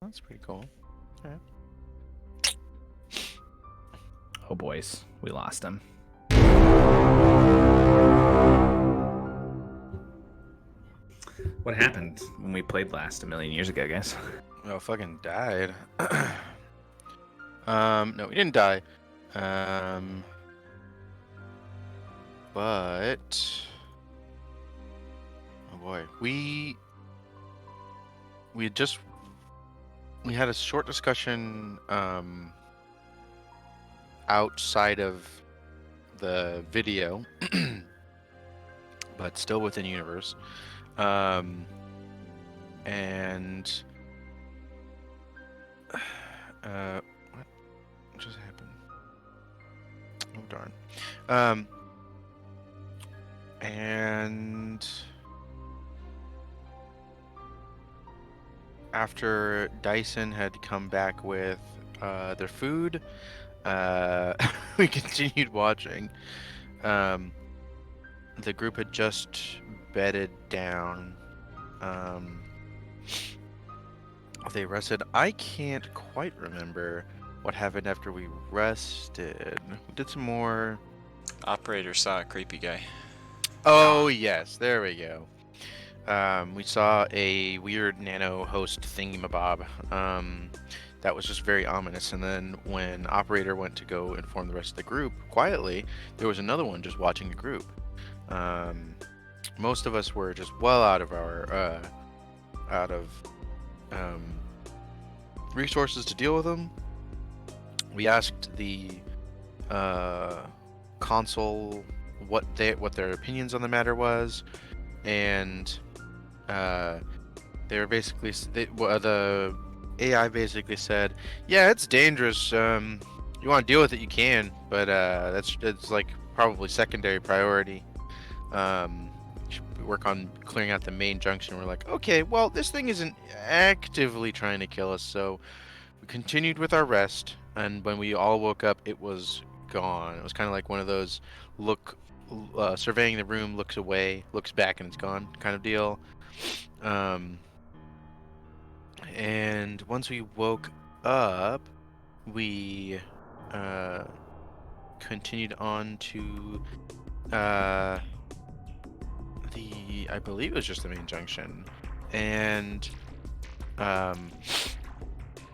That's pretty cool. All right. Oh, boys. We lost him. What happened when we played last a million years ago, guys? Oh, fucking died. No, we didn't die. But oh boy, we just we had a short discussion outside of the video, but still within universe. And what just happened? Oh darn. And after Dyson had come back with their food, we continued watching. The group had just bedded down. They rested. I can't quite remember what happened after we rested. We did some more. Operator saw a creepy guy. Oh, yes, there we go. We saw a weird nano host thingamabob. That was just very ominous. And then when Operator went to go inform the rest of the group quietly, there was another one just watching the group. Most of us were just well out of our resources to deal with them. We asked the console what their opinions on the matter was, and they were basically the AI basically said, "Yeah, it's dangerous. You want to deal with it, you can, but it's like probably secondary priority. You should work on clearing out the main junction." We're like, "Okay, well, this thing isn't actively trying to kill us, so." We continued with our rest, and when we all woke up, it was gone. It was kind of like one of those surveying the room, looks away, looks back, and it's gone kind of deal. And once we woke up, we continued on to I believe it was just the main junction, and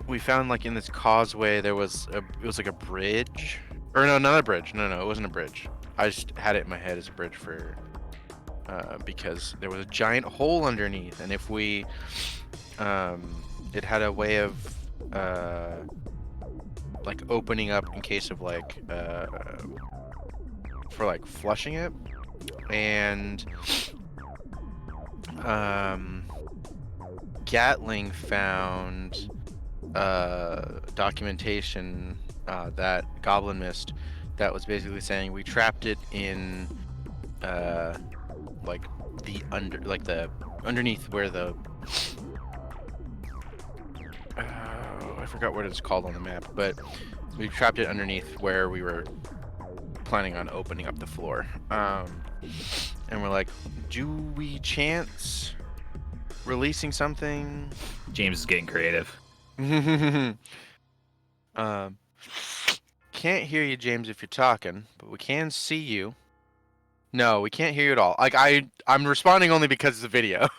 we found like in this causeway it was like a bridge, or no, not a bridge. No, it wasn't a bridge. I just had it in my head as a bridge for because there was a giant hole underneath, and if we it had a way of like opening up in case of like for like flushing it, and Gatling found documentation that Goblin Mist that was basically saying we trapped it in like the underneath where the I forgot what it's called on the map, but we trapped it underneath where we were planning on opening up the floor. And we're like, do we chance releasing something? James is getting creative. Can't hear you, James, if you're talking, but we can see you. No, we can't hear you at all. Like I'm responding only because it's a video.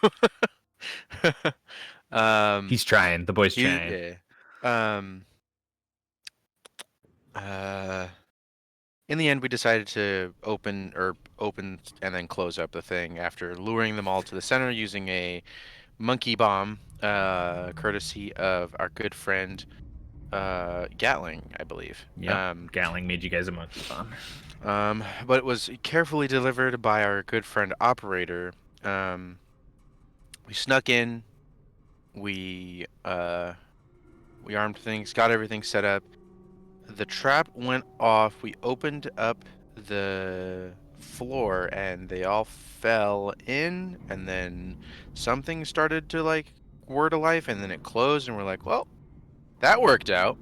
He's trying. The boy's he, trying. yeah. In the end, we decided to open and then close up the thing after luring them all to the center using a monkey bomb, courtesy of our good friend Gatling, I believe. Yeah. Gatling made you guys a monkey bomb. But it was carefully delivered by our good friend Operator. We snuck in. We armed things, got everything set up. The trap went off. We opened up the floor, and they all fell in. And then something started to like whir to life, and then it closed. And we're like, well, that worked out.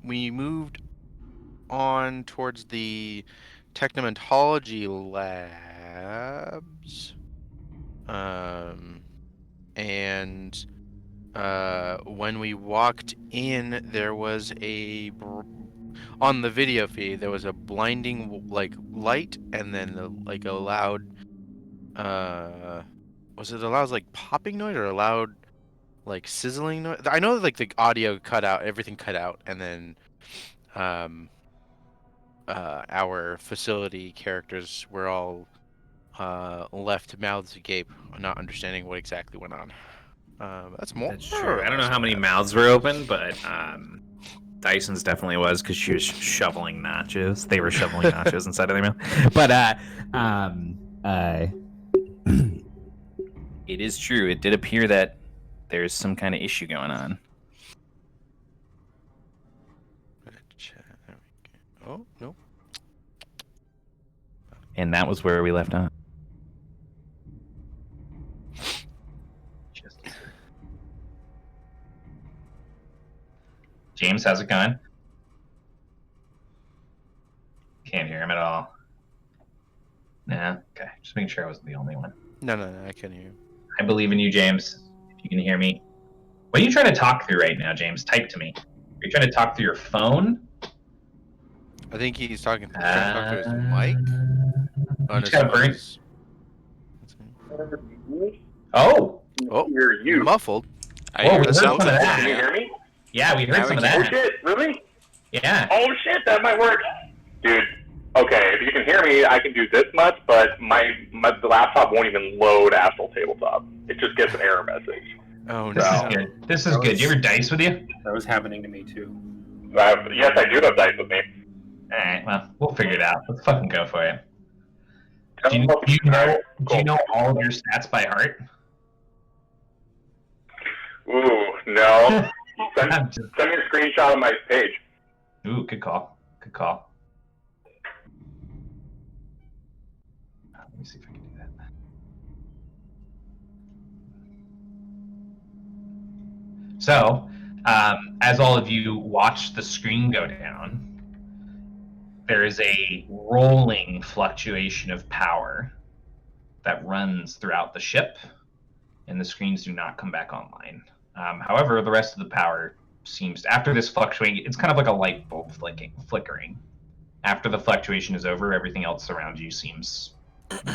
We moved on towards the technomentology labs, and when we walked in, there was on the video feed there was a blinding like light, and then like a loud was it a loud like popping noise or a loud like sizzling noise? I know like the audio cut out, everything cut out, and then um our facility characters were all left mouths agape, not understanding what exactly went on. That's more. That's true. I don't know That's how what many happened. mouths were open, but Dyson's definitely was because she was shoveling nachos. They were shoveling nachos inside of their mouth. But it is true. It did appear that there's some kind of issue going on. Oh no. And that was where we left off. James, how's it going? Can't hear him at all. Nah, okay. Just making sure I wasn't the only one. No, I can't hear you. I believe in you, James. If you can hear me. What are you trying to talk through right now, James? Type to me. Are you trying to talk through your phone? I think he's trying to talk to his mic. You just got a burn. Oh, You're muffled. I Whoa, hear we heard the some of sound. that. Can you hear me? Yeah, we heard Now some we of can. Oh that. shit, really? Yeah. Oh shit, that might work. Dude, okay, if you can hear me, I can do this much, but the laptop won't even load Astral Tabletop. It just gets an error message. Oh This no. is good. This is good. Do you ever dice with you? That was happening to me too. Yes, I do have dice with me. Alright, well, we'll figure it out. Let's fucking go for it. Do Alright, you cool. know all of your stats by heart? Ooh, no. I'm Send just- me a screenshot of my page. Ooh, good call. Good call. Let me see if I can do that. So, as all of you watch the screen go down, there is a rolling fluctuation of power that runs throughout the ship, and the screens do not come back online. However, the rest of the power seems to, after this fluctuating, it's kind of like a light bulb flickering. After the fluctuation is over, everything else around you seems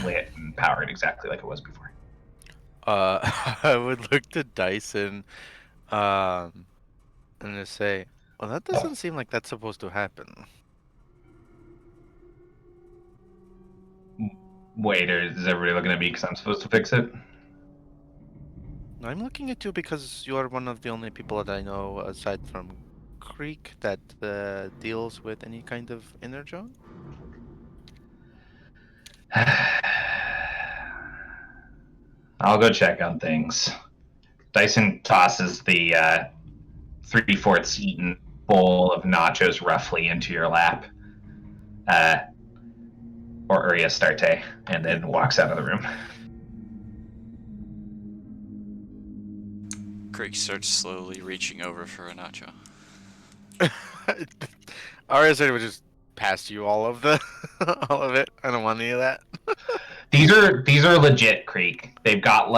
lit and powered exactly like it was before. I would look to Dyson, and just say, "Well, that doesn't seem like that's supposed to happen." Wait, is everybody looking at me because I'm supposed to fix it? I'm looking at you because you are one of the only people that I know, aside from Creek, that deals with any kind of energon. I'll go check on things. Dyson tosses the 3/4 eaten bowl of nachos roughly into your lap, or Uri Astarte, and then walks out of the room. Creek starts slowly reaching over for a nacho. RSA would just pass you all of the all of it. I don't want any of that. These are legit Creek. They've got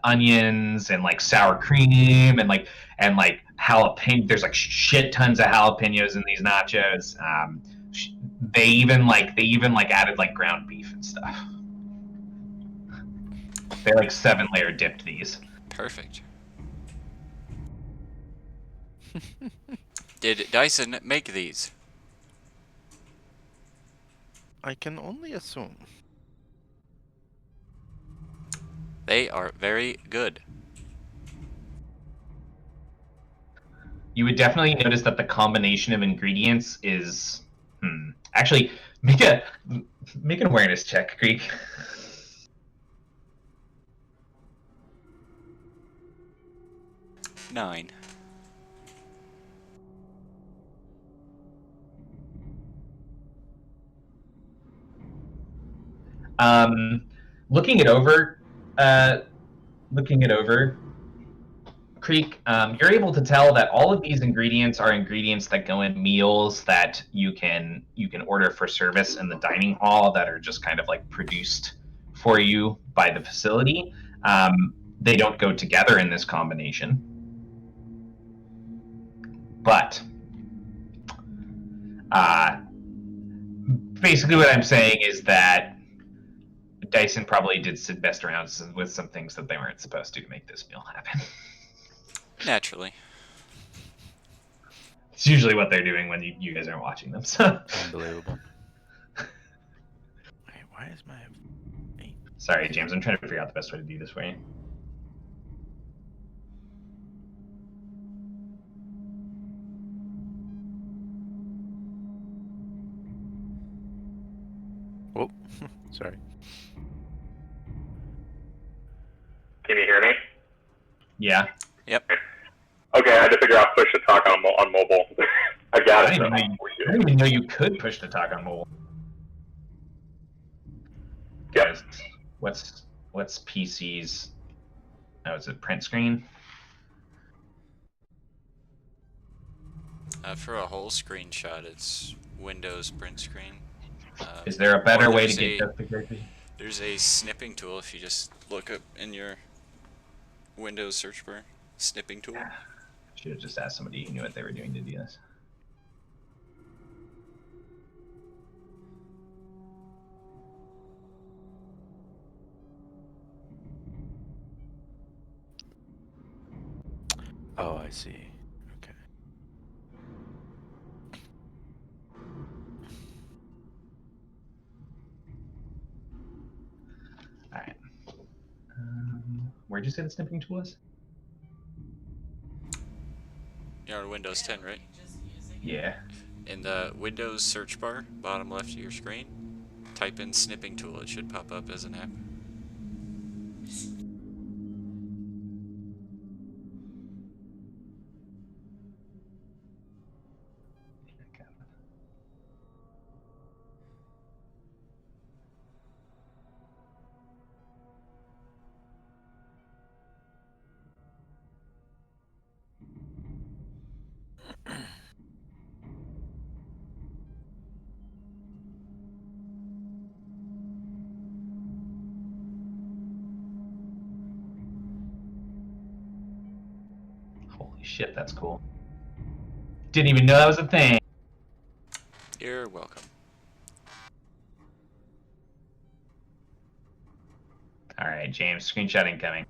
onions and like sour cream and like jalapeno. There's like shit tons of jalapenos in these nachos. They even added like ground beef and stuff. They like 7-layer dipped these. Perfect. Did Dyson make these? I can only assume. They are very good. You would definitely notice that the combination of ingredients is actually make an awareness check, Greek. Nine. Looking it over, Creek, you're able to tell that all of these ingredients are ingredients that go in meals that you can order for service in the dining hall that are just kind of like produced for you by the facility. They don't go together in this combination. But basically what I'm saying is that Dyson probably did some best rounds with some things that they weren't supposed to make this meal happen. Naturally. It's usually what they're doing when you guys aren't watching them. So. Unbelievable. Wait, why is my... Sorry, James. I'm trying to figure out the best way to do this for you. Oh, sorry. Can you hear me? Yeah. Yep. Okay, I had to figure out push to talk on mobile. I got it. I didn't even know you could push to talk on mobile. Yep. What's PC's? Oh, is it print screen? For a whole screenshot, it's Windows print screen. Is there a better way to there's get a- justification? There's a snipping tool if you just look up in your Windows search bar. Snipping tool. Should have just asked somebody who knew what they were doing to do this. Oh, I see. Okay. All right. Where'd you say the snipping tool is? You're on Windows 10, right? Yeah. In the Windows search bar, bottom left of your screen, type in snipping tool. It should pop up as an app. Holy shit, that's cool. Didn't even know that was a thing. You're welcome. All right, James, screenshot incoming.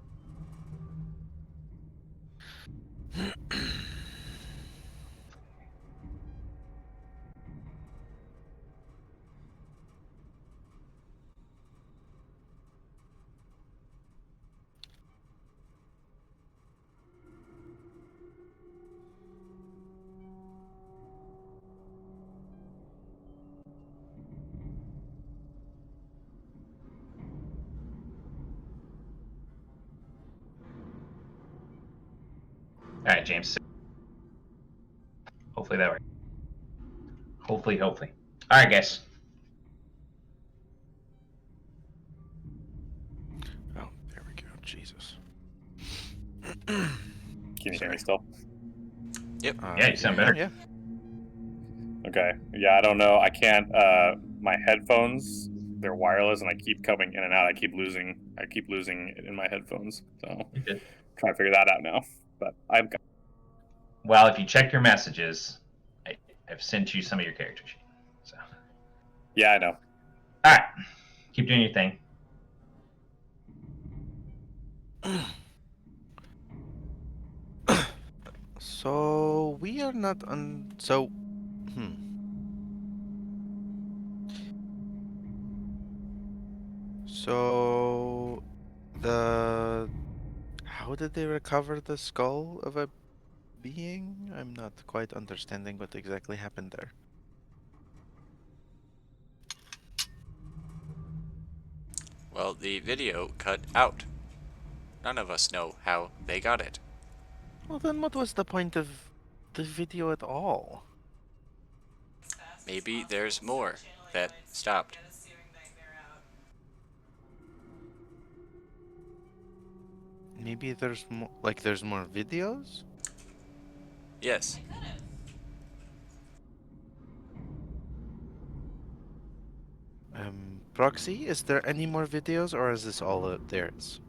All right, James. Hopefully that works. Hopefully. All right, guys. Oh, there we go. Jesus. Can you hear me still? Yep. Yeah, you sound better. Yeah. Okay. Yeah, I don't know. I can't. My headphones, they're wireless, and I keep coming in and out. I keep losing it in my headphones. So You're good. trying to figure that out now. But Well, if you check your messages, I've sent you some of your character sheet. So. Yeah, I know. All right. Keep doing your thing. So we are not on. So, So how did they recover the skull of a being? I'm not quite understanding what exactly happened there. Well, the video cut out. None of us know how they got it. Well, then what was the point of the video at all? Maybe there's more that stopped. Maybe there's more, like there's more videos? Yes. Proxy, is there any more videos or is this all there is?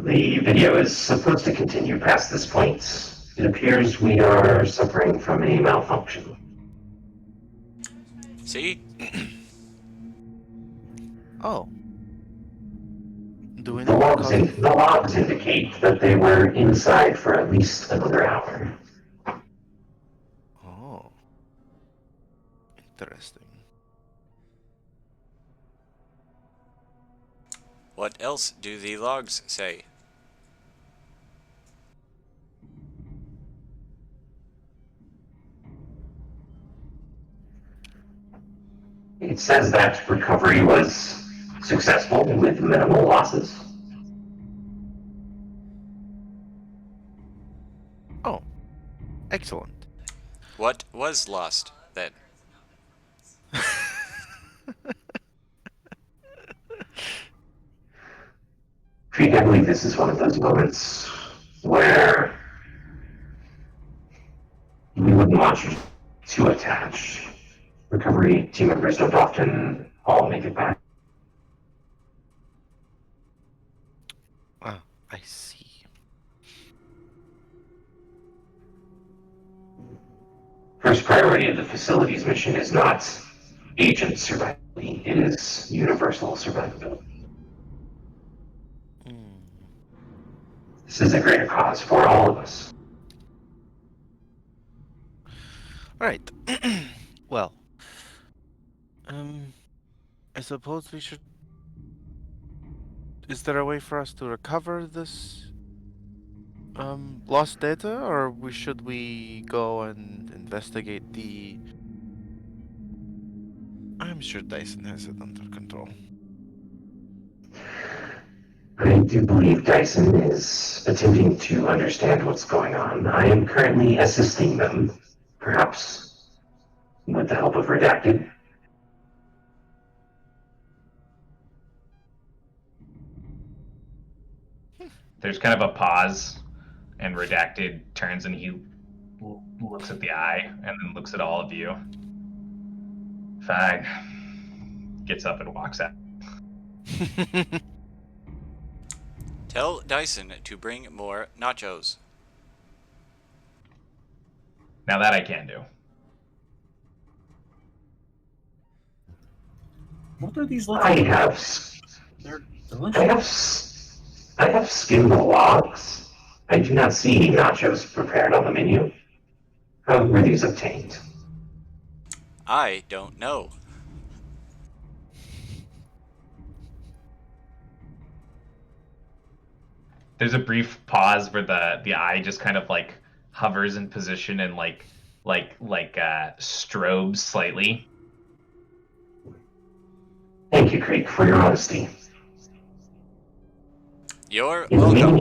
The video is supposed to continue past this point. It appears we are suffering from a malfunction. See? Oh. Do we The know what logs, caused it? the logs indicate that they were inside for at least another hour. Oh. Interesting. What else do the logs say? It says that recovery was successful with minimal losses. Oh. Excellent. What was lost, then? Creek, I believe this is one of those moments where we wouldn't want you too attached. Recovery team members don't often all make it back. Ah, I see. First priority of the facility's mission is not agent survivability, it is universal survivability. Mm. This is a greater cause for all of us. Right. Well, I suppose we should. Is there a way for us to recover this lost data, or should we go and investigate the? I'm sure Dyson has it under control. I do believe Dyson is attempting to understand what's going on. I am currently assisting them, perhaps with the help of Redacted. There's kind of a pause, and Redacted turns and he looks at the eye and then looks at all of you. Fine. Gets up and walks out. Tell Dyson to bring more nachos. Now that I can do. What are these I little? have, They're I delicious. have skimmed the logs. I do not see nachos prepared on the menu. How were these obtained? I don't know. There's a brief pause where the eye just kind of like hovers in position and strobes slightly. Thank you, Creek, for your honesty. You're In the, welcome.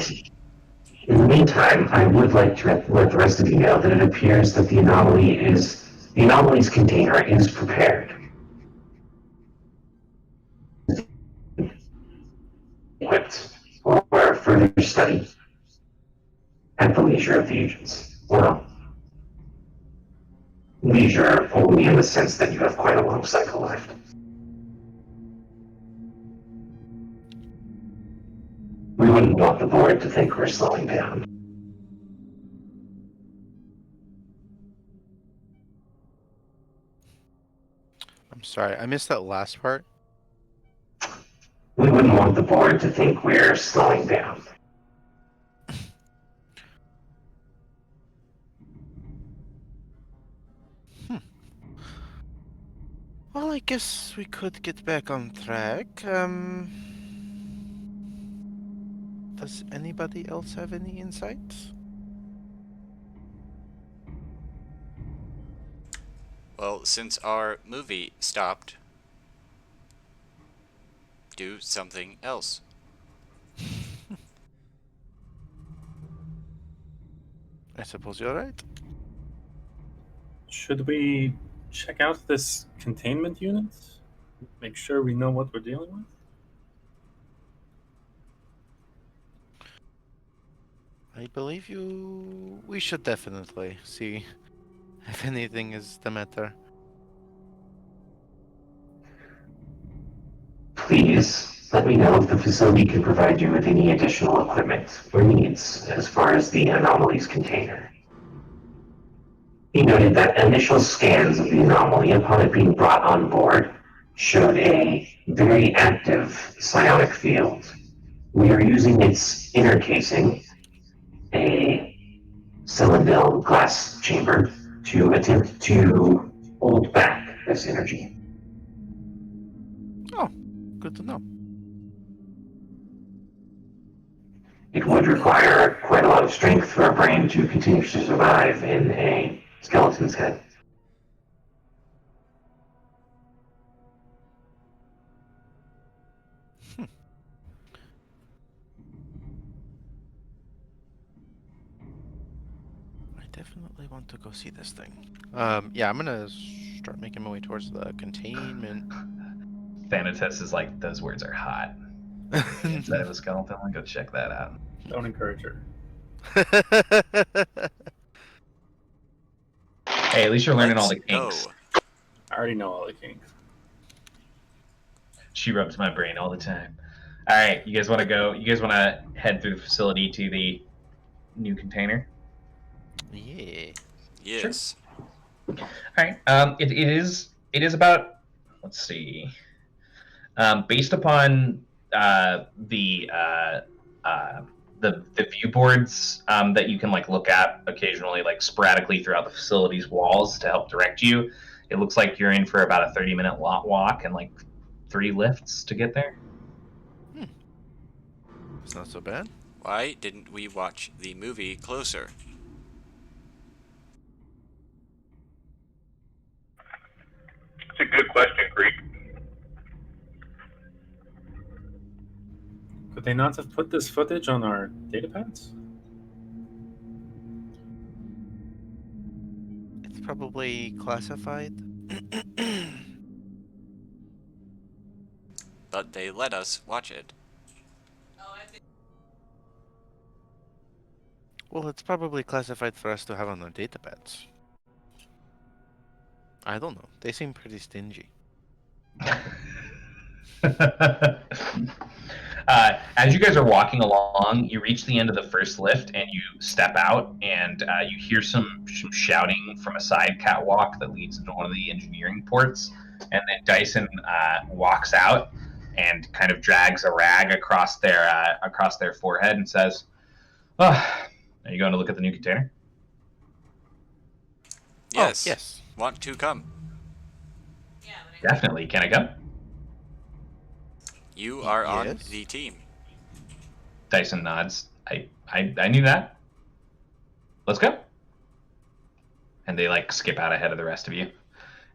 in the meantime, I would like to let the rest of you know that it appears that the anomaly's container is prepared. Equipped for further study at the leisure of the agents. Well, leisure only in the sense that you have quite a long cycle left. We wouldn't want the board to think we're slowing down. I'm sorry, I missed that last part. We wouldn't want the board to think we're slowing down. Well, I guess we could get back on track. Does anybody else have any insights? Well, since our movie stopped, do something else. I suppose you're right. Should we check out this containment unit? Make sure we know what we're dealing with? I believe you. We should definitely see if anything is the matter. Please, let me know if the facility can provide you with any additional equipment or needs as far as the Anomaly's container. He noted that initial scans of the anomaly upon it being brought on board showed a very active psionic field. We are using its inner casing, a cylinder glass chamber, to attempt to hold back this energy. Oh, good to know. It would require quite a lot of strength for a brain to continue to survive in a skeleton's head. I definitely want to go see this thing. Yeah, I'm gonna start making my way towards the containment. Thanatos is like, those words are hot. Inside of a skeleton, I'll go check that out. Don't encourage her. Hey, at least you're learning all Let's the kinks. go. I already know all the kinks. She rubs my brain all the time. All right, you guys want to go? You guys want to head through the facility to the new container? Yeah. Yes. All right. It is about. Let's see. Based upon the view boards that you can like look at occasionally, like sporadically throughout the facility's walls to help direct you, it looks like you're in for about a 30-minute walk and like 3 lifts to get there. It's not so bad. Why didn't we watch the movie closer? It's a good question, Creek. Could they not have put this footage on our data pads? It's probably classified. But they let us watch it. Well, it's probably classified for us to have on our datapads. I don't know. They seem pretty stingy. As you guys are walking along, you reach the end of the first lift and you step out, and you hear some shouting from a side catwalk that leads into one of the engineering ports. And then Dyson walks out and kind of drags a rag across their forehead and says, "Oh, are you going to look at the new container?" Yes. Oh, yes. Want to come? Definitely. Can I come? You are on Yes. the team. Dyson nods. I knew that. Let's go. And they like skip out ahead of the rest of you.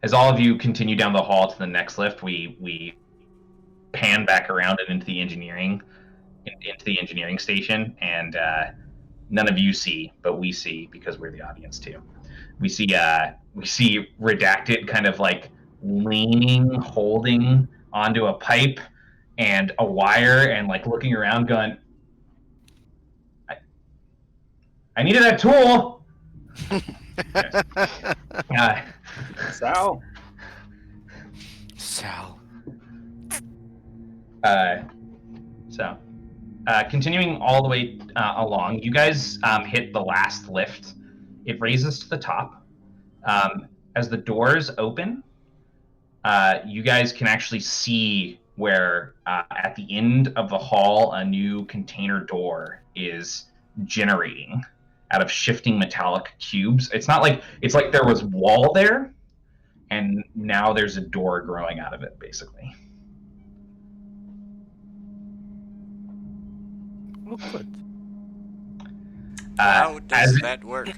As all of you continue down the hall to the next lift, we pan back around and into the engineering station, and none of you see, but we see because we're the audience too. We see Redacted kind of like leaning, holding onto a pipe and a wire, and like looking around, going, I needed that tool. Sal? Sal. Continuing all the way along, you guys hit the last lift. It raises to the top. As the doors open, you guys can actually see where at the end of the hall, a new container door is generating out of shifting metallic cubes. It's like there was wall there, and now there's a door growing out of it, basically. Oh, good. How does that work?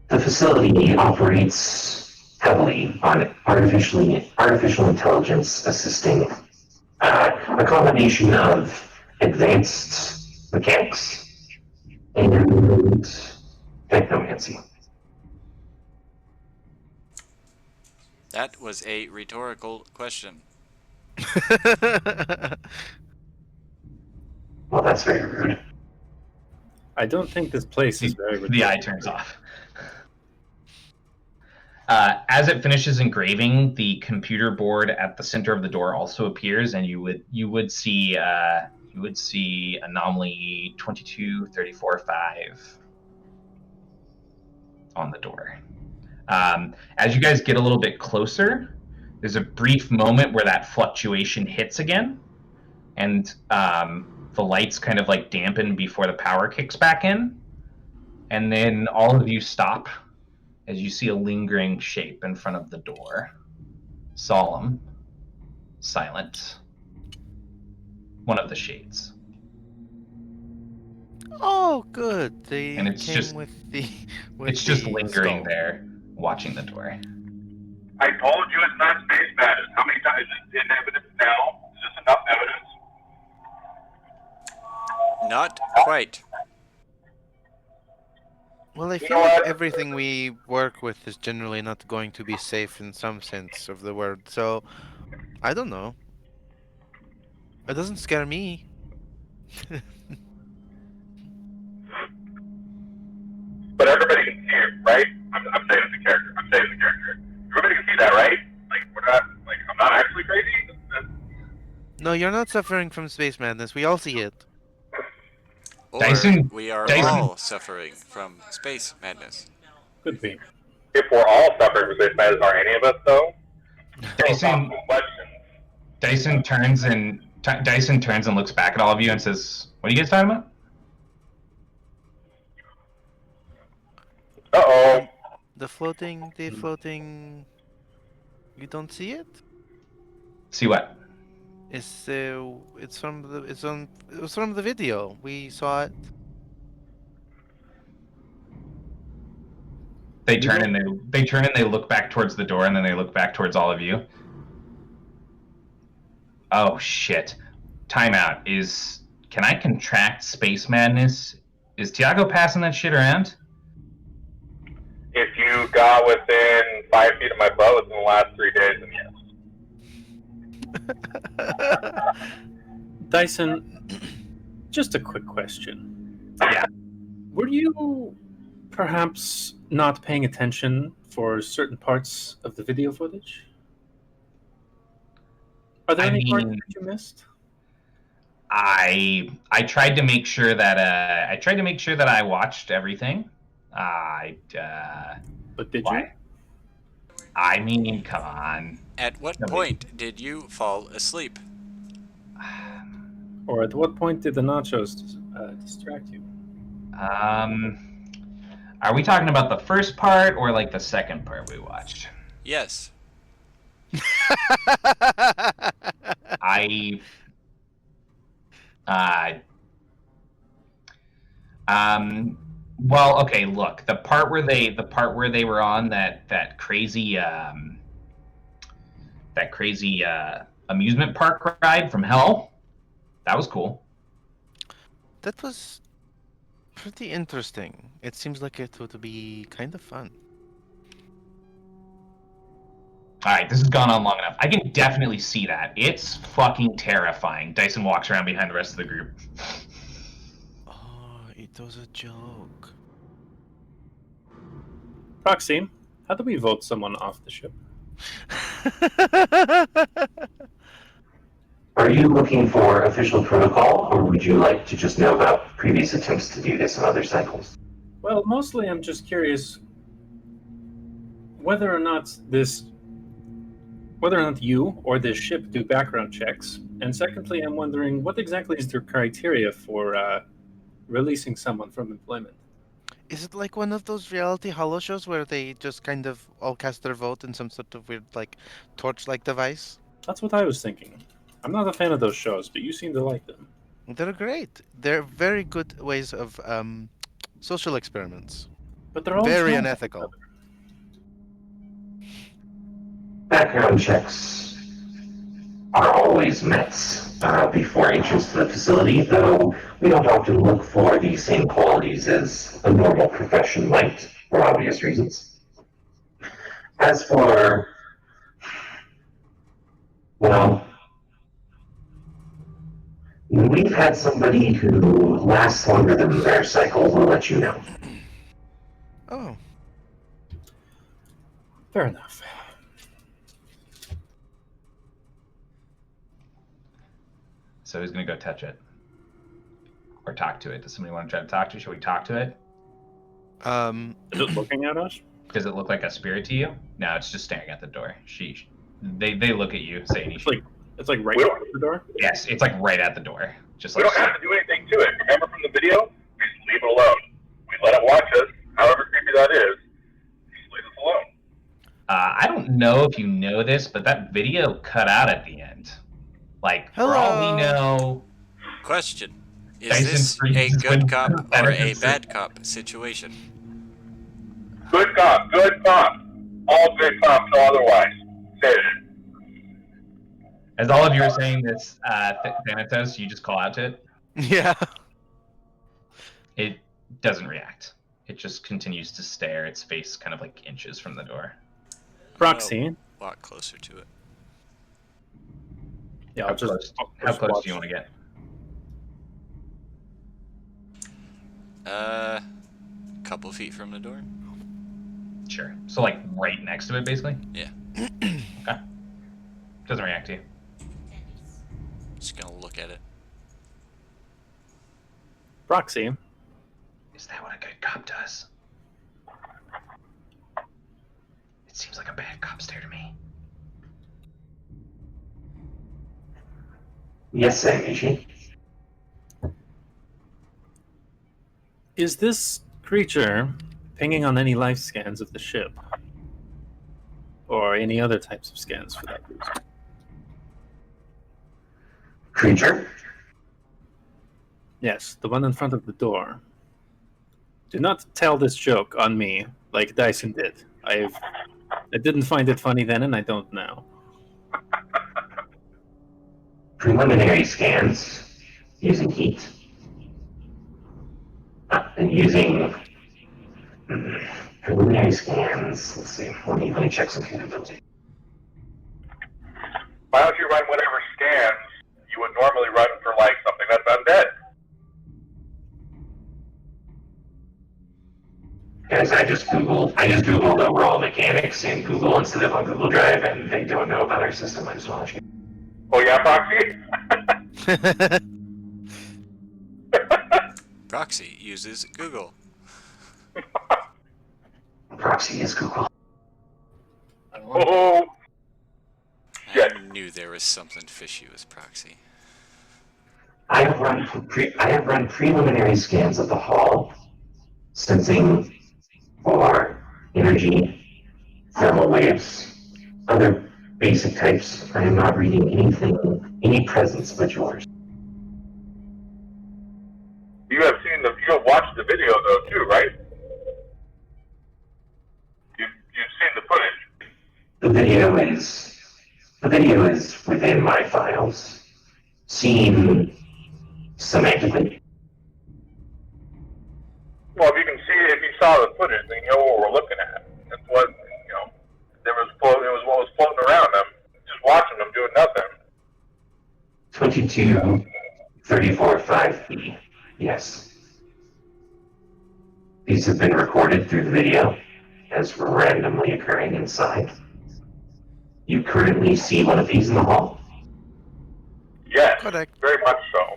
The facility operates heavily on artificial intelligence assisting a combination of advanced mechanics and technomancy. That was a rhetorical question. Well, that's very rude. I don't think this place is very The eye ridiculous. turns off. As it finishes engraving, the computer board at the center of the door also appears, and you would see Anomaly 2234-5 on the door. As you guys get a little bit closer, there's a brief moment where that fluctuation hits again, and the lights kind of like dampen before the power kicks back in, and then all of you stop as you see a lingering shape in front of the door. Solemn, silent. One of the shades. Oh, good. They And it's came just with the it's just the lingering skull. there, watching the door. I told you it's not space madness. How many times is it in evidence now? Is this enough evidence? Not quite. Well, I You feel know like what? everything we work with is generally not going to be safe in some sense of the word. So, I don't know. It doesn't scare me. But everybody can see it, right? I'm saying it's a character. I'm saying it's a character. Everybody can see that, right? Like, we're not, like, I'm not actually crazy. No, you're not suffering from space madness. We all see it. Or Dyson, we are Dyson. all suffering from space madness. Could be. If we're all suffering from space madness, are any of us, though? Dyson, Questions. Dyson turns and looks back at all of you and says, "What are you guys talking about?" Uh-oh. The floating. You don't see it? See what? It was from the video. We saw it. They turn and they look back towards the door, and then they look back towards all of you. Oh shit! Timeout. Can I contract space madness? Is Tiago passing that shit around? If you got within 5 feet of my butt within the last 3 days, then yes. Dyson, just a quick question. Yeah. Were you perhaps not paying attention for certain parts of the video footage? Are there any parts that you missed? I tried to make sure that I watched everything. But did Why? I mean, come on. At what Nobody- point did you fall asleep? you? Or at what point did the nachos distract you? Are we talking about the first part or like the second part we watched? Yes. Well, okay, look, the part where they were on that crazy amusement park ride from hell, that was cool. That was pretty interesting. It seems like it would be kind of fun. All right, this has gone on long enough. I can definitely see that. It's fucking terrifying. Dyson walks around behind the rest of the group. Oh, it was a joke. Proxy, how do we vote someone off the ship? Are you looking for official protocol, or would you like to just know about previous attempts to do this in other cycles? Well, mostly I'm just curious whether or not you or this ship do background checks. And secondly, I'm wondering what exactly is their criteria for releasing someone from employment? Is it like one of those reality holo shows where they just kind of all cast their vote in some sort of weird, like, torch-like device? That's what I was thinking. I'm not a fan of those shows, but you seem to like them. They're great. They're very good ways of social experiments. But they're all Very trying- unethical. Background checks are always met before entrance to the facility, though we don't often look for the same qualities as a normal profession might, for obvious reasons. As for, well, when we've had somebody who lasts longer than their cycle, we'll let you know. Oh, Fair enough. So who's going to go touch it? Or talk to it? Does somebody want to try to talk to it? Should we talk to it? Is it looking at us? Does it look like a spirit to you? No, it's just staring at the door. They look at you, saying, It's like right at the door? yes, it's like right at the door. Just We like don't have to do anything to it. Remember from the video? We just leave it alone. We let it watch us, however creepy that is. Just leave us alone. I don't know if you know this, but that video cut out at the end. Like, for all we know... Question. Is Dyson this a freezes good when cop or a benefits bad cop situation? Good cop, good cop. All good cops, no otherwise. Say it. As all of you are saying this, Thanatos, you just call out to it. Yeah. It doesn't react. It just continues to stare, its face kind of like inches from the door. Proxy. Walk closer to it. Yeah, How close do you want to get? Couple feet from the door. Sure. So like right next to it, basically? Yeah. Okay. Doesn't react to you. Just gonna look at it. Proxy. Is that what a good cop does? It seems like a bad cop stare to me. Yes, Amici. Is this creature pinging on any life scans of the ship? Or any other types of scans for that reason? Creature? Yes, the one in front of the door. Do not tell this joke on me like Dyson did. I didn't find it funny then, and I don't now. Preliminary scans using heat. And using preliminary scans. Let's see. Let me check some capability. Why don't you run whatever scans you would normally run for like something that's undead? Guys, I just googled overall mechanics in Google instead of on Google Drive, and they don't know about our system. I just want to. Oh yeah, Proxy? Proxy uses Google. Proxy is Google. Oh, I knew there was something fishy with Proxy. I have run preliminary scans of the hull, sensing for energy, thermal waves, other basic types. I am not reading any presence but yours. you have watched the video though too, right? You've seen the footage. The video is within my files, seen semantically. Well, if you saw the footage, then you know what we're looking at. That's what it was what was floating around them, just watching them doing nothing. 2234.5B. Yes. These have been recorded through the video as randomly occurring inside. You currently see one of these in the hall? Yes, Correct. very much so.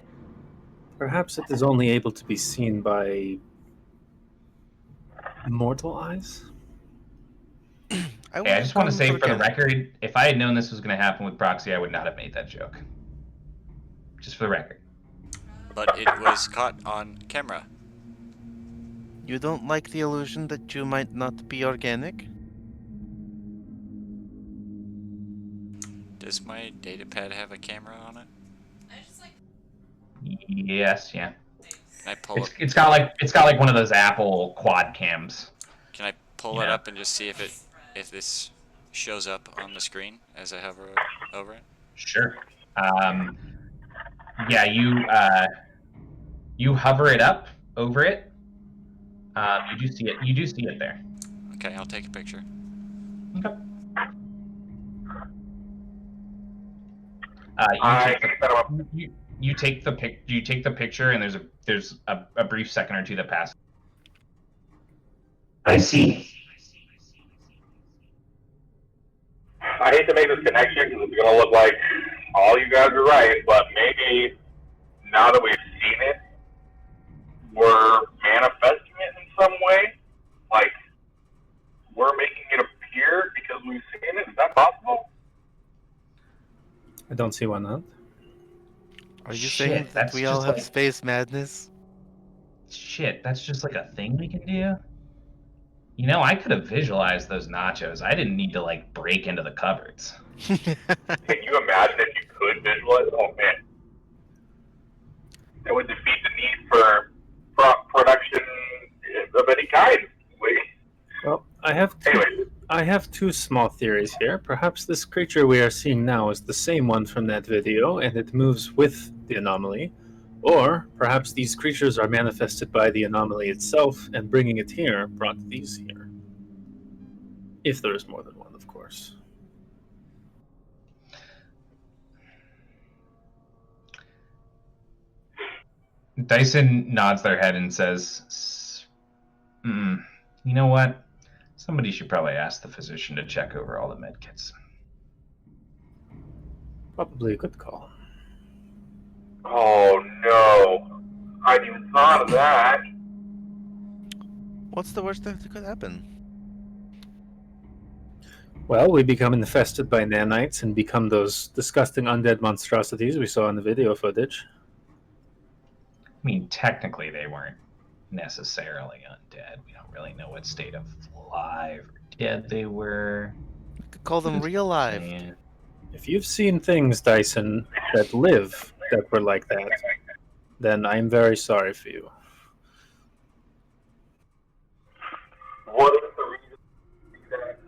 Perhaps it is only able to be seen by mortal eyes? Hey, I just want to say for the record, if I had known this was going to happen with Proxy, I would not have made that joke. Just for the record. But it was caught on camera. You don't like the illusion that you might not be organic? Does my datapad have a camera on it? Yes, yeah. Can I pull it? It's got like one of those Apple quad cams. Can I pull it up and just see if this shows up on the screen as I hover over it? Sure. Yeah, you hover it up over it. You do see it. You do see it there. Okay, I'll take a picture. Okay. You take the picture, and there's a brief second or two that passes. I see. I hate to make this connection because it's going to look like all you guys are right, but maybe now that we've seen it, we're manifesting it in some way. Like, we're making it appear because we've seen it. Is that possible? I don't see why not. Are you Shit, saying that that's we all just have like- space madness? Shit, that's just like a thing we can do? You know, I could have visualized those nachos. I didn't need to, like, break into the cupboards. Can you imagine if you could visualize it? Oh, man. That would defeat the need for production of any kind. Well, I have two small theories here. Perhaps this creature we are seeing now is the same one from that video, and it moves with the anomaly. Or perhaps these creatures are manifested by the anomaly itself, and bringing it here brought these here. If there is more than one, of course. Dyson nods their head and says, you know what? Somebody should probably ask the physician to check over all the medkits. Probably a good call. Oh, no. I hadn't even thought of that. What's the worst that could happen? Well, we become infested by nanites and become those disgusting undead monstrosities we saw in the video footage. I mean, technically, they weren't necessarily undead. We don't really know what state of alive or dead they were. We could call them real life. Yeah. If you've seen things, Dyson, that live that were like that, then I'm very sorry for you. What is the reason that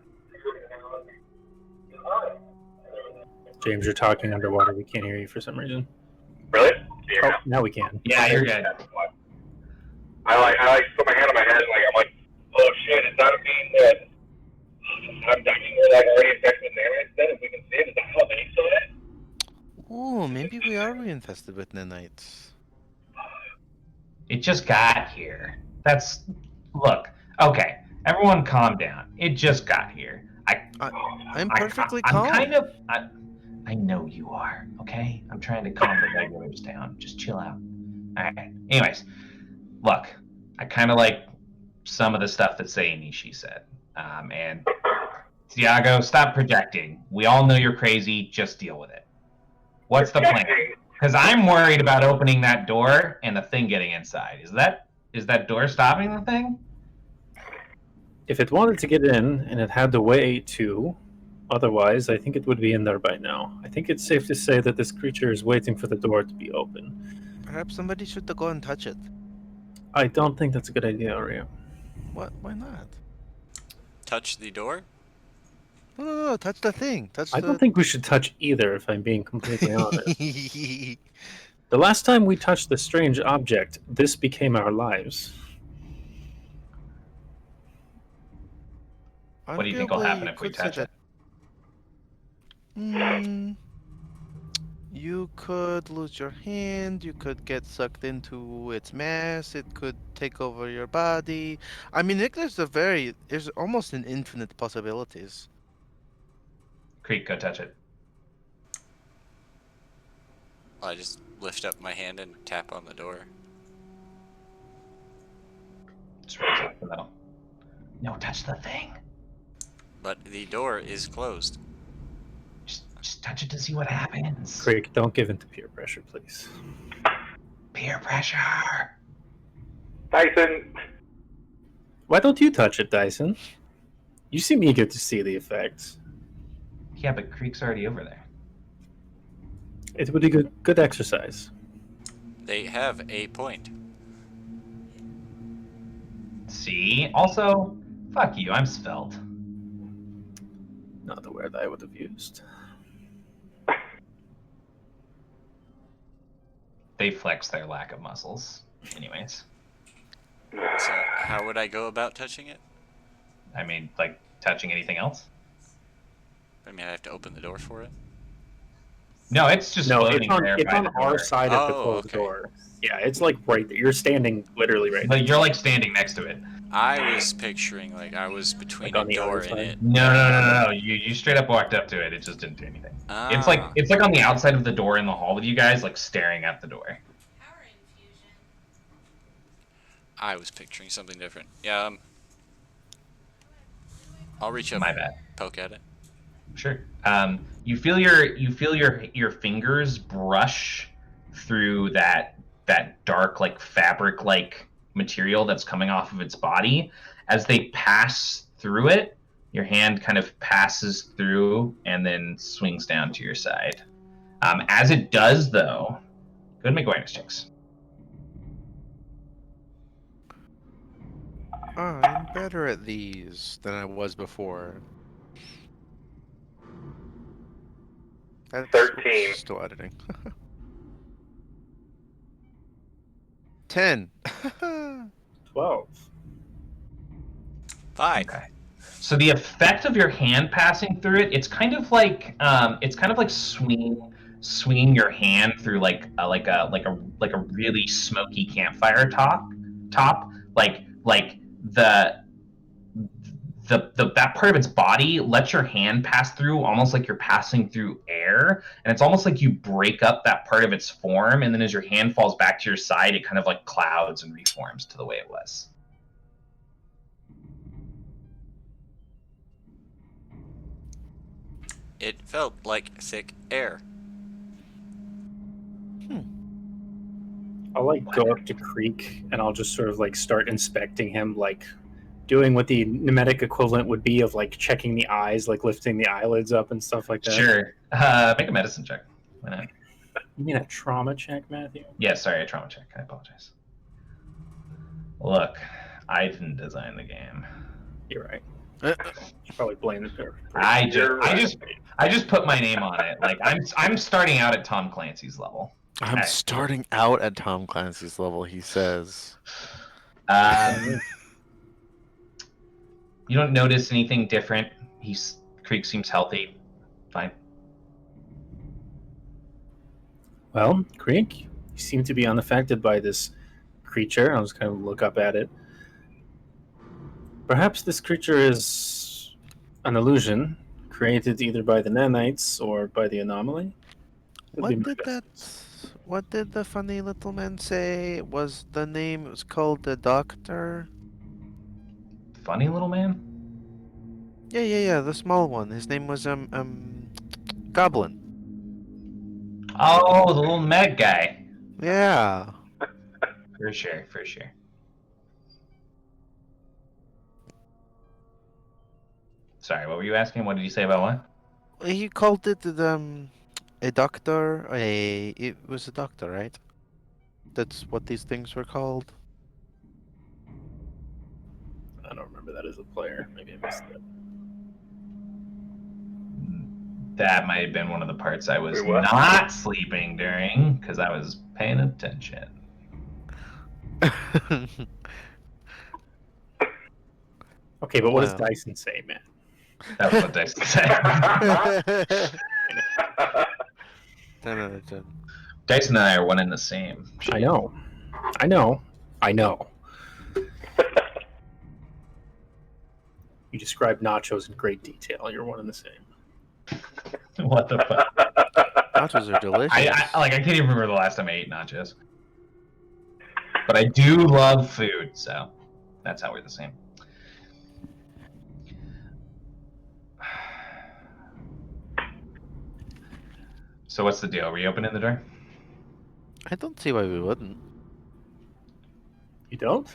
James, you're talking underwater. We can't hear you for some reason. Really? Can you hear Oh, me? now we can. Yeah, you're good. I put my hand on my head and I'm like, oh shit, does that mean that I'm dying or like already infected with nanites then? If we can see it, is that how they saw it? Ooh, maybe we are reinfested with nanites. It just got here. Look, okay, everyone calm down. It just got here. I'm perfectly I'm calm. I know you are, okay? I'm trying to calm the regulars down. Just chill out. Alright. Anyways, look, I kind of like some of the stuff that Say and Nishi said. And Tiago, stop projecting. We all know you're crazy. Just deal with it. What's the plan? Because I'm worried about opening that door and the thing getting inside. Is that door stopping the thing? If it wanted to get in and it had the way to, otherwise, I think it would be in there by now. I think it's safe to say that this creature is waiting for the door to be open. Perhaps somebody should go and touch it. I don't think that's a good idea, Oreo. What? Why not? Touch the door? No, touch the thing. I don't think we should touch either, if I'm being completely honest. think. The last time we touched the strange object, this became our lives. What do you think will happen if we touch it? You could lose your hand, you could get sucked into its mass, it could take over your body. I mean, there's almost an infinite possibilities. Creek, go touch it. I just lift up my hand and tap on the door. Just raise it up the middle. No, touch the thing. But the door is closed. Just touch it to see what happens. Creek, don't give in to peer pressure, please. Peer pressure. Tyson, Why don't you touch it, Dyson? You seem eager to see the effects. Yeah, but Creek's already over there. It would be good exercise. They have a point. See? Also, fuck you, I'm svelte. Not the word I would have used. They flex their lack of muscles. Anyways. So how would I go about touching it? I mean, like, touching anything else? I mean, I have to open the door for it. No, it's just No, floating there it's by on the our door. side of the Oh, closed okay. door. Yeah, it's like right there. You're standing literally right there. Like, you're like standing next to it. I was picturing like I was between Like a on the other door and side? it. No. You straight up walked up to it. It just didn't do anything. Ah, It's like on the outside of the door in the hall with you guys, like staring at the door. I was picturing something different. Yeah, I'll reach up My and bad. poke at it. Sure. You feel your fingers brush through that dark like fabric like material that's coming off of its body. As they pass through it, your hand kind of passes through and then swings down to your side. As it does, though, go ahead and make awareness checks. I'm better at these than I was before. That's 13. still editing. 10. 12. 5. Okay. So the effect of your hand passing through it, it's kind of like swinging your hand through like a really smoky campfire top like the that part of its body lets your hand pass through almost like you're passing through air, and it's almost like you break up that part of its form, and then as your hand falls back to your side, it kind of like clouds and reforms to the way it was. It felt like thick air. I'll like go up to Creek and I'll just sort of like start inspecting him, like doing what the pneumatic equivalent would be of like checking the eyes, like lifting the eyelids up and stuff like that. Sure. Make a medicine check. Why not? You mean a trauma check, Matthew? Yeah, sorry, a trauma check. I apologize. Look, I didn't design the game. You're right. You should probably blame the I just put my name on it. Like I'm starting out at Tom Clancy's level. I'm Okay. starting out at Tom Clancy's level, he says. You don't notice anything different. Creek seems healthy. Fine. Well, Creek, you seem to be unaffected by this creature. I'll just kind of look up at it. Perhaps this creature is an illusion created either by the nanites or by the anomaly. What did the funny little man say? Was the name? It was called the Doctor. Funny little man. Yeah. The small one. His name was Goblin. Oh, the little Meg guy. Yeah. For sure. Sorry, what were you asking? What did you say about what? He called it a doctor. It was a doctor, right? That's what these things were called. I don't remember that as a player. Maybe I missed that. That might have been one of the parts I was Wait, what? not sleeping during because I was paying attention. Okay, but what does Wow. Dyson say, man? That was what Dyson said. 10 out of 10. Dyson and I are one and the same. I know. You described nachos in great detail. You're one and the same. What the fuck? Nachos are delicious. I can't even remember the last time I ate nachos. But I do love food, so that's how we're the same. So what's the deal? Are we opening the door? I don't see why we wouldn't. You don't?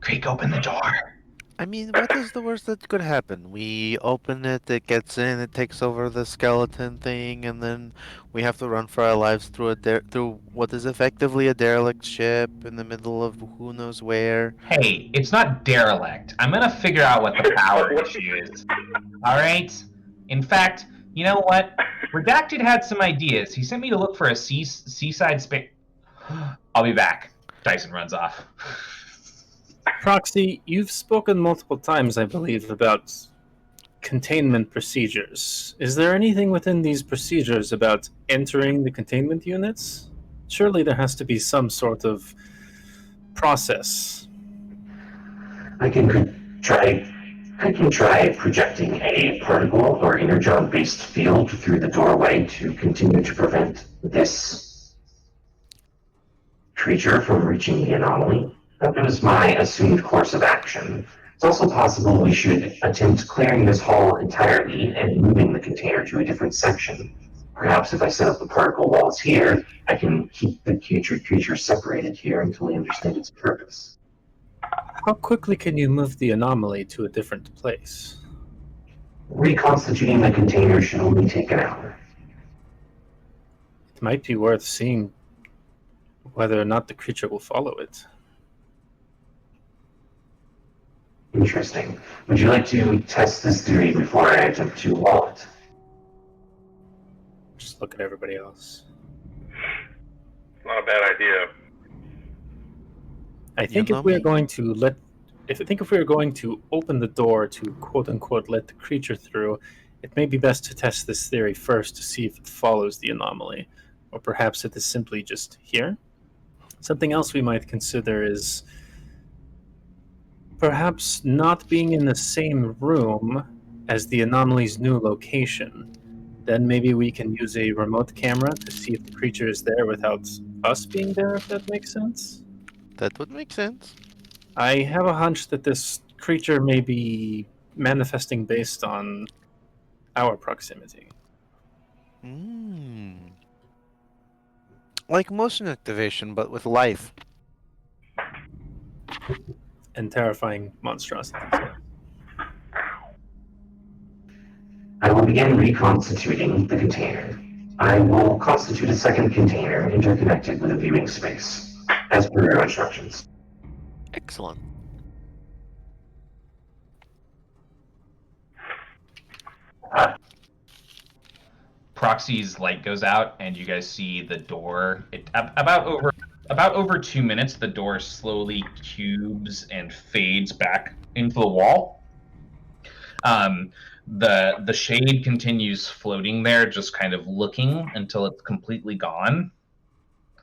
Creek, open the door. I mean, what is the worst that could happen? We open it, it gets in, it takes over the skeleton thing, and then we have to run for our lives through through what is effectively a derelict ship in the middle of who knows where. Hey, it's not derelict. I'm gonna figure out what the power issue is. All right. In fact, you know what? Redacted had some ideas. He sent me to look for a seaside space. I'll be back. Dyson runs off. Proxy, you've spoken multiple times, I believe, about containment procedures. Is there anything within these procedures about entering the containment units? Surely there has to be some sort of process. I can try projecting a particle or energon-based field through the doorway to continue to prevent this creature from reaching the anomaly. That was my assumed course of action. It's also possible we should attempt clearing this hall entirely and moving the container to a different section. Perhaps if I set up the particle walls here, I can keep the creature separated here until we understand its purpose. How quickly can you move the anomaly to a different place? Reconstituting the container should only take an hour. It might be worth seeing whether or not the creature will follow it. Interesting. Would you like to test this theory before I attempt to wall it? Just look at everybody else. It's not a bad idea. I think if we're going to open the door to quote unquote let the creature through, it may be best to test this theory first to see if it follows the anomaly, or perhaps it is simply just here. Something else we might consider is perhaps not being in the same room as the anomaly's new location. Then maybe we can use a remote camera to see if the creature is there without us being there, if that makes sense. That would make sense. I have a hunch that this creature may be manifesting based on our proximity. Like motion activation, but with life. And terrifying monstrosities, yeah. I will begin reconstituting the container. I will constitute a second container interconnected with a viewing space, as per your instructions. Excellent. Proxy's light goes out, and you guys see the door. About over 2 minutes, the door slowly cubes and fades back into the wall. The shade continues floating there, just kind of looking until it's completely gone.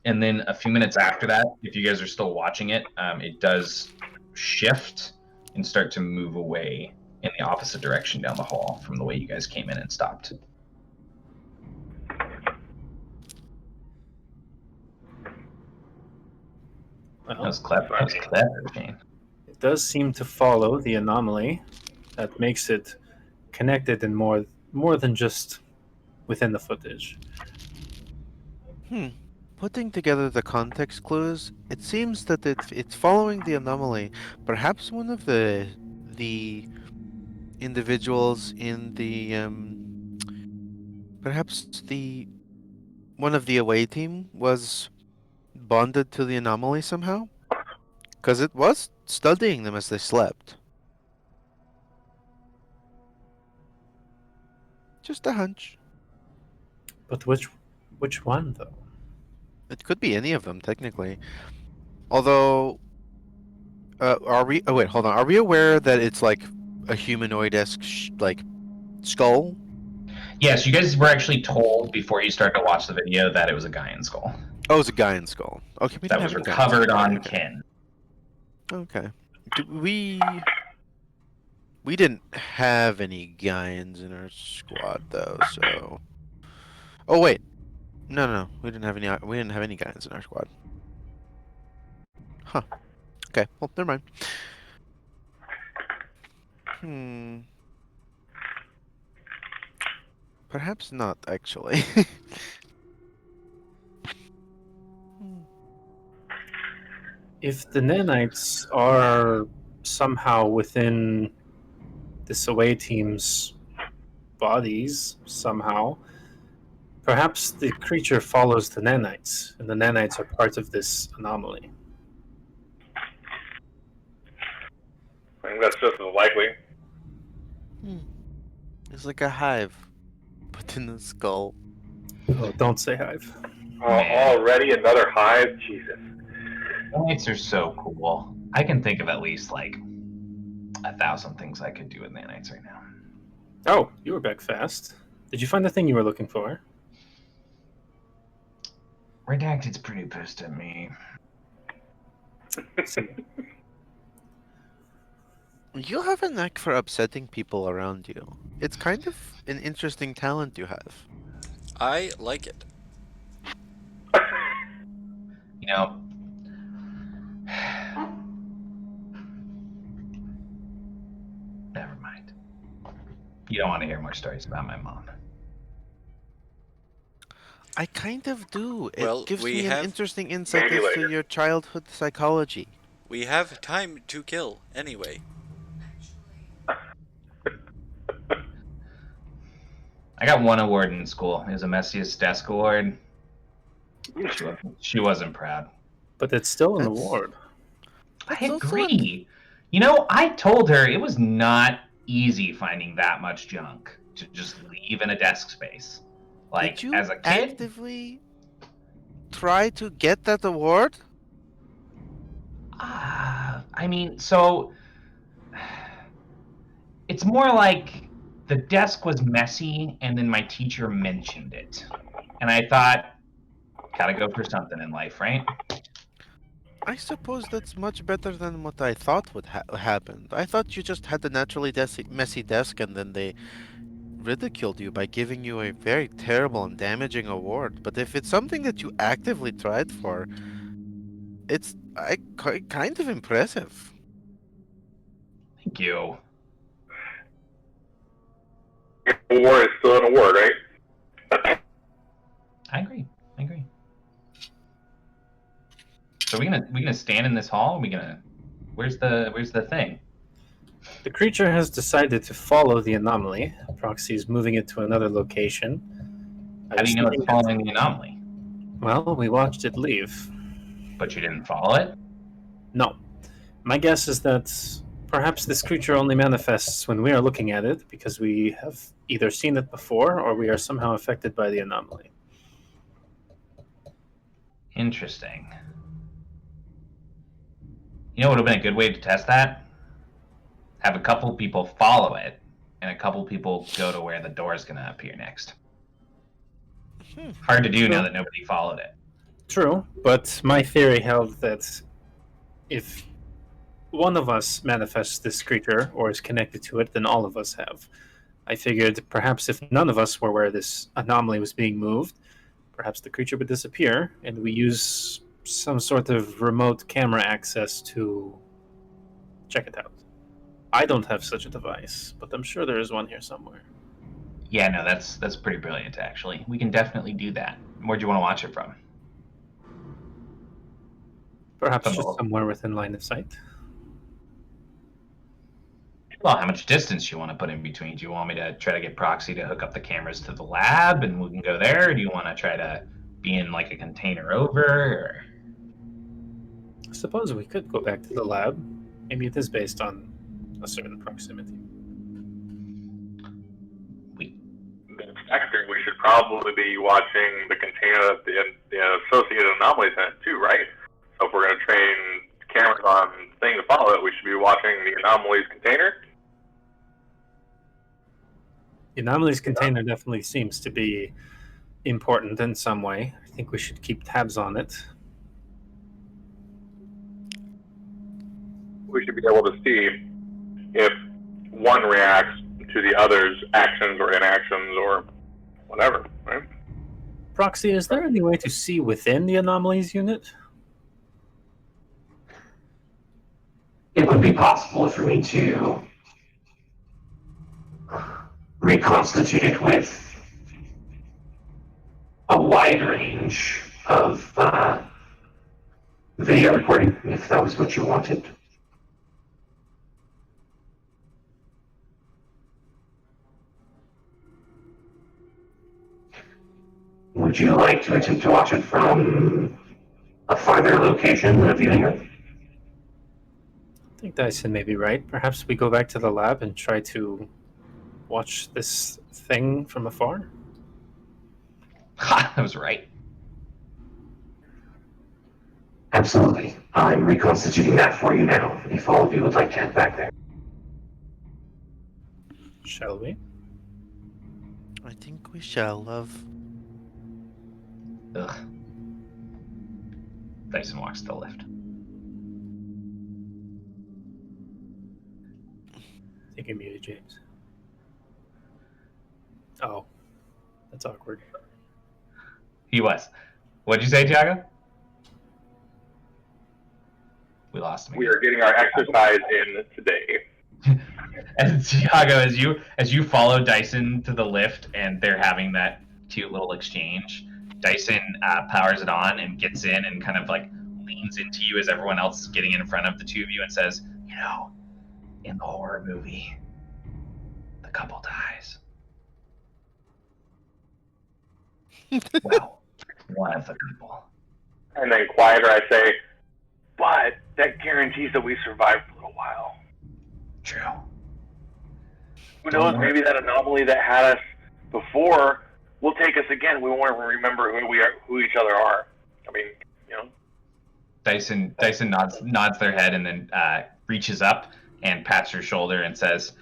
And then a few minutes after that, if you guys are still watching it, it does shift and start to move away in the opposite direction down the hall from the way you guys came in and stopped. Well, That was clever. That was clever, Shane. it does seem to follow the anomaly. That makes it connected in more than just within the footage. Putting together the context clues, it seems that it's following the anomaly. Perhaps one of the individuals in the perhaps the one of the away team was bonded to the anomaly somehow, because it was studying them as they slept. Just a hunch. But which one though? It could be any of them technically. Although, are we? Oh wait, hold on. Are we aware that it's like a humanoid-esque like skull? Yes, you guys were actually told before you started to watch the video that it was a Gaian skull. Oh, it was a Gaian skull. Okay, we That didn't was have any Gaian recovered skull. on Okay. Ken. Okay. We didn't have any Gaians in our squad though, so. Oh wait, no. We didn't have any. We didn't have any Gaians in our squad. Huh. Okay. Well, never mind. Perhaps not actually. If the nanites are somehow within this away team's bodies somehow, perhaps the creature follows the nanites, and the nanites are part of this anomaly. I think that's just as likely. It's like a hive, but in the skull. Oh, don't say hive. Already another hive? Jesus. Nanites are so cool. I can think of at least like 1,000 things I could do with nanites right now. Oh, you were back fast. Did you find the thing you were looking for? Redacted's pretty pissed at me. You have a knack for upsetting people around you. It's kind of an interesting talent you have. I like it. You know, never mind. You don't want to hear more stories about my mom. I kind of do. It Well, gives me an interesting insight Maybe into later. your childhood psychology. we have time to kill anyway. I got one award in school. It was a messiest desk award. She wasn't proud. But it's still an That's award. I that's also an agree. You know, I told her it was not easy finding that much junk to just leave in a desk space. Did Like, you as a kid, actively try to get that award? I mean, so it's more like the desk was messy and then my teacher mentioned it. And I thought, gotta go for something in life, right? I suppose that's much better than what I thought would happen. I thought you just had a naturally messy desk and then they ridiculed you by giving you a very terrible and damaging award. But if it's something that you actively tried for, it's kind of impressive. Thank you. Award is still an award, right? I agree. I agree. So we gonna stand in this hall? Where's the thing? The creature has decided to follow the anomaly. Proxy is moving it to another location. How do you know it's following the anomaly? Well, we watched it leave. But you didn't follow it? No. My guess is that perhaps this creature only manifests when we are looking at it because we have either seen it before or we are somehow affected by the anomaly. Interesting. You know what would have been a good way to test that? Have a couple people follow it, and a couple people go to where the door is going to appear next. Hard to do now that nobody followed it. True, but my theory held that if one of us manifests this creature or is connected to it, then all of us have. I figured perhaps if none of us were where this anomaly was being moved, perhaps the creature would disappear, and we use some sort of remote camera access to check it out. I don't have such a device, but I'm sure there is one here somewhere. Yeah, no, that's pretty brilliant, actually. We can definitely do that. Where'd you want to watch it from? Perhaps From just the, somewhere within line of sight. well, how much distance you want to put in between? Do you want me to try to get Proxy to hook up the cameras to the lab and we can go there? Or do you want to try to be in like a container over? Or... I suppose we could go back to the lab. Maybe it is based on a certain proximity. Actually, we should probably be watching the container that the associated anomalies in it too, right? So if we're going to train cameras on things to follow it, we should be watching the anomalies container. The anomalies container definitely seems to be important in some way. I think we should keep tabs on it. We should be able to see if one reacts to the other's actions or inactions or whatever, right? Proxy, is there any way to see within the anomalies unit? It would be possible for me to reconstitute it with a wide range of video recording, if that was what you wanted. Would you like to attempt to watch it from a farther location than a viewing room? I think Dyson may be right. Perhaps we go back to the lab and try to watch this thing from afar? Ha! I was right. Absolutely. I'm reconstituting that for you now, if all of you would like to head back there. Shall we? I think we shall, love. Ugh. Dyson walks to the lift. think you're muted, James. Oh, that's awkward. He was. What'd you say, Tiago? We lost him. We are getting our exercise in today. And Tiago, as you follow Dyson to the lift, and they're having that cute little exchange, Dyson powers it on and gets in and kind of like leans into you as everyone else is getting in front of the two of you and says, "You know, in the horror movie, the couple dies. Well, one of the people." And then quieter, I say, but that guarantees that we survive for a while. True. Who knows? Maybe that anomaly that had us before will take us again. We won't even remember who we are, who each other are. I mean, you know. Dyson nods their head and then reaches up and pats your shoulder and says,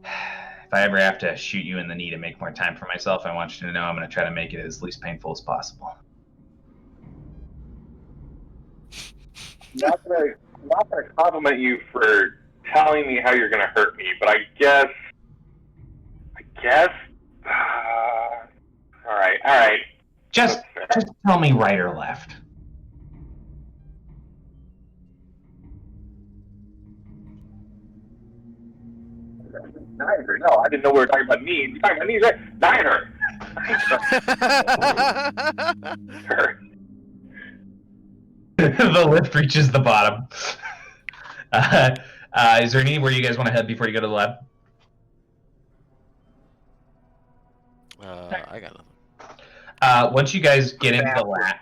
"If I ever have to shoot you in the knee to make more time for myself, I want you to know I'm going to try to make it as least painful as possible." Not gonna compliment you for telling me how you're gonna hurt me, but I guess. All right. Just tell me right or left. Neither. No, I didn't know we were talking about knees. You're talking about knees, right? Neither. The lift reaches the bottom. Is there anywhere you guys want to head before you go to the lab? I got nothing. Once you guys get into the lab,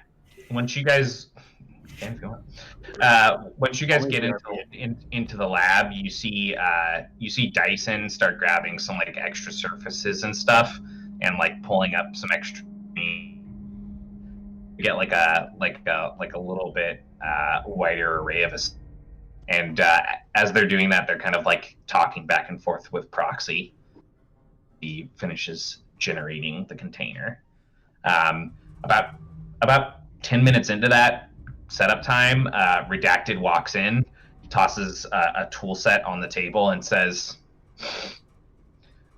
once you guys get into the lab, you see Dyson start grabbing some like extra surfaces and stuff, and like pulling up some extra. You get like a little bit wider array of us, and as they're doing that, they're kind of like talking back and forth with Proxy. He finishes generating the container. About 10 minutes into that setup time, Redacted walks in, tosses a tool set on the table, and says,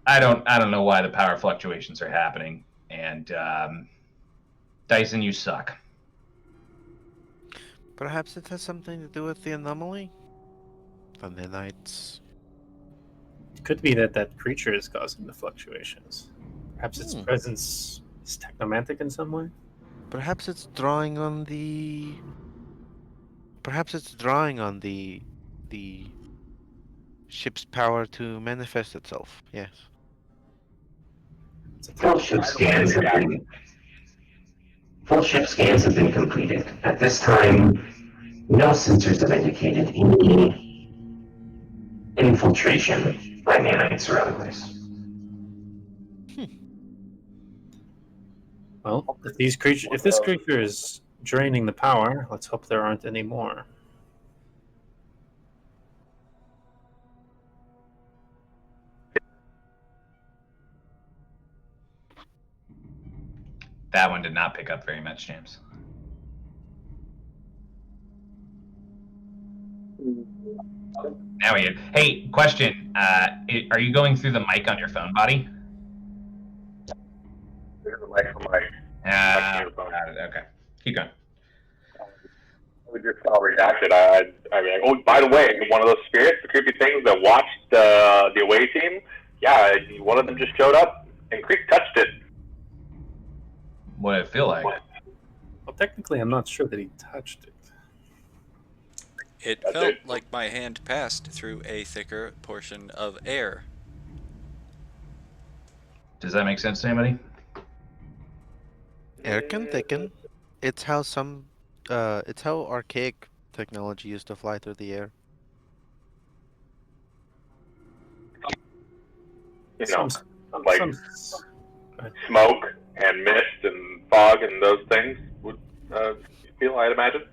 "I don't know why the power fluctuations are happening, and Dyson, you suck." Perhaps it has something to do with the anomaly? Sunday nights. It could be that creature is causing the fluctuations. Perhaps its presence is technomantic in some way? Perhaps it's drawing on the... Perhaps it's drawing on the ship's power to manifest itself, yes. Full ship scans have been completed. At this time, no sensors have indicated any infiltration by nanites or otherwise. Well, if this creature is draining the power, let's hope there aren't any more. That one did not pick up very much, James. Now we did. Hey, question. Are you going through the mic on your phone, buddy? Okay. Keep going. We just saw Redacted. I mean, oh, by the way, one of those spirits, the creepy things that watched the away team, yeah, one of them just showed up and Creek touched it. What did it feel like? Well, technically, I'm not sure that he touched it. It felt like my hand passed through a thicker portion of air. Does that make sense to anybody? Air can thicken. It's how archaic technology used to fly through the air. You know, like smoke and mist and fog and those things would feel, I'd imagine.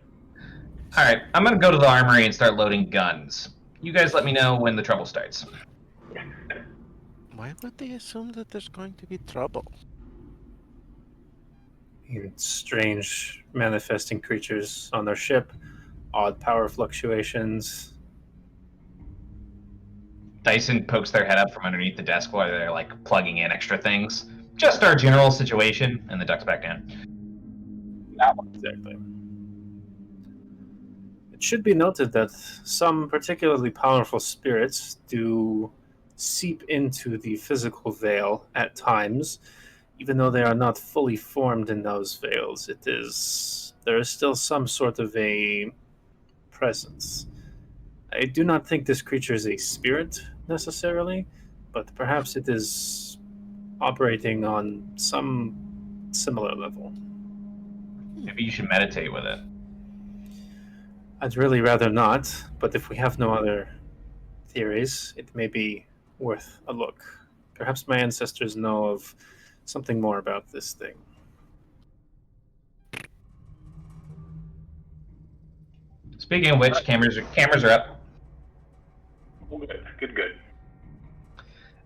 All right, I'm going to go to the armory and start loading guns. You guys let me know when the trouble starts. Why would they assume that there's going to be trouble? Strange manifesting creatures on their ship, odd power fluctuations. Dyson pokes their head up from underneath the desk while they're like plugging in extra things. Just our general situation, and the ducks back down. Exactly. It should be noted that some particularly powerful spirits do seep into the physical veil at times, even though they are not fully formed in those veils. There is still some sort of a presence. I do not think this creature is a spirit necessarily, but perhaps it is operating on some similar level. Maybe you should meditate with it. I'd really rather not, but if we have no other theories, it may be worth a look. Perhaps my ancestors know of something more about this thing. Speaking of which, cameras are up. Good.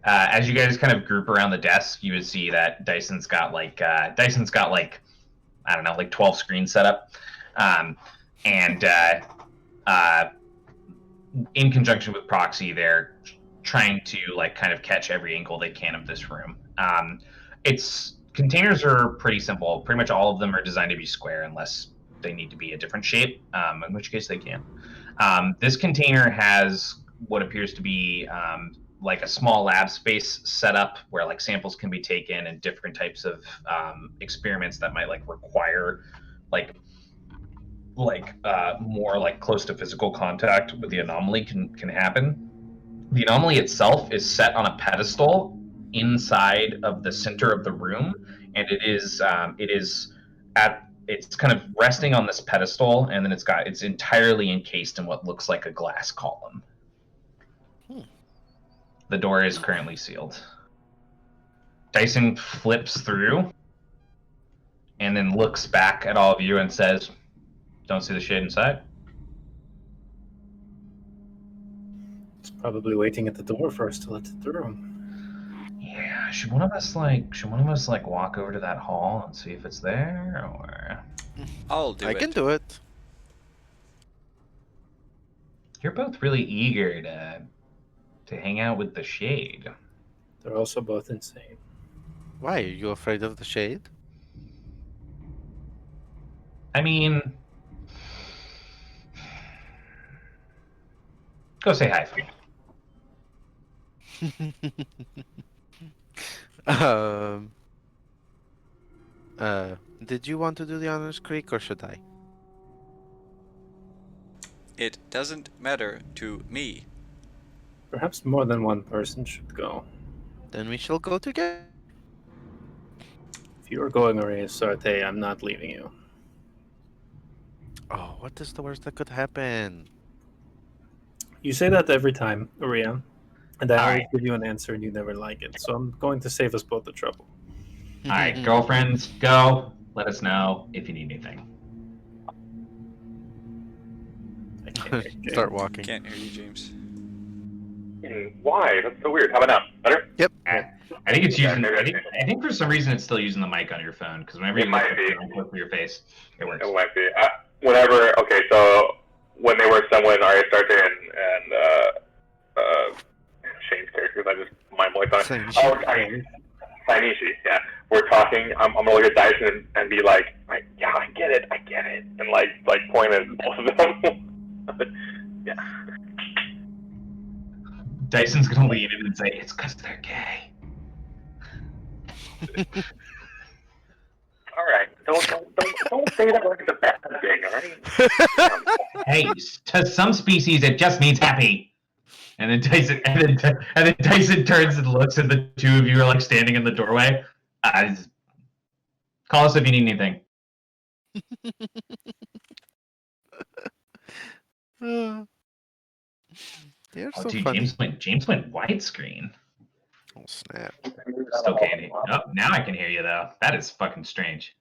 As you guys kind of group around the desk, you would see that Dyson's got like I don't know, like 12 screens set up, and in conjunction with Proxy, they're trying to like kind of catch every angle they can of this room. Its containers are pretty simple. Pretty much all of them are designed to be square unless they need to be a different shape, in which case they can. This container has what appears to be like a small lab space set up where like samples can be taken and different types of experiments that might like require like more like close to physical contact with the anomaly can happen. The anomaly itself is set on a pedestal inside of the center of the room, and it's kind of resting on this pedestal, and then it's entirely encased in what looks like a glass column. The door is currently sealed. Dyson flips through and then looks back at all of you and says, "Don't see the shade inside." It's probably waiting at the door for us to let it through. Yeah, should one of us walk over to that hall and see if it's there, or I'll do I it. can do it. you're both really eager to hang out with the shade. They're also both insane. Why? Are you afraid of the shade? I mean, go say hi for me. um. Did you want to do the honors, Creek, or should I? It doesn't matter to me. Perhaps more than one person should go. Then we shall go together. If you are going, Maria Sarte, I'm not leaving you. Oh, what is the worst that could happen? You say that every time, Maria, and I All always right. give you an answer and you never like it. So I'm going to save us both the trouble. All right, girlfriends, go. Let us know if you need anything. I can't hear you, Start James. walking. Can't hear you, James. Why? That's so weird. How about now? Better? Yep. I think it's using. maybe I think for some reason it's still using the mic on your phone because whenever you It might lift be. the phone close to your face, it works. It might be. Okay, so when they were someone Arya Starte and Shane's characters, I just mind blanked on it. Shinichi. Shinichi, yeah. We're talking. I'm gonna look at Dyson and be like, yeah, I get it, and like point at both of them. Yeah. Dyson's gonna lean in and say, "It's because they're gay." All right. Don't say that like it's a bad thing, all right? Hey, to some species, it just means happy. And then Dyson turns and looks at the two of you who are like standing in the doorway. Call us if you need anything. They're Oh, so dude, funny. James went widescreen. Oh snap! Still can't hear. Oh, now I can hear you though. That is fucking strange.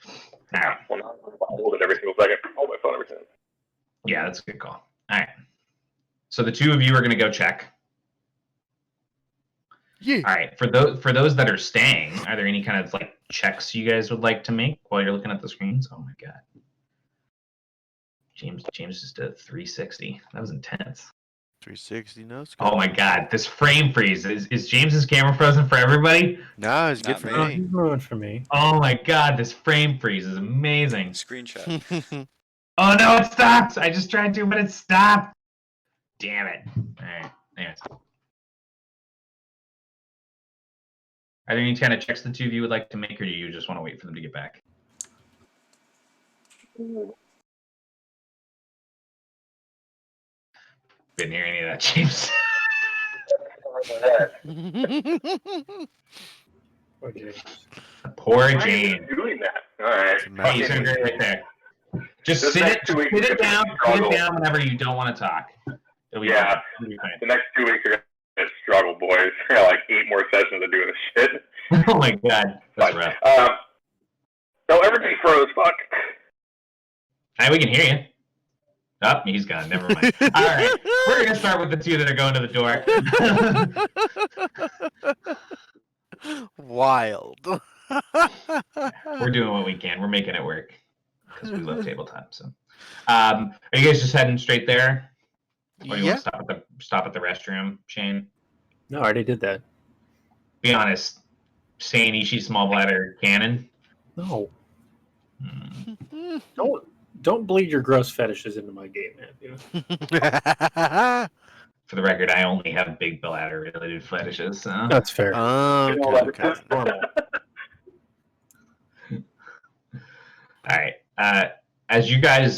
All right. Well, now I'll hold it every single second. Hold my phone every second. Yeah, that's a good call. All right. So the two of you are going to go check. Yeah. All right. For those that are staying, are there any kind of like checks you guys would like to make while you're looking at the screens? Oh my god. James just did 360. That was intense. 360, no scope. Oh my god, this frame freeze. Is James's camera frozen for everybody? No, it's good Not for me. Oh, me. he's moving for me. Oh my god, this frame freeze is amazing. Screenshot. Oh no, it stopped! I just tried to, but it stopped! Damn it. Alright, anyways. Are there any kind of checks the two of you would like to make, or do you just want to wait for them to get back? Didn't hear any of that, James. Poor James. Poor Why are you James. doing that? All right. It's a Hey, you massive said great right game. there. Just This sit it, next 2 weeks sit is it gonna down, be a sit it struggle. down whenever you don't want to talk. It'll be Yeah. fine. It'll be fine. The next 2 weeks are gonna be a struggle, boys. I got like 8 more sessions of doing this shit. Oh my god, that's But, rough. so everything froze. Fuck. Hey, we can hear you. Oh, he's gone. Never mind. All right, we're gonna start with the two that are going to the door. Wild. We're doing what we can. We're making it work because we love tabletop. So, are you guys just heading straight there, or do you want Yeah. to stop at the restroom, Shane? No, I already did that. Be honest. Saying Ishi small bladder cannon. No. Hmm. Don't bleed your gross fetishes into my game, man. For the record, I only have big bladder related fetishes. So. That's fair. Okay, okay. That's normal. All right. As you guys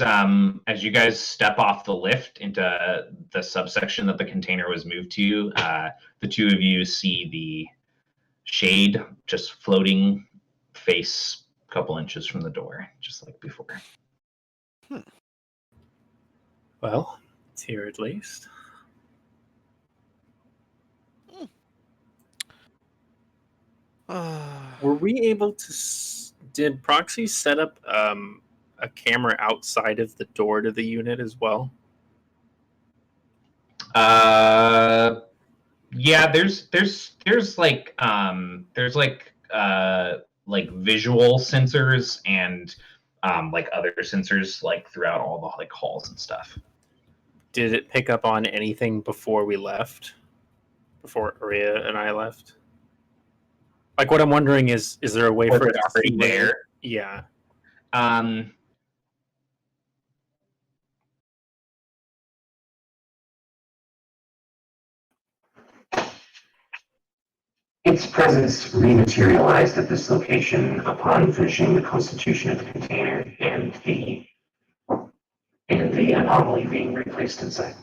step off the lift into the subsection that the container was moved to, the two of you see the shade just floating face a couple inches from the door, just like before. Well, it's here at least. Were we able to? Did Proxy set up a camera outside of the door to the unit as well? Yeah, there's like like visual sensors and like other sensors like throughout all the like halls and stuff. Did it pick up on anything before we left? Before Aria and I left? Like, what I'm wondering is there a way Was for it us to already see there? Yeah. Its presence rematerialized at this location upon finishing the constitution of the container and the anomaly being replaced inside.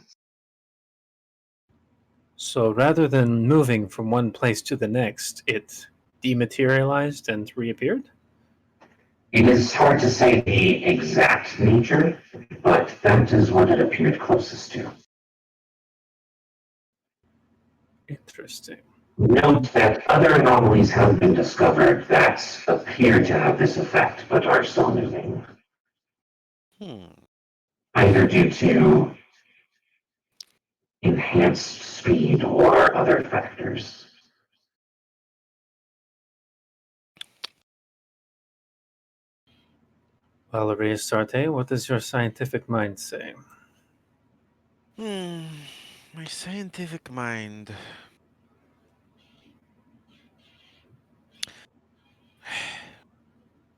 So rather than moving from one place to the next, it dematerialized and reappeared? It is hard to say the exact nature, but that is what it appeared closest to. Interesting. Note that other anomalies have been discovered that appear to have this effect, but are still moving. Either due to enhanced speed or other factors. Well, Aria Sarte, what does your scientific mind say? My scientific mind.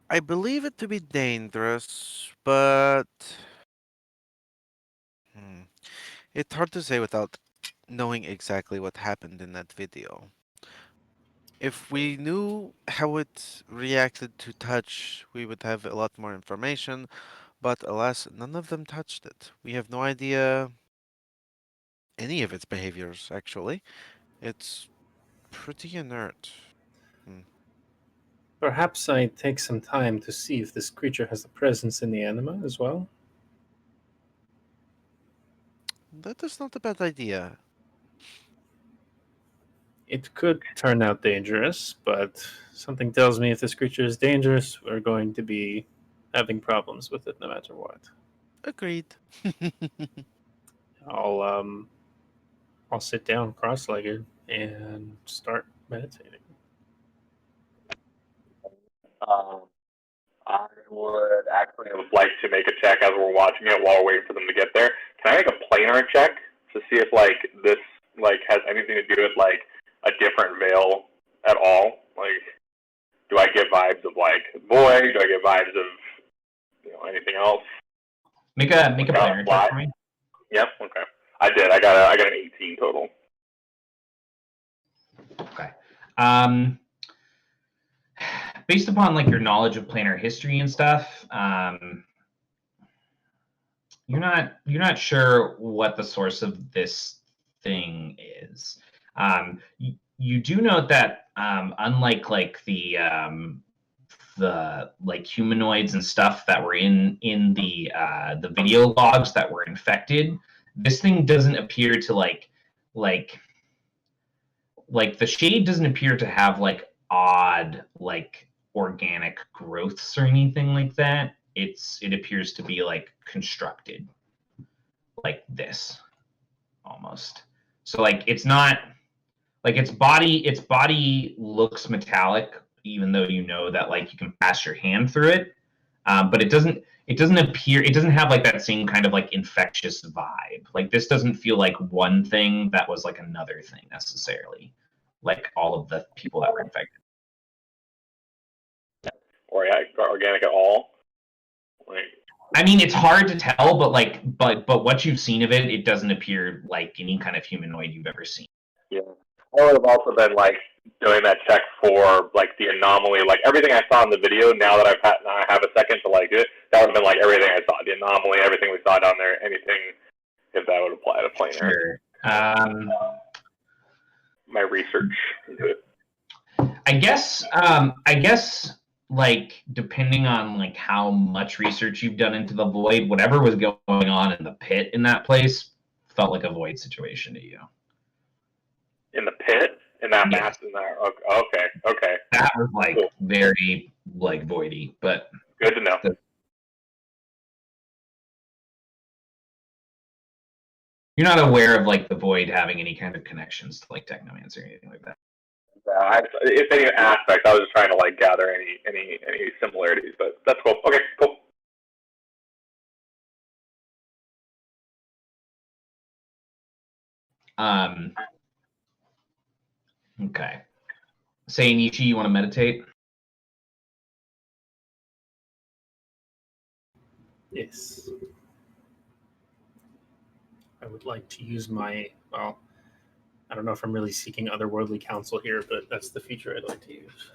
I believe it to be dangerous, but it's hard to say without knowing exactly what happened in that video. If we knew how it reacted to touch, we would have a lot more information, but alas, none of them touched it. We have no idea any of its behaviors, actually. It's pretty inert. Perhaps I take some time to see if this creature has a presence in the anima as well? That is not a bad idea. It could turn out dangerous, but something tells me if this creature is dangerous, we're going to be having problems with it no matter what. Agreed. I'll sit down cross-legged and start meditating. I would actually like to make a check as we're watching it while we're waiting for them to get there. Can I make a planar check to see if like this like has anything to do with like a different veil at all. Like, do I get vibes of like Void? Do I get vibes of anything else? Make a planner check for me. Yep. Okay. I did. I got an 18 total. Okay. Based upon like your knowledge of planar history and stuff, you're not sure what the source of this thing is. You do note that unlike like the like humanoids and stuff that were in the video logs that were infected, this thing doesn't appear to like the shade doesn't appear to have like odd like organic growths or anything like that. It appears to be like constructed like this almost. So like it's not like its body looks metallic, even though you know that like you can pass your hand through it, but it doesn't appear, it doesn't have like that same kind of like infectious vibe. Like this doesn't feel like one thing that was like another thing necessarily, like all of the people that were infected. Or organic at all? Like, I mean, it's hard to tell, but what you've seen of it, it doesn't appear like any kind of humanoid you've ever seen. yeah. I would have also been like doing that check for like the anomaly, like everything I saw in the video. Now that I have a second to like it, that would have been like everything I saw, the anomaly, everything we saw down there, anything if that would apply to planar. Sure. My research into it. I guess like depending on like how much research you've done into the void, whatever was going on in the pit in that place felt like a void situation to you. In the pit? In that Yeah. mass in there? Okay. That was like cool. Very like voidy, but good to know. You're not aware of like the void having any kind of connections to like technomancy or anything like that. If any aspect, I was just trying to like gather any similarities, but that's cool. Okay, cool. Okay. Say, Nishi, you want to meditate? Yes. I would like to use my, well, I don't know if I'm really seeking otherworldly counsel here, but that's the feature I'd like to use.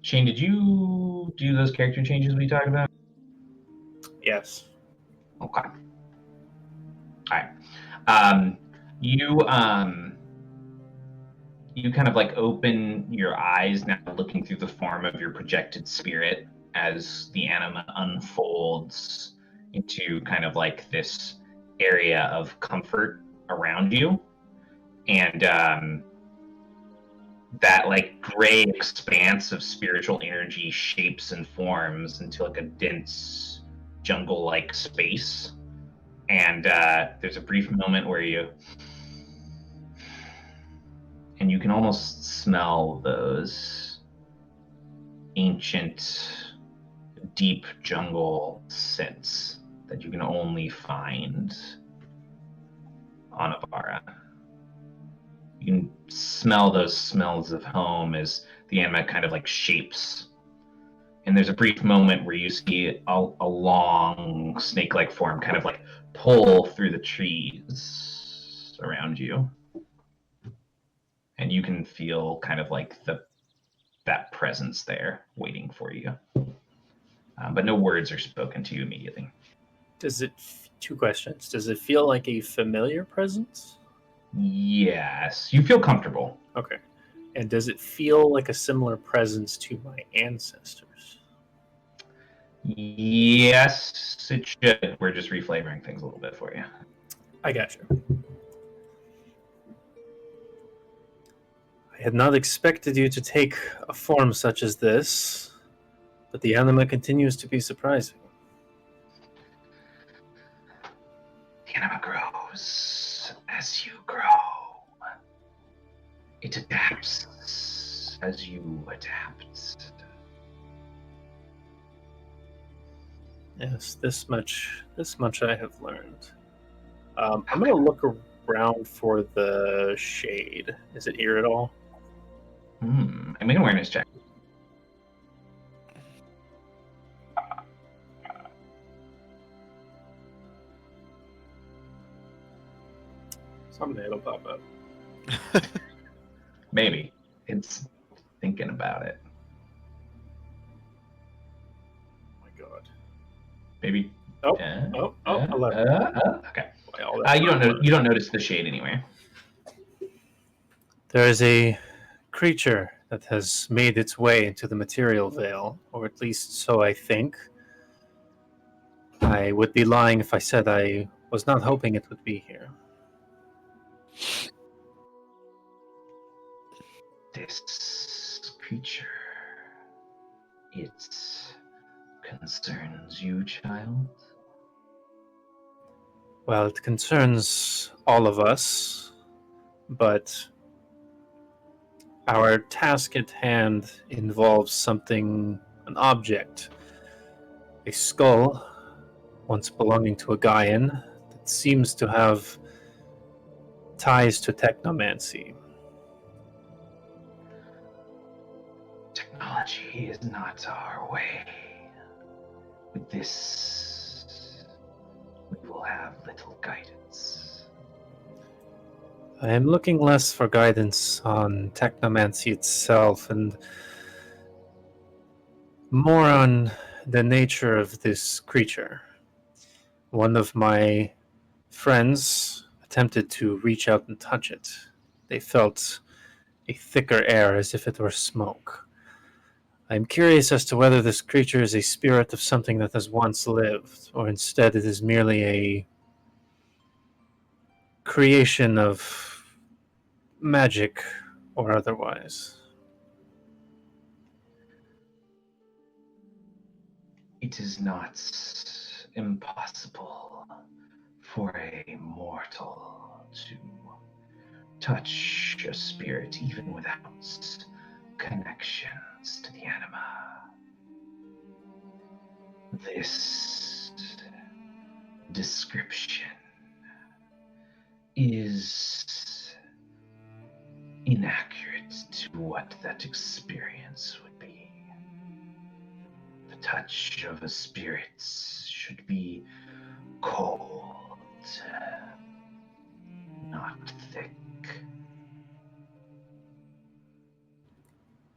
Shane, did you do those character changes we talked about? Yes. Okay. All right. You kind of like open your eyes now, looking through the form of your projected spirit as the anima unfolds into kind of like this area of comfort around you, and that like gray expanse of spiritual energy shapes and forms into like a dense jungle-like space. And there's a brief moment where you can almost smell those ancient, deep jungle scents that you can only find on Avara. You can smell those smells of home as the anima kind of like shapes. And there's a brief moment where you see a long snake-like form kind of like pull through the trees around you. And you can feel kind of like that presence there waiting for you. But no words are spoken to you immediately. Two questions. Does it feel like a familiar presence? Yes. You feel comfortable. Okay. And does it feel like a similar presence to my ancestors? Yes, it should. We're just reflavoring things a little bit for you. I got you. I had not expected you to take a form such as this, but the anima continues to be surprising. The anima grows as you grow. It adapts as you adapt. Yes, this much I have learned. I'm gonna look around for the shade. Is it here at all? I make an awareness check. Someday it'll pop up. Maybe. It's thinking about it. Oh my god. Maybe. Oh, 11. Okay. Boy, all that You don't notice the shade anywhere. There is a creature that has made its way into the material veil, or at least so I think. I would be lying if I said I was not hoping it would be here. This creature, it concerns you, child? Well, it concerns all of us, but our task at hand involves something, an object, a skull once belonging to a Gaian that seems to have ties to technomancy. Technology is not our way. With this, we will have little guidance. I am looking less for guidance on technomancy itself and more on the nature of this creature. One of my friends attempted to reach out and touch it. They felt a thicker air as if it were smoke. I am curious as to whether this creature is a spirit of something that has once lived, or instead it is merely a creation of magic or otherwise. It is not impossible for a mortal to touch a spirit even without connections to the anima. This description is inaccurate to what that experience would be. The touch of a spirit should be cold, not thick.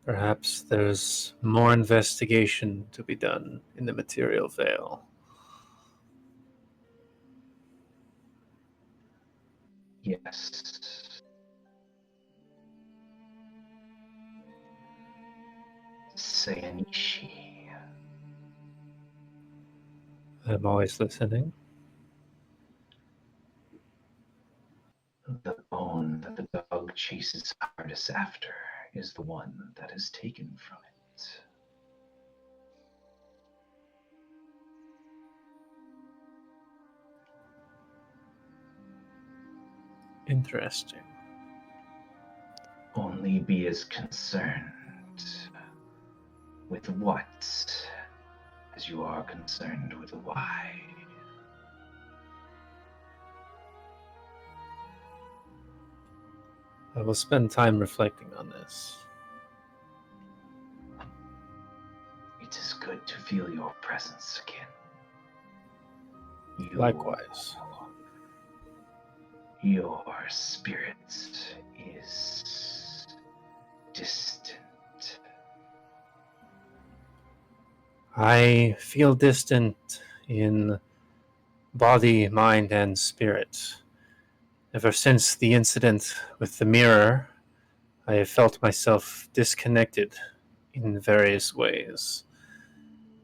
Perhaps there's more investigation to be done in the material veil. Yes. Sayanishi. I'm always listening. The bone that the dog chases hardest after is the one that is taken from it. Interesting. Only be as concerned with what as you are concerned with why. I will spend time reflecting on this. It is good to feel your presence again. Likewise. Your spirit is distant. I feel distant in body, mind, and spirit. Ever since the incident with the mirror, I have felt myself disconnected in various ways.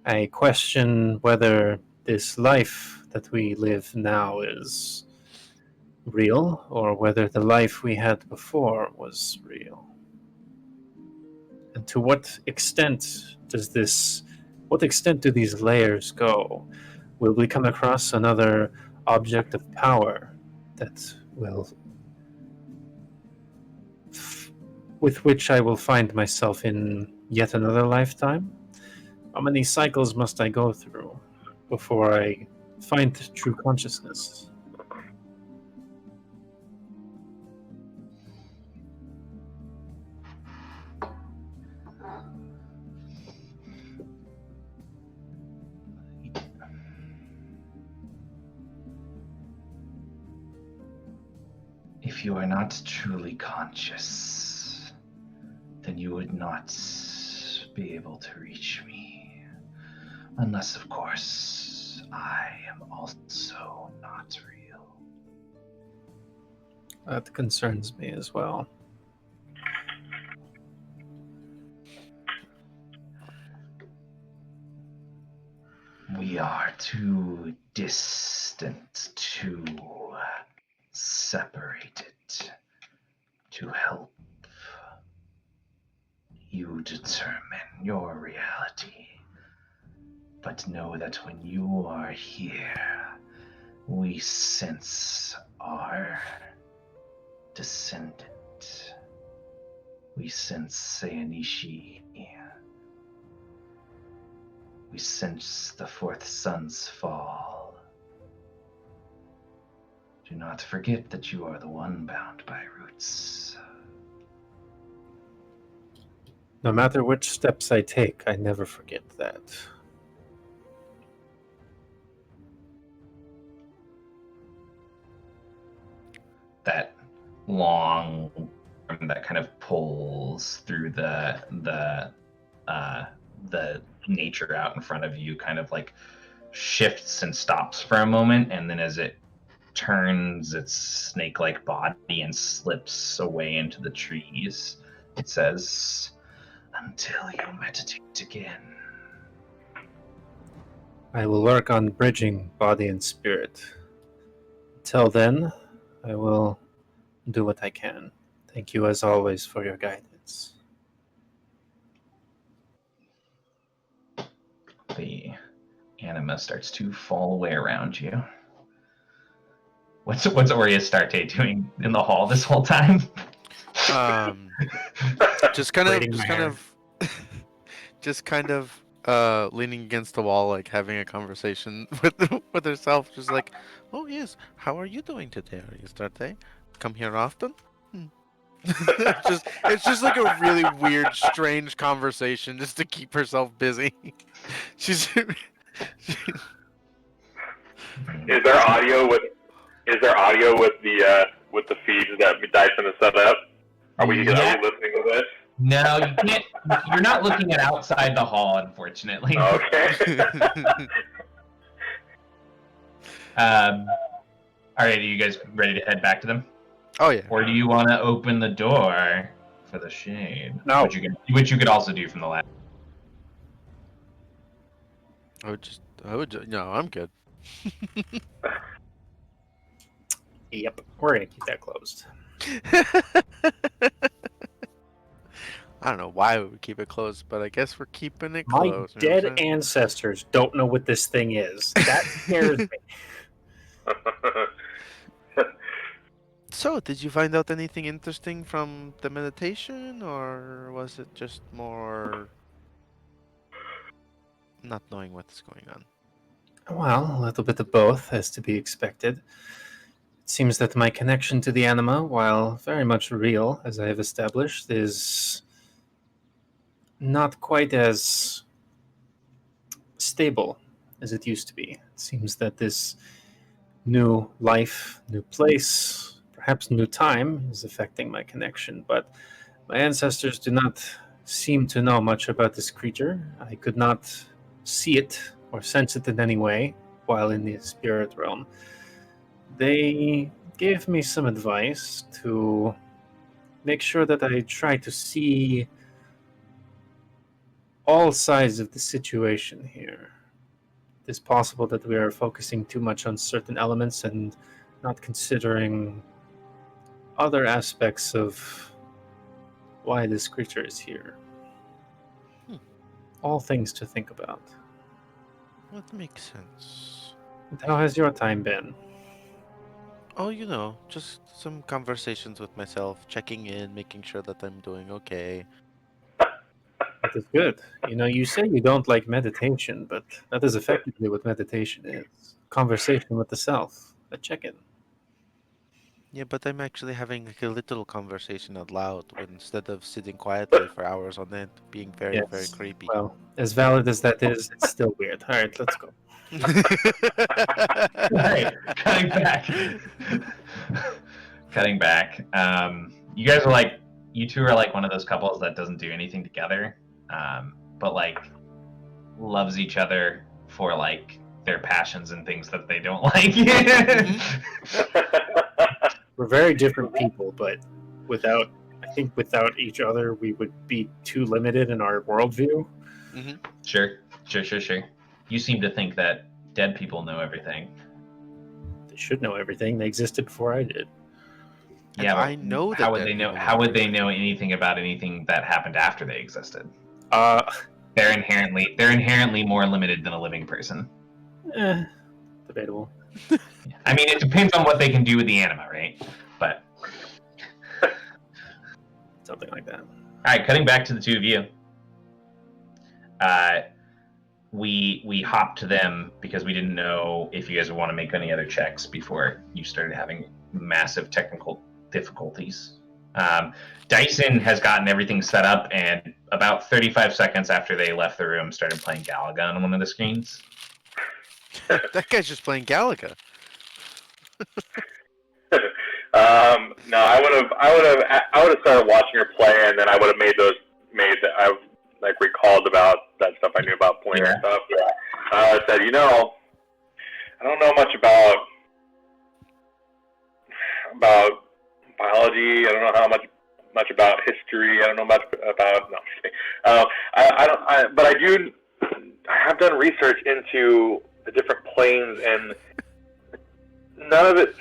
I question whether this life that we live now is real, or whether the life we had before was real. And to what extent do these layers go? Will we come across another object of power that will with which I will find myself in yet another lifetime? How many cycles must I go through? before I find true consciousness. If you are not truly conscious, then you would not be able to reach me. Unless, of course, I am also not real. That concerns me as well. We are too distant, too separated to help you determine your reality. But know that when you are here, we sense our descendant. We sense Sayanishi. We sense the fourth sun's fall. Do not forget that you are the one bound by roots. No matter which steps I take, I never forget that. That long arm that kind of pulls through the nature out in front of you kind of like shifts and stops for a moment, and then as it turns its snake-like body and slips away into the trees, it says, "Until you meditate again." I will work on bridging body and spirit. Till then, I will do what I can. Thank you as always for your guidance. The anima starts to fall away around you. What's Aureus Starte doing in the hall this whole time? Just kind Braiding my hair. leaning against the wall, like having a conversation with herself, just like, oh yes, how are you doing today? Are you Starte? Come here often? It's just like a really weird, strange conversation just to keep herself busy. She's Is there audio with the feeds that Dyson has set up? Are we Yeah. listening to this? No, you can't. You're not looking at outside the hall, unfortunately. Okay. All right, are you guys ready to head back to them? Oh yeah. Or do you want to open the door for the shade? No. Which you could also do from the lab. No, I'm good. Yep, we're gonna keep that closed. I don't know why we would keep it closed, but I guess we're keeping it My closed. You know what dead I'm saying? ancestors don't know what this thing is. That scares me. So, did you find out anything interesting from the meditation, or was it just more not knowing what's going on? Well, a little bit of both, as to be expected. It seems that my connection to the anima, while very much real, as I have established, is not quite as stable as it used to be. It seems that this new life, new place, perhaps new time is affecting my connection, but my ancestors do not seem to know much about this creature. I could not see it or sense it in any way while in the spirit realm. They gave me some advice to make sure that I try to see all sides of the situation here. It is possible that we are focusing too much on certain elements and not considering other aspects of why this creature is here. All things to think about. That makes sense. And how has your time been? Oh, just some conversations with myself, checking in, making sure that I'm doing okay. that is good. You know, you say you don't like meditation, but that is effectively what meditation is. Conversation with the self. A check-in. Yeah, but I'm actually having like a little conversation out loud instead of sitting quietly for hours on end, being very, very Yes. creepy. Well, as valid as that is, it's still weird. All right, let's go. Right, cutting back. Cutting back. You guys are like, you two are like one of those couples that doesn't do anything together, but like loves each other for like their passions and things that they don't like. We're very different people, but I think without each other, we would be too limited in our worldview. Sure. You seem to think that dead people know everything. They should know everything. They existed before I did. And Yeah, I know that how would dead they know? people How would they everything. know anything about anything that happened after they existed? Uh, They're inherently more limited than a living person. Debatable. I mean, it depends on what they can do with the anima, right? But Something like that. all right, cutting back to the two of you. We hopped to them because we didn't know if you guys would want to make any other checks before you started having massive technical difficulties. Dyson has gotten everything set up, and about 35 seconds after they left the room, started playing Galaga on one of the screens. That guy's just playing Galaga. No, I would have started watching her play, and then I would have I like recalled about that stuff I knew about playing and stuff. I said, I don't know much about biology. I don't know how much about history. I don't know much about. No, I'm just kidding. But I have done research into the different planes, and none of this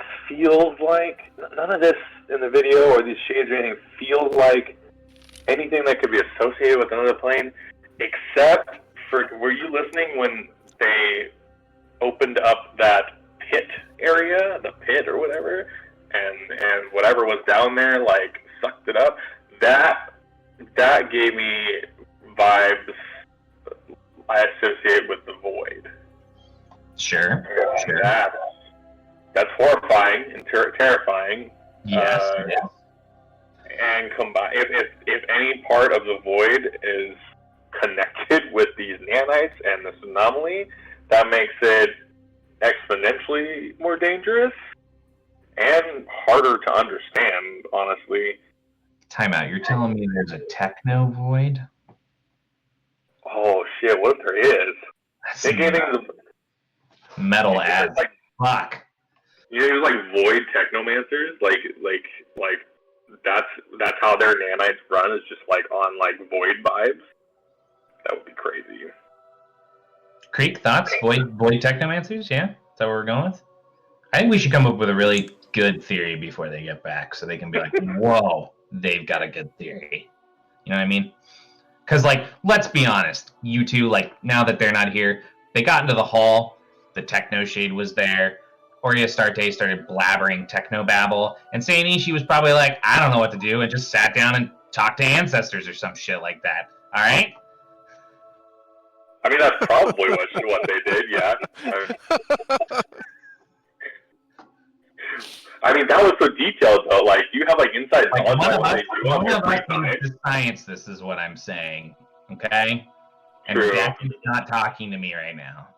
in the video or these shades or anything feels like anything that could be associated with another plane, except for, were you listening when they opened up that pit area, the pit or whatever, and whatever was down there like sucked it up? That gave me vibes I associate with the void. Sure. That's horrifying and terrifying. Yes. And combine if any part of the void is connected with these nanites and this anomaly, that makes it exponentially more dangerous and harder to understand, honestly. Time out. You're telling me there's a techno void? Oh shit! What if there is? Think anything metal ads. Like, fuck. There's like void technomancers, like that's how their nanites run, is just like on like void vibes. That would be crazy. Creek, thoughts? Void technomancers? Yeah? Is that what we're going with? I think we should come up with a really good theory before they get back, so they can be like, whoa, they've got a good theory. You know what I mean? Because, like, let's be honest, you two, like, now that they're not here, they got into the hall, the techno shade was there, Aurea Starte started blabbering techno babble, and Sayanishi was probably like, I don't know what to do, and just sat down and talked to ancestors or some shit like that. All right? I mean, that's probably what they did, yeah. I mean, that was so detailed, though. Like, you have, like, inside knowledge One of of what us they do on their free time. needs to science this is what I'm saying, okay? And True. Jackie's not talking to me right now.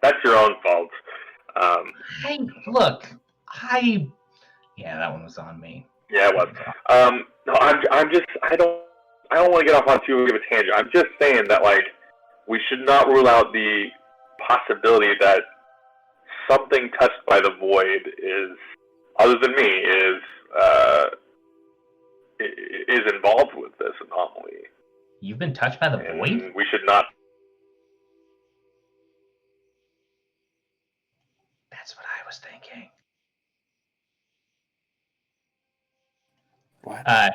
That's your own fault. Yeah, that one was on me. Yeah, it was. No, I don't want to get off on too big of a tangent. I'm just saying that, like, we should not rule out the possibility that something touched by the void is, other than me, is involved with this anomaly. You've been touched by the void? We should not. That's what I was thinking. What?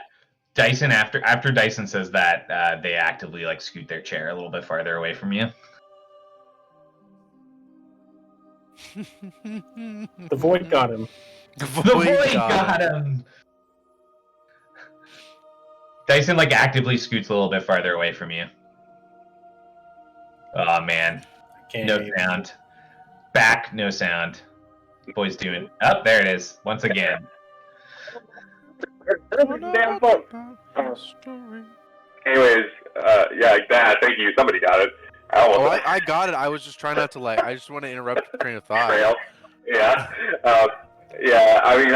Dyson, after Dyson says that, they actively like scoot their chair a little bit farther away from you. The void got him. The void got him. Dyson like actively scoots a little bit farther away from you. Oh man, no sound. Back, no sound. Boy's doing. Oh, there it is. Once again. Damn phone. Anyways, yeah, thank you. Somebody got it. I got it. I was just trying not to I just want to interrupt your train of thought. Trail. Yeah. Yeah. I mean,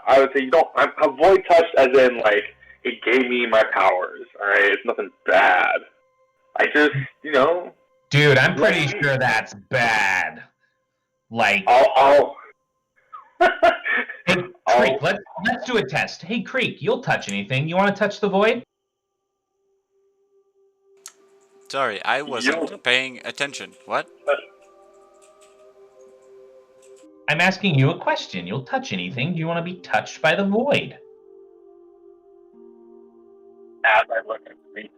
I would say you don't. I void touched as in like it gave me my powers. All right, it's nothing bad. I just, Dude, I'm pretty sure that's bad. Like, I'll hey, Creek, let's do a test. Hey, Creek, you'll touch anything. You want to touch the void? Sorry, I wasn't paying attention. What? I'm asking you a question. You'll touch anything. Do you want to be touched by the void? As I look at Creek,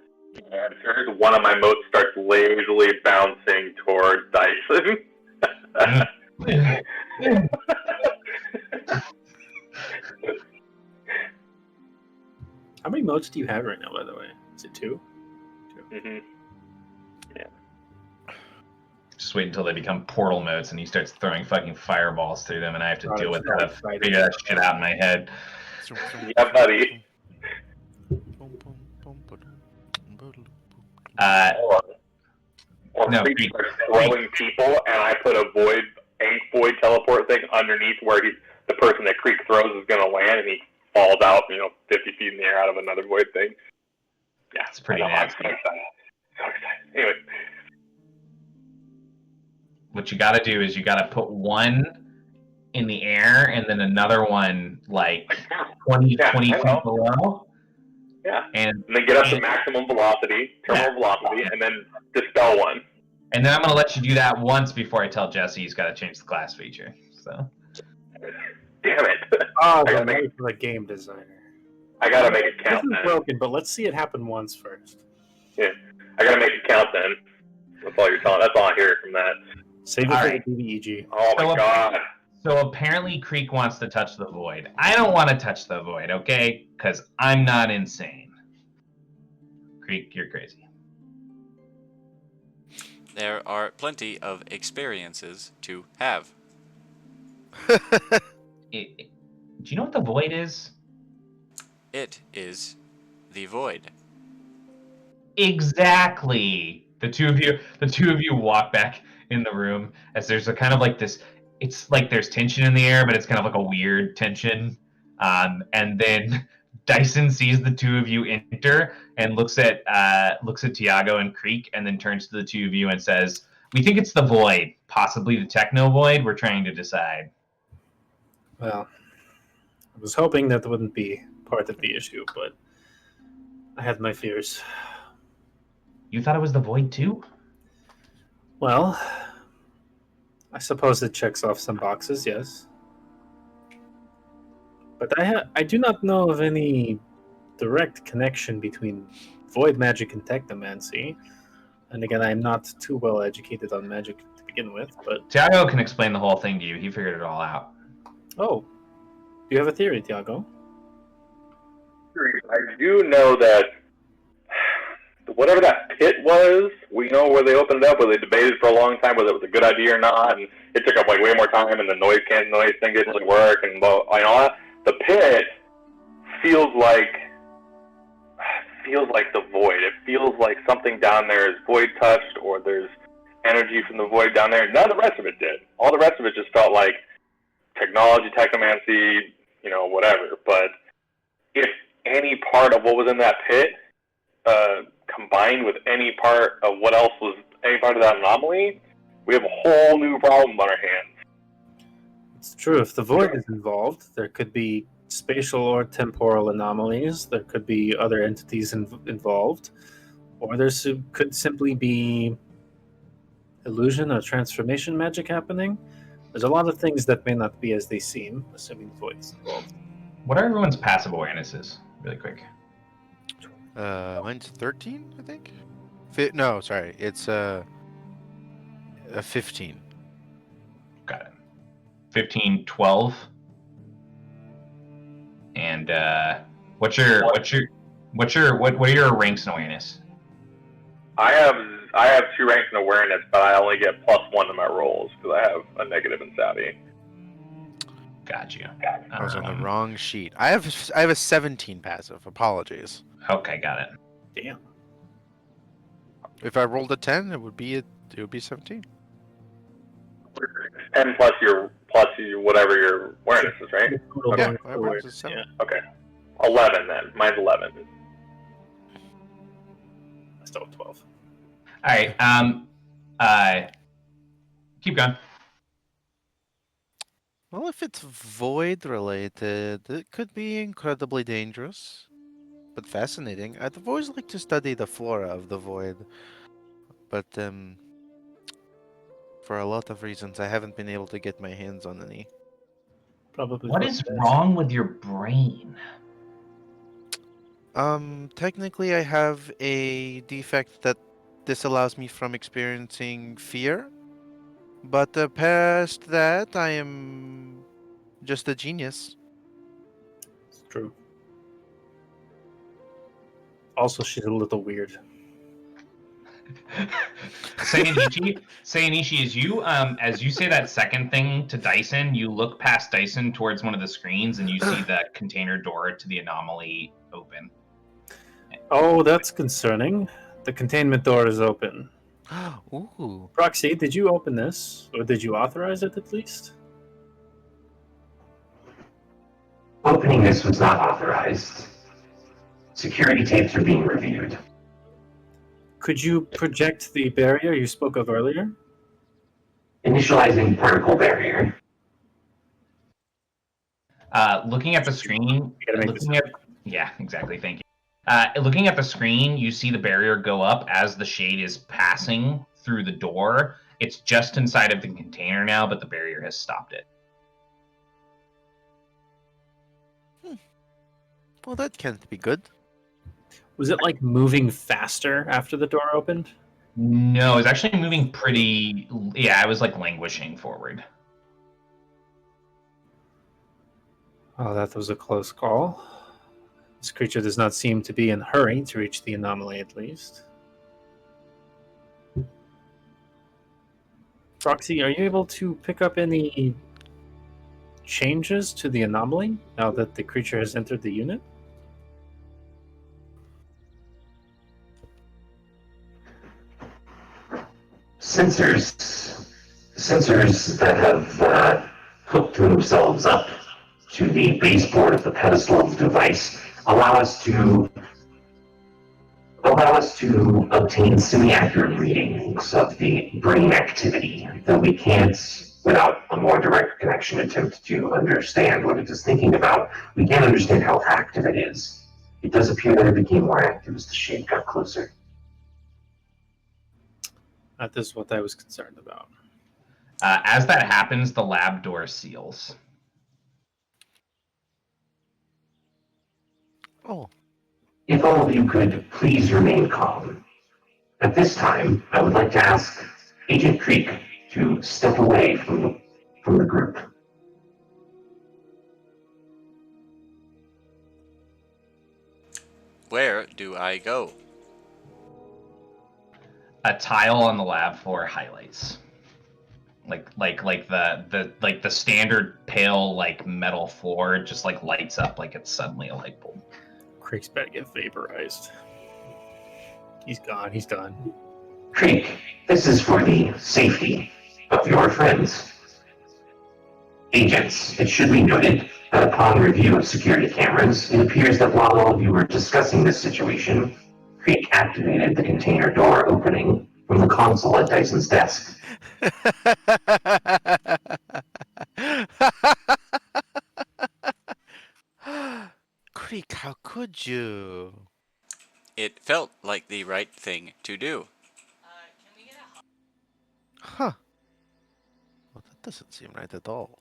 and one of my motes starts lazily bouncing toward Dyson. How many modes do you have right now, by the way? Is it 2? 2. Mm-hmm. Yeah. Just wait until they become portal modes and he starts throwing fucking fireballs through them and I have to deal with how to figure that shit out in my head. Yeah, buddy. Or No, Creek starts throwing people, and I put a void teleport thing underneath where the person that Creek throws is going to land, and he falls out, 50 feet in the air out of another void thing. Yeah, it's pretty nasty. So excited. Anyway. What you got to do is you got to put one in the air and then another one like 20 feet below. Yeah. And then get up to maximum velocity, terminal velocity, and then dispel one. And then I'm going to let you do that once before I tell Jesse he's got to change the class feature. So. Damn it. Oh, I gotta make it for the game designer. I gotta make it count. This is broken, but let's see it happen once first. Yeah. I gotta make it count then. That's all you're telling. That's all I hear from that. Save it for the DVEG. Oh my god. So apparently Creek wants to touch the void. I don't want to touch the void, okay? Because I'm not insane. Creek, you're crazy. There are plenty of experiences to have. Do you know what the void is? It is the void. Exactly. The two of you walk back in the room as there's a kind of like this. It's like there's tension in the air, but it's kind of like a weird tension. And then Dyson sees the two of you enter and looks at Tiago and Creek, and then turns to the two of you and says, "We think it's the void, possibly the techno void. We're trying to decide." Well, I was hoping that wouldn't be part of the issue, but I had my fears. You thought it was the void too? Well, I suppose it checks off some boxes, yes. But I do not know of any direct connection between void magic and technomancy. And again, I'm not too well educated on magic to begin with, but... Tiago can explain the whole thing to you. He figured it all out. Oh. Do you have a theory, Tiago? I do know that whatever that pit was, we know where they opened it up, where they debated for a long time whether it was a good idea or not, and it took up like way more time, and the noise thing didn't really work, and all that. The pit feels like the void. It feels like something down there is void touched, or there's energy from the void down there. None of the rest of it did. All the rest of it just felt like technology, technomancy, whatever. But if any part of what was in that pit combined with any part of what else was any part of that anomaly, we have a whole new problem on our hands. It's true. If the void is involved, there could be spatial or temporal anomalies. There could be other entities involved, or there could simply be illusion or transformation magic happening. There's a lot of things that may not be as they seem, assuming the void is involved. What are everyone's passive awarenesses? Really quick. Mine's 13, I think. No, sorry, it's a 15. Got it. 15, 12. And what's your what are your ranks in awareness? I have 2 ranks in awareness, but I only get +1 to my rolls because I have a negative in savvy. Got you. I was on the wrong sheet. I have a 17 passive. Apologies. Okay, got it. Damn. If I rolled a 10, it would be 17. 10 plus your whatever your awareness is, right? Total Yeah, bonus my awareness is awareness, 7. Okay. 11 then. Mine's 11. I still have 12. All right. Keep going. Well, if it's void related, it could be incredibly dangerous, but fascinating. I'd always like to study the flora of the void, but for a lot of reasons, I haven't been able to get my hands on any. Probably. What for is the best. wrong with your brain? Technically, I have a defect that disallows me from experiencing fear, but past that, I am just a genius. It's true. Also, she's a little weird. Sayanishi, as you say that second thing to Dyson, you look past Dyson towards one of the screens and you see the container door to the anomaly open. Oh, that's concerning. The containment door is open. Ooh. Proxy, did you open this? Or did you authorize it at least? Opening this was not authorized. Security tapes are being reviewed. Could you project the barrier you spoke of earlier? Initializing particle barrier. Looking at the screen, yeah, exactly. Thank you. Looking at the screen, you see the barrier go up as the shade is passing through the door. It's just inside of the container now, but the barrier has stopped it. Well, that can't be good. Was it like moving faster after the door opened? No, it's actually moving pretty. Yeah, I was like languishing forward. Oh, that was a close call. This creature does not seem to be in a hurry to reach the anomaly, at least. Proxy, are you able to pick up any changes to the anomaly now that the creature has entered the unit? Sensors that have hooked themselves up to the baseboard of the pedestal of the device allow us to obtain semi-accurate readings of the brain activity, though we can't, without a more direct connection, attempt to understand what it is thinking about. We can't understand how active it is. It does appear that it became more active as the shade got closer. That is what I was concerned about. As that happens, the lab door seals. Oh. If all of you could please remain calm. At this time, I would like to ask Agent Creek to step away from the group. Where do I go? A tile on the lab floor highlights. Like the standard pale like metal floor just like lights up like it's suddenly a light bulb. Creek's about to get vaporized. He's gone. He's done. Creek, this is for the safety of your friends. Agents, it should be noted that upon review of security cameras, it appears that while all of you were discussing this situation, Creek activated the container door opening from the console at Dyson's desk. Creek, how could you? It felt like the right thing to do. Huh. Well, that doesn't seem right at all.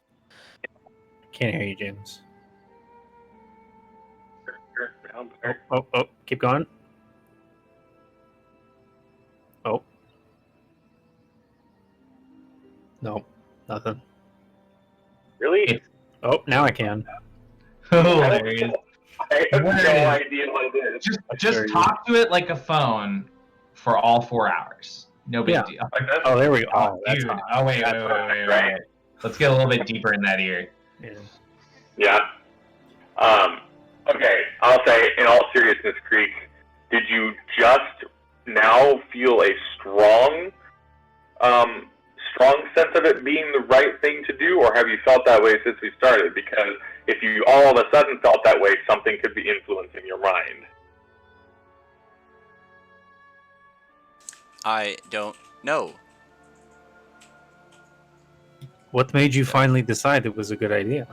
Can't hear you, James. Oh, keep going. Oh. No, nothing. Really? Oh, now I can. Hilarious. I have What no it is. idea what it is. Just talk to it like a phone for all 4 hours. No big Yeah. deal. Like this? Oh, there we go. Oh, Oh, that's dude. hot. Oh, wait. That's hot. Right? Let's get a little bit deeper in that ear. Yeah. Yeah. Okay, I'll say, in all seriousness, Creek, did you just now feel a strong sense of it being the right thing to do, or have you felt that way since we started? Because if you all of a sudden felt that way, something could be influencing your mind. I don't know. What made you finally decide it was a good idea?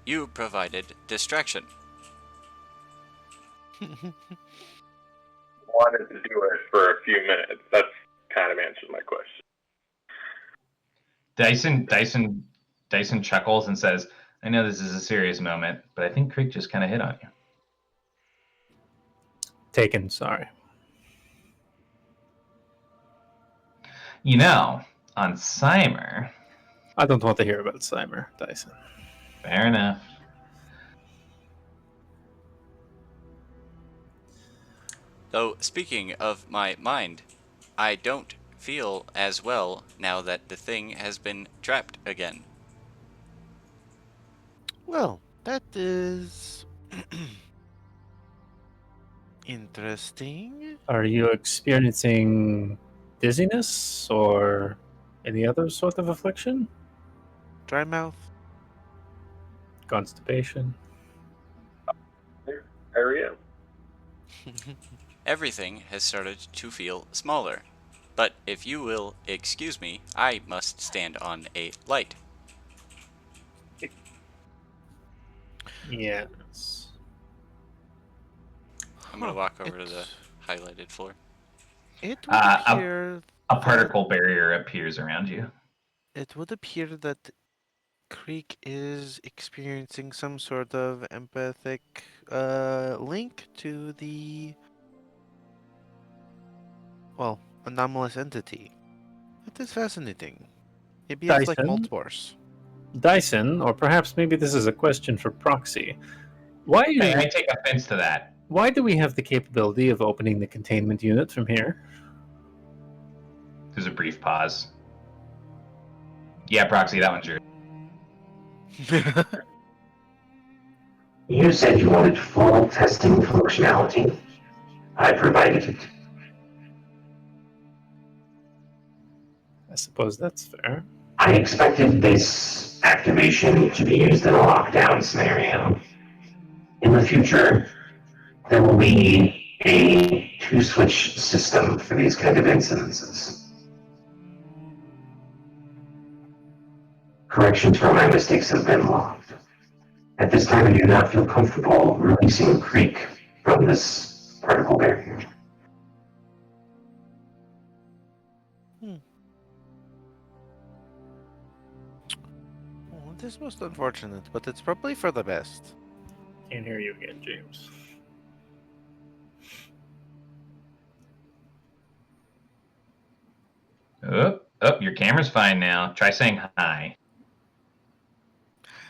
You provided distraction. Wanted to do it for a few minutes. That's kind of answered my question. Dyson chuckles and says, I know this is a serious moment, but I think Creek just kind of hit on you. Taken, sorry. You know, on Cymer... I don't want to hear about Cymer, Dyson. Fair enough. Though, speaking of my mind, I don't feel as well now that the thing has been trapped again. Well, that is interesting. Are you experiencing dizziness or any other sort of affliction? Dry mouth. Constipation? Area? Everything has started to feel smaller. But if you will excuse me, I must stand on a light. Yes. I'm going to walk over to the highlighted floor. It would appear A particle barrier appears around you. It would appear that Creek is experiencing some sort of empathic link to the, well, anomalous entity. It is fascinating. Maybe it's like Dyson? multiverse. Dyson, or perhaps maybe this is a question for Proxy. Why Hey, I take offense to that. Why do we have the capability of opening the containment unit from here? There's a brief pause. Yeah, Proxy, that one's yours. You said you wanted full testing functionality. I provided it. I suppose that's fair. I expected this activation to be used in a lockdown scenario. In the future, there will be a two-switch system for these kind of incidences. Corrections for my mistakes have been logged. At this time, I do not feel comfortable releasing Creek from this particle barrier. Well, it is most unfortunate, but it's probably for the best. Can't hear you again, James. Oh, your camera's fine now. Try saying hi.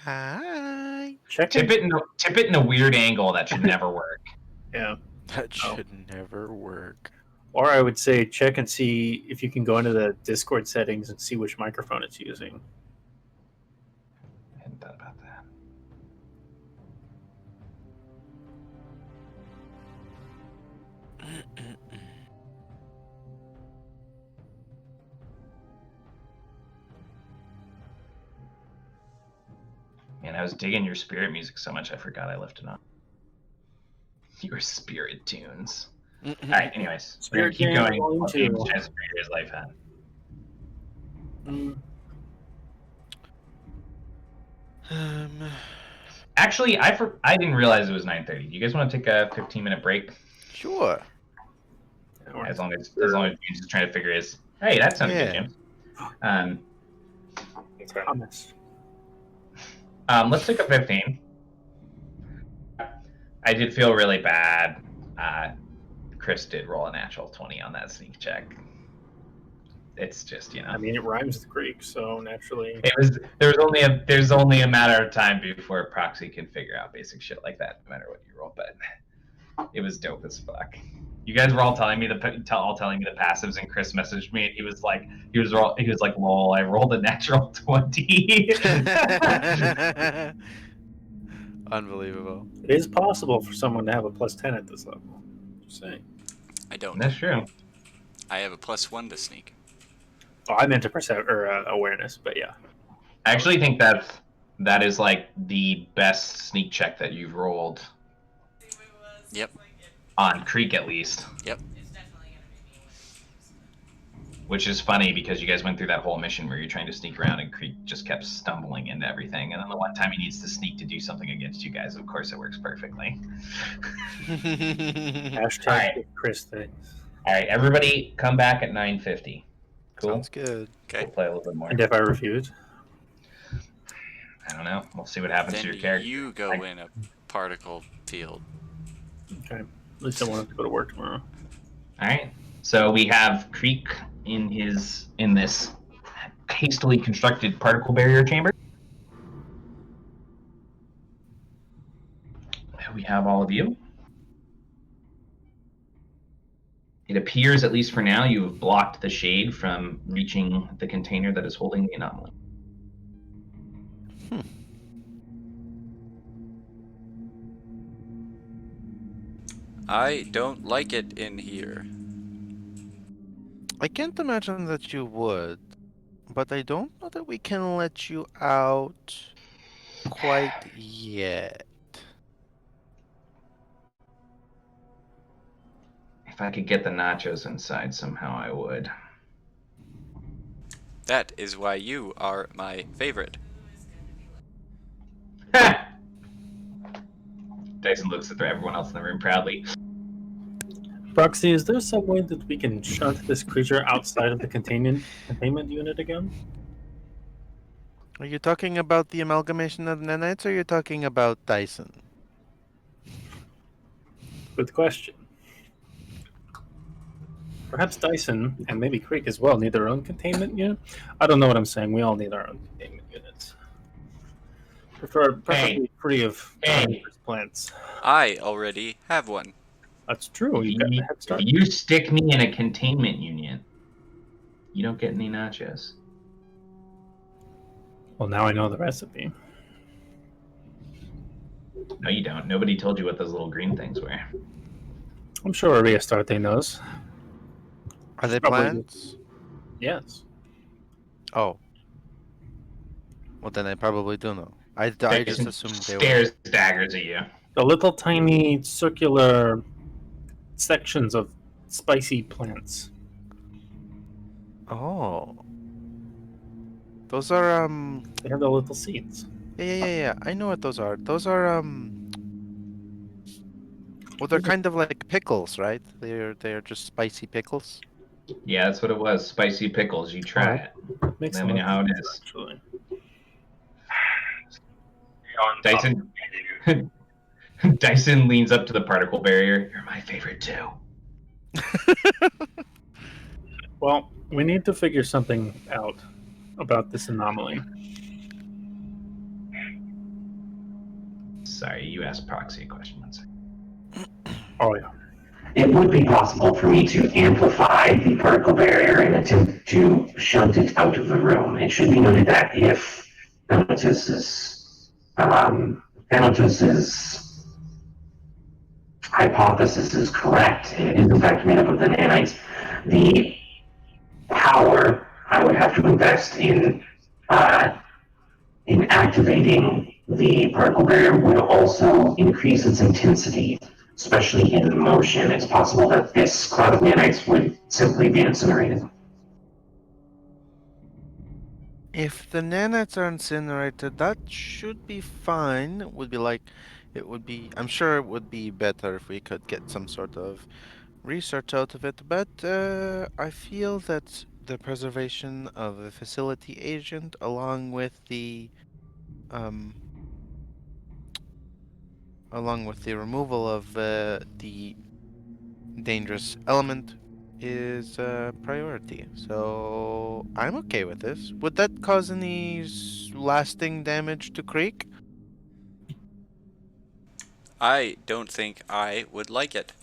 Hi. Check Tip it in a weird angle. That should never work. Yeah. That should never work. Or I would say check and see if you can go into the Discord settings and see which microphone it's using. I hadn't thought about that. Man, I was digging your spirit music so much I forgot I left it on. Your spirit tunes. All right, anyways. We're going to keep going. While James tries to figure his life out. Actually, I didn't realize it was 9:30. Do you guys want to take a 15-minute break? Sure. As long as James is trying to figure his. Hey, that sounded good, James. Promise. Let's take a 15. I did feel really bad. Chris did roll a natural 20 on that sneak check. it's just I mean, it rhymes with Greek, so naturally. there's only a matter of time before Proxy can figure out basic shit like that, no matter what you roll. But it was dope as fuck. You guys were all telling me the passives, and Chris messaged me, and he was like, "Lol, I rolled a natural 20." Unbelievable. It is possible for someone to have a +10 at this level. Just saying. I don't. That's true. I have a +1 to sneak. Oh, I meant awareness, but yeah. I actually think that is like the best sneak check that you've rolled. Yep. On Creek, at least. Yep. Which is funny because you guys went through that whole mission where you're trying to sneak around and Creek just kept stumbling into everything. And then the one time he needs to sneak to do something against you guys, of course it works perfectly. Hashtag Alright. Chris things. Alright, everybody come back at 9:50. Cool? Sounds good. Okay. We'll play a little bit more. And if I refuse? I don't know. We'll see what happens Then to your character. you go in a particle field. Okay. At least I won't have to go to work tomorrow. Alright. So we have Creek in this hastily constructed particle barrier chamber. We have all of you. It appears, at least for now, you have blocked the shade from reaching the container that is holding the anomaly. I don't like it in here. I can't imagine that you would, but I don't know that we can let you out quite yet. If I could get the nachos inside somehow, I would. That is why you are my favorite. Dyson looks at everyone else in the room proudly. Proxy, is there some way that we can shunt this creature outside of the containment unit again? Are you talking about the amalgamation of nanites, or are you talking about Dyson? Good question. Perhaps Dyson, and maybe Creek as well, need their own containment unit? I don't know what I'm saying. We all need our own containment units. Preferably free of plants. I already have one. That's true. You've got the head start. If you stick me in a containment unit, you don't get any nachos. Well, now I know the recipe. No, you don't. Nobody told you what those little green things were. I'm sure Ariastarte knows. Are they Probably plants? Yes. Oh. Well, then I probably do know. I just assumed they were. Stares daggers at you. The little tiny circular sections of spicy plants. Oh. Those are, They have the little seeds. Yeah. I know what those are. Those are, well, they're kind of like pickles, right? They're just spicy pickles. Yeah, that's what it was. Spicy pickles. You try it. Makes Let me know how it is. Actually. Dyson. Dyson leans up to the particle barrier. You're my favorite too. Well, we need to figure something out about this anomaly. Sorry, you asked Proxy a question. One second. Oh, yeah. It would be possible for me to amplify the particle barrier and attempt to shunt it out of the room. It should be noted that if Thanatos' hypothesis is correct, and it is in fact made up of the nanites, the power I would have to invest in activating the particle barrier would also increase its intensity, especially in motion. It's possible that this cloud of nanites would simply be incinerated. If the nanites are incinerated, that should be fine. I'm sure it would be better if we could get some sort of research out of it, but I feel that the preservation of the facility agent along with the removal of the dangerous element is a priority. So I'm okay with this. Would that cause any lasting damage to Creek? I don't think I would like it.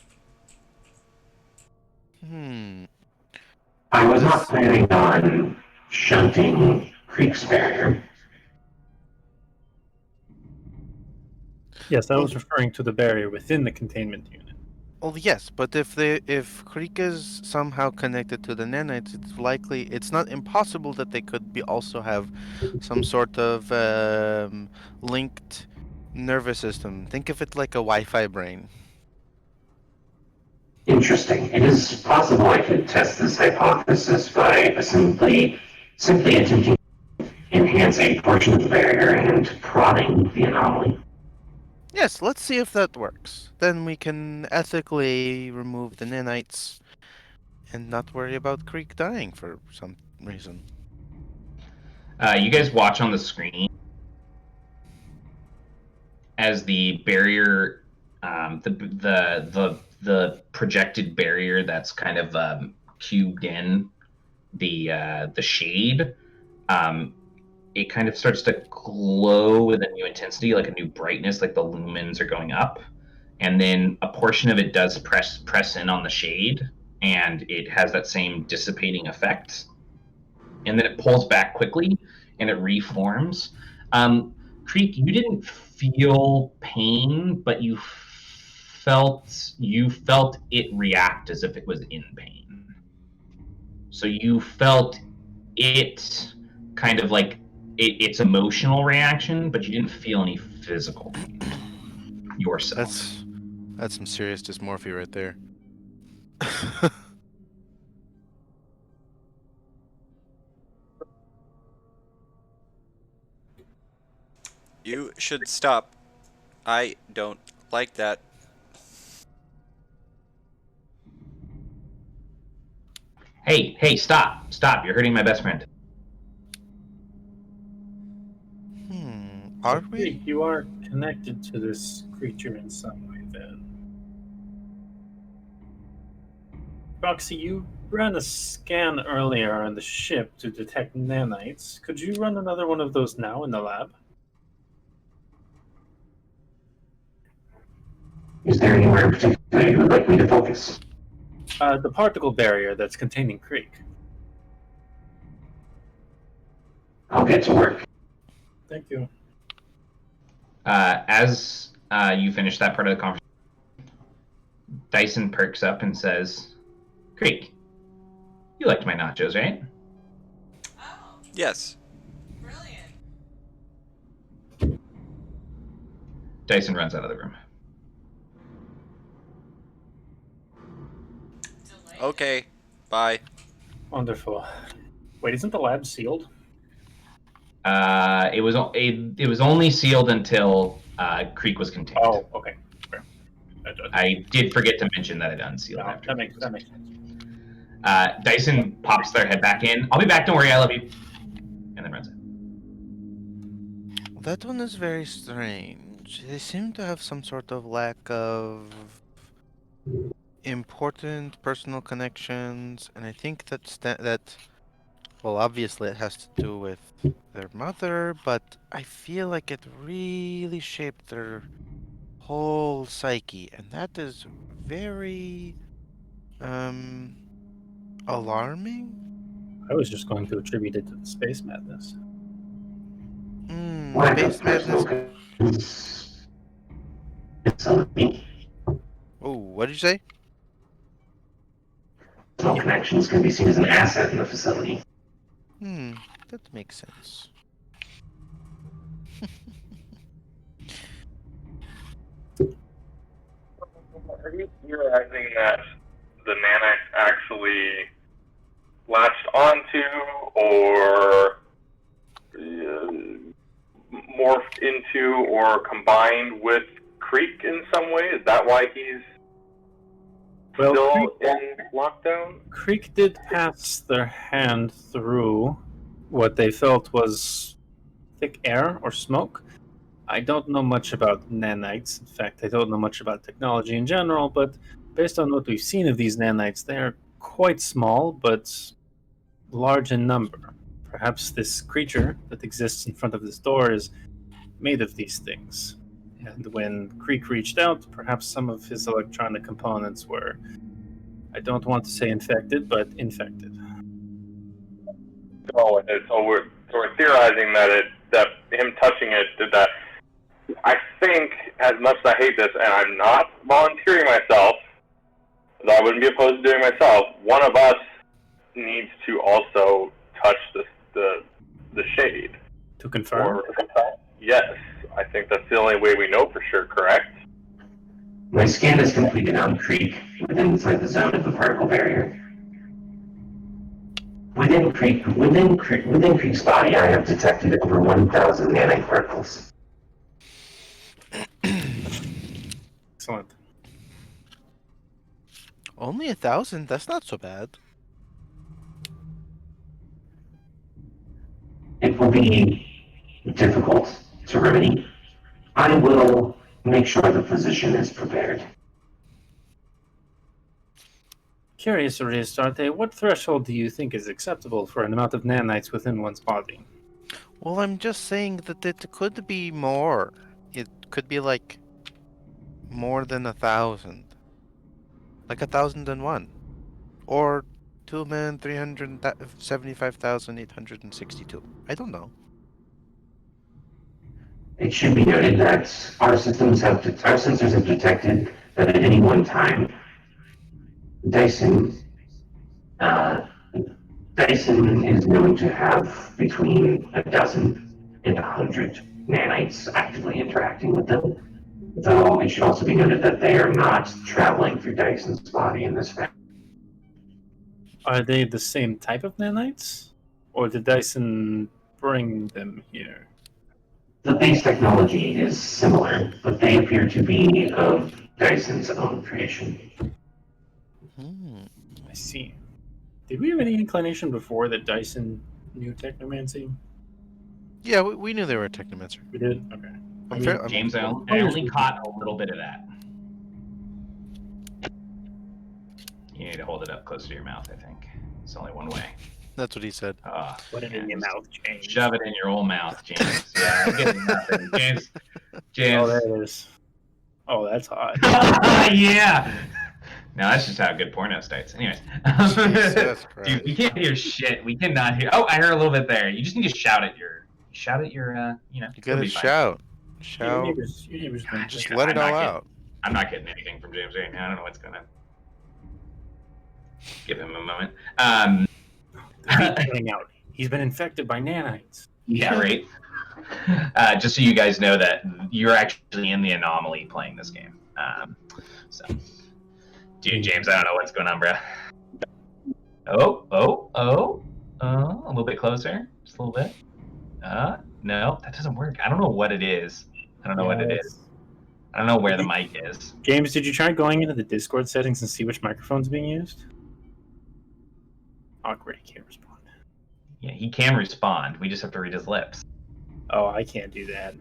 Hmm. I was not This. planning on shunting Creek's barrier. Yes, I Well, was referring to the barrier within the containment unit. well, yes, but if Creek is somehow connected to the nanites, it's not impossible that they could be also have some sort of linked nervous system. Think of it like a Wi-Fi brain. Interesting. It is possible I could test this hypothesis by simply attempting to enhance a portion of the barrier and prodding the anomaly. Yes, let's see if that works. Then we can ethically remove the nanites and not worry about Creek dying for some reason. You guys watch on the screen as the barrier, the projected barrier that's kind of cubed in the shade. It kind of starts to glow with a new intensity, like a new brightness, like the lumens are going up, and then a portion of it does press in on the shade, and it has that same dissipating effect, and then it pulls back quickly, and it reforms. Creek, you didn't feel pain, but you felt it react as if it was in pain. So you felt it kind of like its emotional reaction, but you didn't feel any physical pain yourself. That's some serious dysmorphia right there. You should stop. I don't like that. Hey, stop! You're hurting my best friend. So, Are Creek, we? you are connected to this creature in some way, then. Roxy, you ran a scan earlier on the ship to detect nanites. Could you run another one of those now in the lab? Is there anywhere in particular you would like me to focus? The particle barrier that's containing Creek. I'll get to work. Thank you. As you finish that part of the conversation, Dyson perks up and says, "Creek, you liked my nachos, right?" Oh, Yes. brilliant. Dyson runs out of the room. Delightful. Okay. Bye. Wonderful. Wait, isn't the lab sealed? It was only sealed until Creek was contained. Oh, okay. Fair. I did forget to mention that it unsealed No, after. that makes sense. Dyson pops their head back in. "I'll be back. Don't worry. I love you." And then runs out. That one is very strange. They seem to have some sort of lack of important personal connections, and I think well, obviously it has to do with their mother, but I feel like it really shaped their whole psyche, and that is very alarming. I was just going to attribute it to the space madness. Lack of Space personal madness. connections is something. Oh, what did you say? Personal connections can be seen as an asset in the facility. That makes sense. Are you theorizing that the nanites actually latched onto or morphed into or combined with Creek in some way? Is that why he's still in lockdown? Creek did pass their hand through what they felt was thick air or smoke. I don't know much about nanites. In fact, I don't know much about technology in general, but based on what we've seen of these nanites, they are quite small, but large in number. Perhaps this creature that exists in front of this door is made of these things. And when Creek reached out, perhaps some of his electronic components were, I don't want to say infected, but infected. So we're theorizing that him touching it did that. I think, as much as I hate this, and I'm not volunteering myself, though I wouldn't be opposed to doing it myself, one of us needs to also touch the shade. To confirm? Yes, I think that's the only way we know for sure, correct? My scan is completed on Creek inside the zone of the particle barrier. Within Creek's body, I have detected over 1,000 nanite particles. Excellent. Only 1,000? That's not so bad. It will be difficult to remedy. I will make sure the physician is prepared. Curious, Ariastarte, what threshold do you think is acceptable for an amount of nanites within one's body? Well, I'm just saying that it could be more. It could be like more than 1,000. Like 1,001. Or 2,375,862. I don't know. It should be noted that our sensors have detected that at any one time, Dyson is known to have between a dozen and 100 nanites actively interacting with them. Though it should also be noted that they are not traveling through Dyson's body in this fashion. Are they the same type of nanites? Or did Dyson bring them here? The base technology is similar, but they appear to be of Dyson's own creation. I see. Did we have any inclination before that Dyson knew technomancy? Yeah, we knew they were a technomancer. We did? Okay. James, I only caught a little bit of that. You need to hold it up close to your mouth, I think. It's only one way. That's what he said. Put it in your mouth, James. Shove it in your old mouth, James. Yeah, I'm getting nothing. James. Oh, there it is. Oh, that's hot. Yeah! No, that's just how good porno starts. Anyways. Jesus Christ. Dude, we can't hear shit. We cannot hear. Oh, I heard a little bit there. You just need to shout at your, you know. You gotta shout. Shout. Your neighbor's God, Just dude, let it I'm all not out. I'm not getting anything from James right now. I don't know what's going on. Give him a moment. getting out. He's been infected by nanites. Yeah, right. Just so you guys know that you're actually in the Anomaly playing this game. So, dude, James, I don't know what's going on, bro. A little bit closer, just a little bit. No, that doesn't work. I don't know what it is. I don't know what it is. I don't know where the mic is. James, did you try going into the Discord settings and see which microphone's being used? Awkward, he can't respond. Yeah, he can respond. We just have to read his lips. Oh, I can't do that.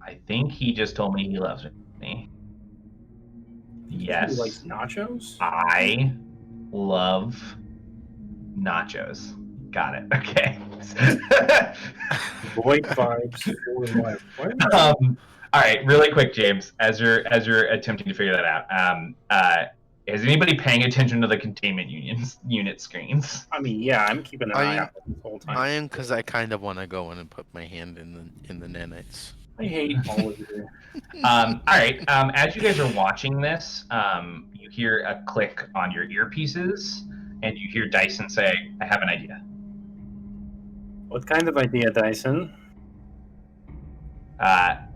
I think he just told me he loves me. Yes. He likes nachos? I love nachos. Got it. Okay. Void vibes for life. All right, really quick, James, as you're attempting to figure that out. Is anybody paying attention to the containment unit screens? I mean, yeah, I'm keeping an eye out the whole time. I am, because I kind of want to go in and put my hand in the nanites. I hate all of you. All right. As you guys are watching this, you hear a click on your earpieces, and you hear Dyson say, "I have an idea." What kind of idea, Dyson?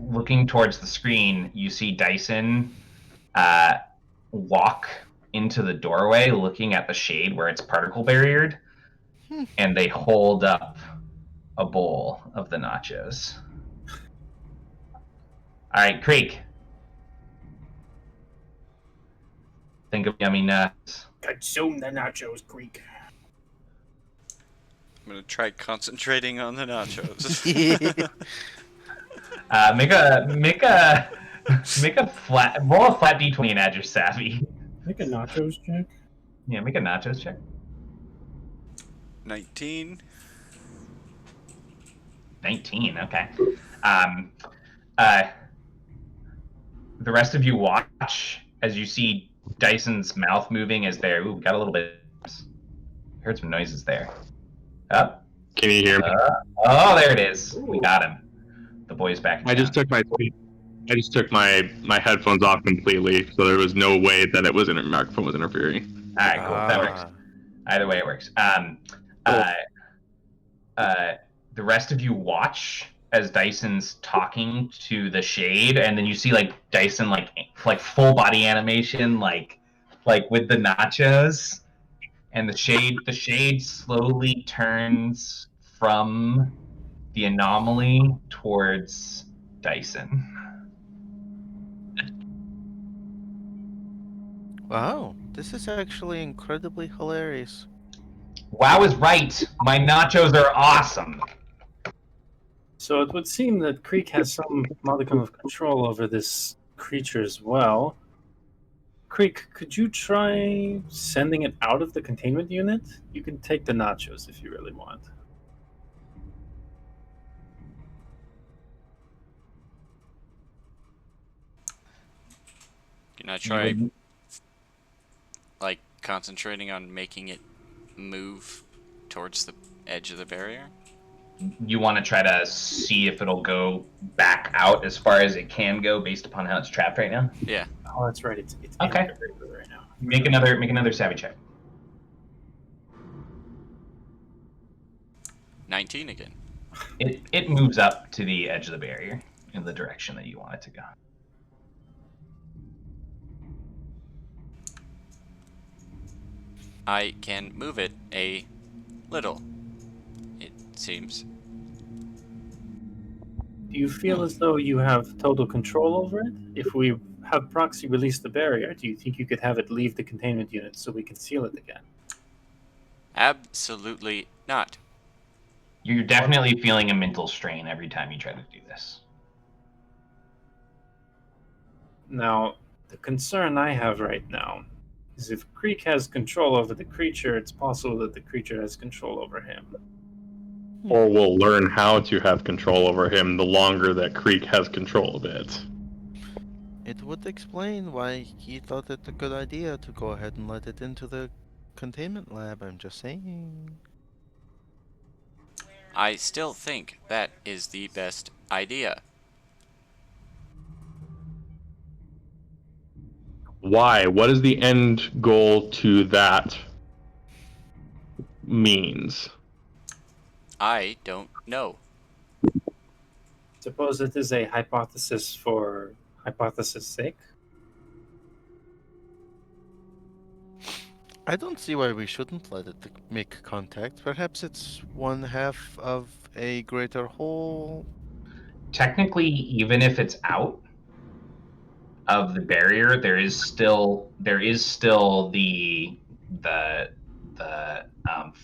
Looking towards the screen, you see Dyson walk into the doorway, looking at the shade where it's particle barriered, and they hold up a bowl of the nachos. All right, Creek. Think of yummy nuts. Consume the nachos, Creek. I'm gonna try concentrating on the nachos. Roll a flat d20 and add your savvy. Make a nachos check. Yeah, make a nachos check. 19. 19. Okay. Um, uh, the rest of you watch as you see Dyson's mouth moving as they're. Ooh, got a little bit. Heard some noises there. Up. Can you hear me? Oh, there it is. We got him. The boy's back in I just town. took my headphones off completely, so there was no way that it was microphone was interfering. All right, cool. That works. Either way, it works. The rest of you watch as Dyson's talking to the shade, and then you see like Dyson like full body animation, like with the nachos, and the shade slowly turns from the anomaly towards Dyson. Wow, this is actually incredibly hilarious. Wow is right. My nachos are awesome. So it would seem that Creek has some modicum of control over this creature as well. Creek, could you try sending it out of the containment unit? You can take the nachos if you really want. Can I try, like, concentrating on making it move towards the edge of the barrier? You want to try to see if it'll go back out as far as it can go based upon how it's trapped right now? Yeah. Oh, that's right. It's Okay. right now. Make another savvy check. 19 again. It moves up to the edge of the barrier in the direction that you want it to go. I can move it a little, it seems. Do you feel as though you have total control over it? If we have proxy release the barrier, do you think you could have it leave the containment unit so we can seal it again? Absolutely not. You're definitely feeling a mental strain every time you try to do this. Now, the concern I have right now is if Creek has control over the creature, it's possible that the creature has control over him. Or we'll learn how to have control over him the longer that Creek has control of it. It would explain why he thought it a good idea to go ahead and let it into the containment lab, I'm just saying. I still think that is the best idea. Why? What is the end goal to that means? I don't know. Suppose it is a hypothesis for hypothesis' sake. I don't see why we shouldn't let it make contact. Perhaps it's one half of a greater whole. Technically, even if it's out of the barrier, there is still the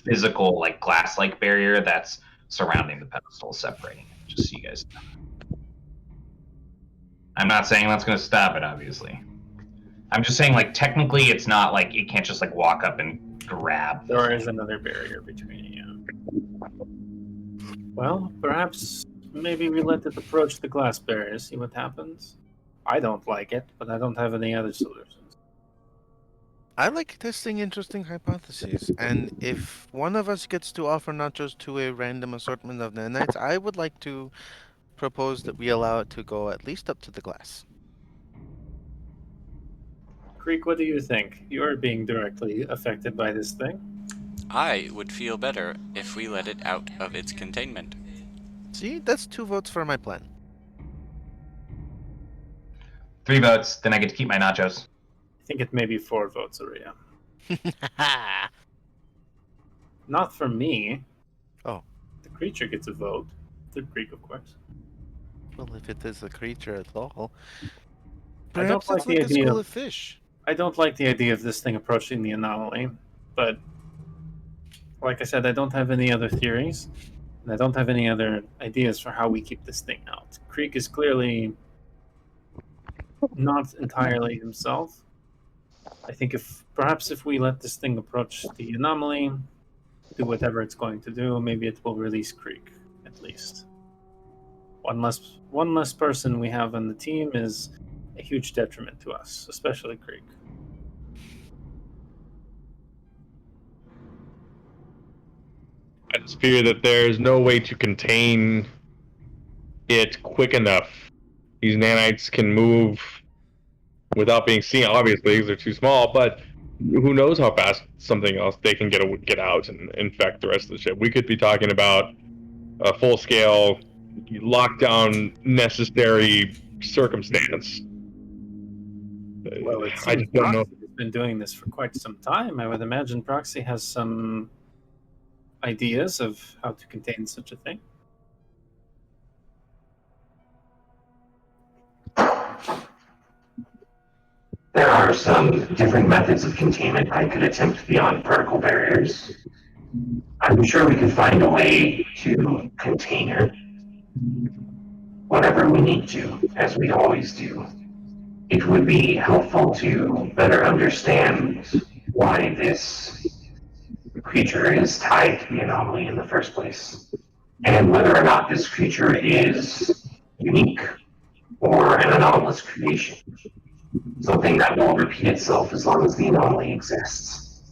physical like glass-like barrier that's surrounding the pedestal, separating it. Just so you guys know. I'm not saying that's going to stop it, obviously. I'm just saying, like, technically, it's not like it can't just like walk up and grab. There is another barrier between you. Well, perhaps maybe we let it approach the glass barrier, see what happens. I don't like it, but I don't have any other solutions. I like testing interesting hypotheses, and if one of us gets to offer nachos to a random assortment of nanites, I would like to propose that we allow it to go at least up to the glass. Creek, what do you think? You're being directly affected by this thing. I would feel better if we let it out of its containment. See, that's 2 votes for my plan. 3 votes, then I get to keep my nachos. I think it may be 4 votes, Aria. Not for me. Oh. The creature gets a vote. The Creek, of course. Well, if it is a creature at all. I don't Perhaps like it's the like a idea school of- of fish. I don't like the idea of this thing approaching the anomaly, but like I said, I don't have any other theories, and I don't have any other ideas for how we keep this thing out. Creek is clearly not entirely himself, I think if we let this thing approach the anomaly, do whatever it's going to do, maybe it will release Creek, at least. One less person we have on the team is a huge detriment to us, especially Creek. I just fear that there's no way to contain it quick enough. These nanites can move without being seen, obviously, because they're too small, but who knows how fast something else they can get out and infect the rest of the ship. We could be talking about a full-scale lockdown necessary circumstance. Well, it I seems just don't know. Proxy has been doing this for quite some time. I would imagine Proxy has some ideas of how to contain such a thing. There are some different methods of containment I could attempt beyond particle barriers. I'm sure we could find a way to contain her. Whatever we need to, as we always do. It would be helpful to better understand why this creature is tied to the anomaly in the first place, and whether or not this creature is unique or an anomalous creation. Something that will repeat itself as long as the anomaly exists.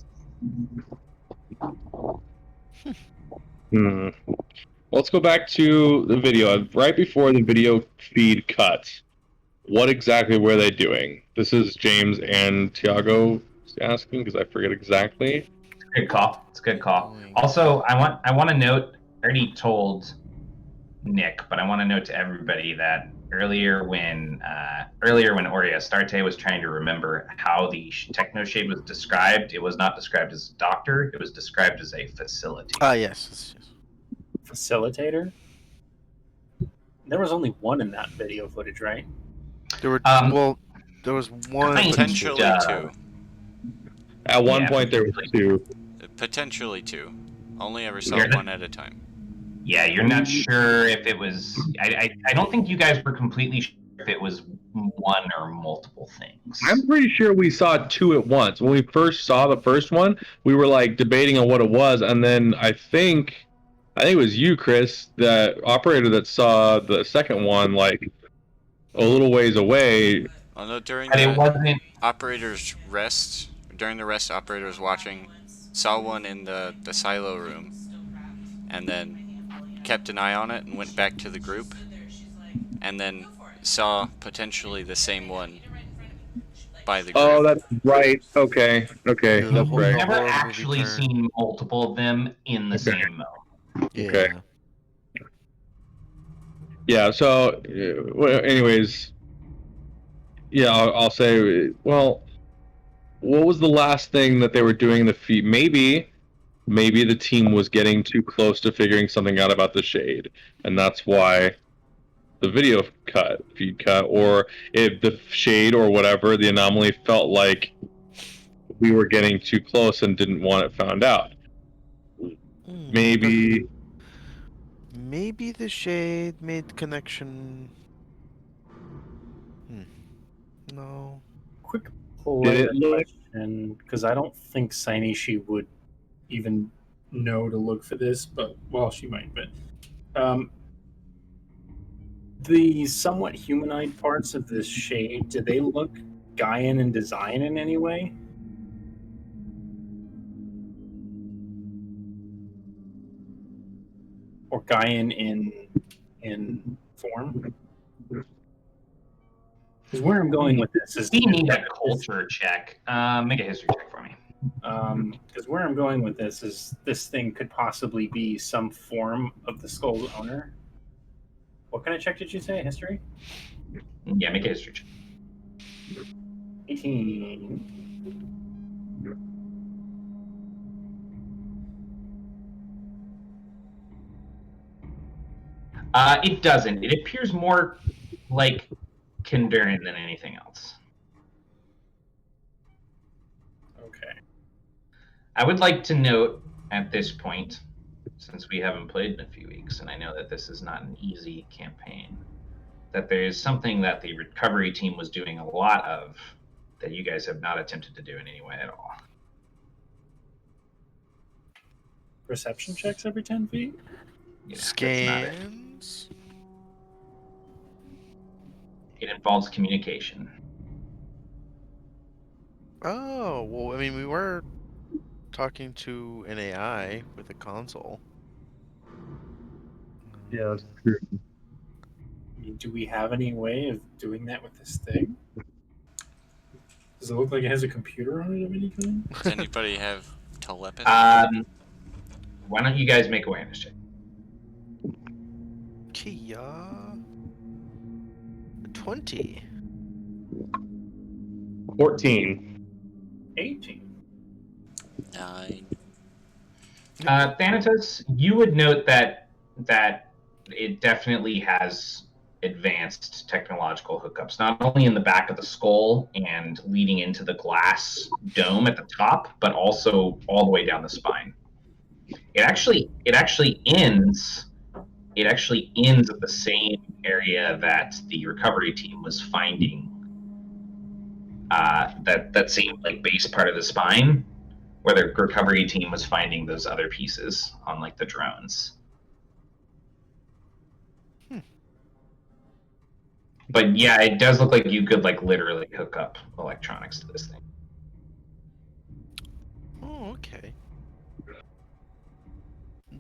Let's go back to the video. Right before the video feed cut, what exactly were they doing? This is James and Tiago asking because I forget exactly. Good call. It's a good call. Also, I want to note. I already told Nick, but I want to note to everybody that earlier when Aurea Starte was trying to remember how the techno shade was described, it was not described as a doctor. It was described as a facilitator. Yes. Facilitator? There was only one in that video footage, right? There were there was one. Potentially two. At one point, there was two. Potentially two. Only ever saw one at a time. Yeah, you're not sure if it was. I don't think you guys were completely sure if it was one or multiple things. I'm pretty sure we saw two at once. When we first saw the first one, we were like debating on what it was, and then I think it was you, Chris, the operator, that saw the second one like a little ways away. Oh no! During But it the wasn't. operator's rest, during the rest, operator was watching, saw one in the silo room, and then kept an eye on it and went back to the group, and then saw potentially the same one by the group. Oh, that's right. Okay. The That's whole- right. We've never horror movie actually turn. seen multiple of them in the same mode. Yeah. Okay. Yeah. So, well, anyways, yeah, I'll say. Well, what was the last thing that they were doing in the feed? Maybe the team was getting too close to figuring something out about the shade, and that's why the video feed cut, or if the shade or whatever, the anomaly felt like we were getting too close and didn't want it found out. Maybe the shade made connection. No. Quick Did it look- question, because I don't think Sainishi would even know to look for this, but well, she might. But the somewhat humanoid parts of this shade, do they look Gaian in design in any way? Or Gaian in form? Because where I'm going with this is We need a culture check. Make a history check for me. Because where I'm going with this is this thing could possibly be some form of the skull's owner. What kind of check did you say? History? Yeah, make a history check. 18. It doesn't. It appears more like Kindurin than anything else. Okay. I would like to note at this point, since we haven't played in a few weeks, and I know that this is not an easy campaign, that there is something that the recovery team was doing a lot of that you guys have not attempted to do in any way at all. Perception checks every 10 feet? Yeah, that's not it. Scans. It involves communication. Oh, well, I mean, we were talking to an AI with a console. Yeah, that's true. I mean, do we have any way of doing that with this thing? Does it look like it has a computer on it of any kind? Does anybody have telepathy? Why don't you guys make awareness check? Kia. 20. 14. 18. 9. Thanatos, you would note that it definitely has advanced technological hookups, not only in the back of the skull and leading into the glass dome at the top, but also all the way down the spine. It actually ends at the same area that the recovery team was finding. That same like base part of the spine, where the recovery team was finding those other pieces on like the drones. But yeah, it does look like you could like literally hook up electronics to this thing. Oh, okay.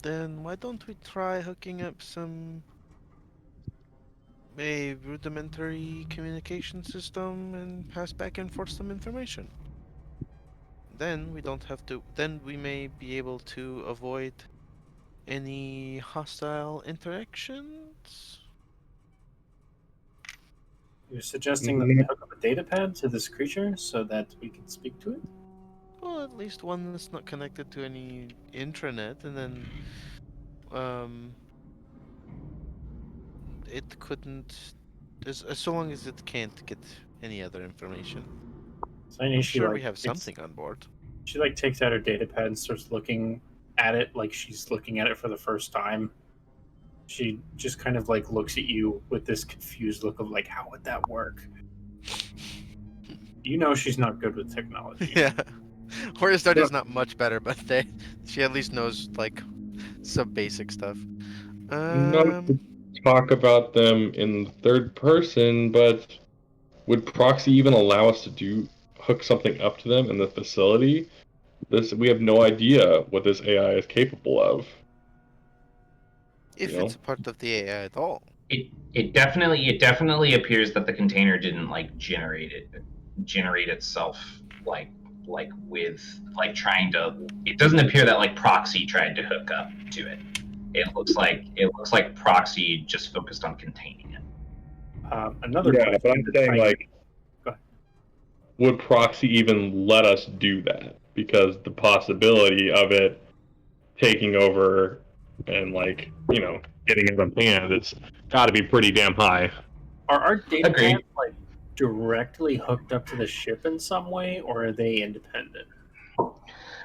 Then why don't we try hooking up a rudimentary communication system and pass back and forth some information? Then we don't have to. Then we may be able to avoid any hostile interactions. You're suggesting that we hook up a data pad to this creature so that we can speak to it? Well, at least one that's not connected to any intranet, and then it couldn't, so long as it can't get any other information. So I know I'm she sure like we have something on board. She like takes out her data pad and starts looking at it like she's looking at it for the first time. She just kind of like looks at you with this confused look of like, how would that work? You know she's not good with technology. Yeah. Horror Study's not much better, but she at least knows like some basic stuff. Not to talk about them in third person, but would proxy even allow us to hook something up to them in the facility? We have no idea what this AI is capable of. If it's a part of the AI at all. It definitely appears that the container didn't like generate itself like with like trying to. It doesn't appear that like proxy tried to hook up to it. It looks like proxy just focused on containing it. Another Yeah, but I'm saying like, would proxy even let us do that? Because the possibility of it taking over and like, you know, getting in the hand, it's got to be pretty damn high. Are our data pads like directly hooked up to the ship in some way, or are they independent?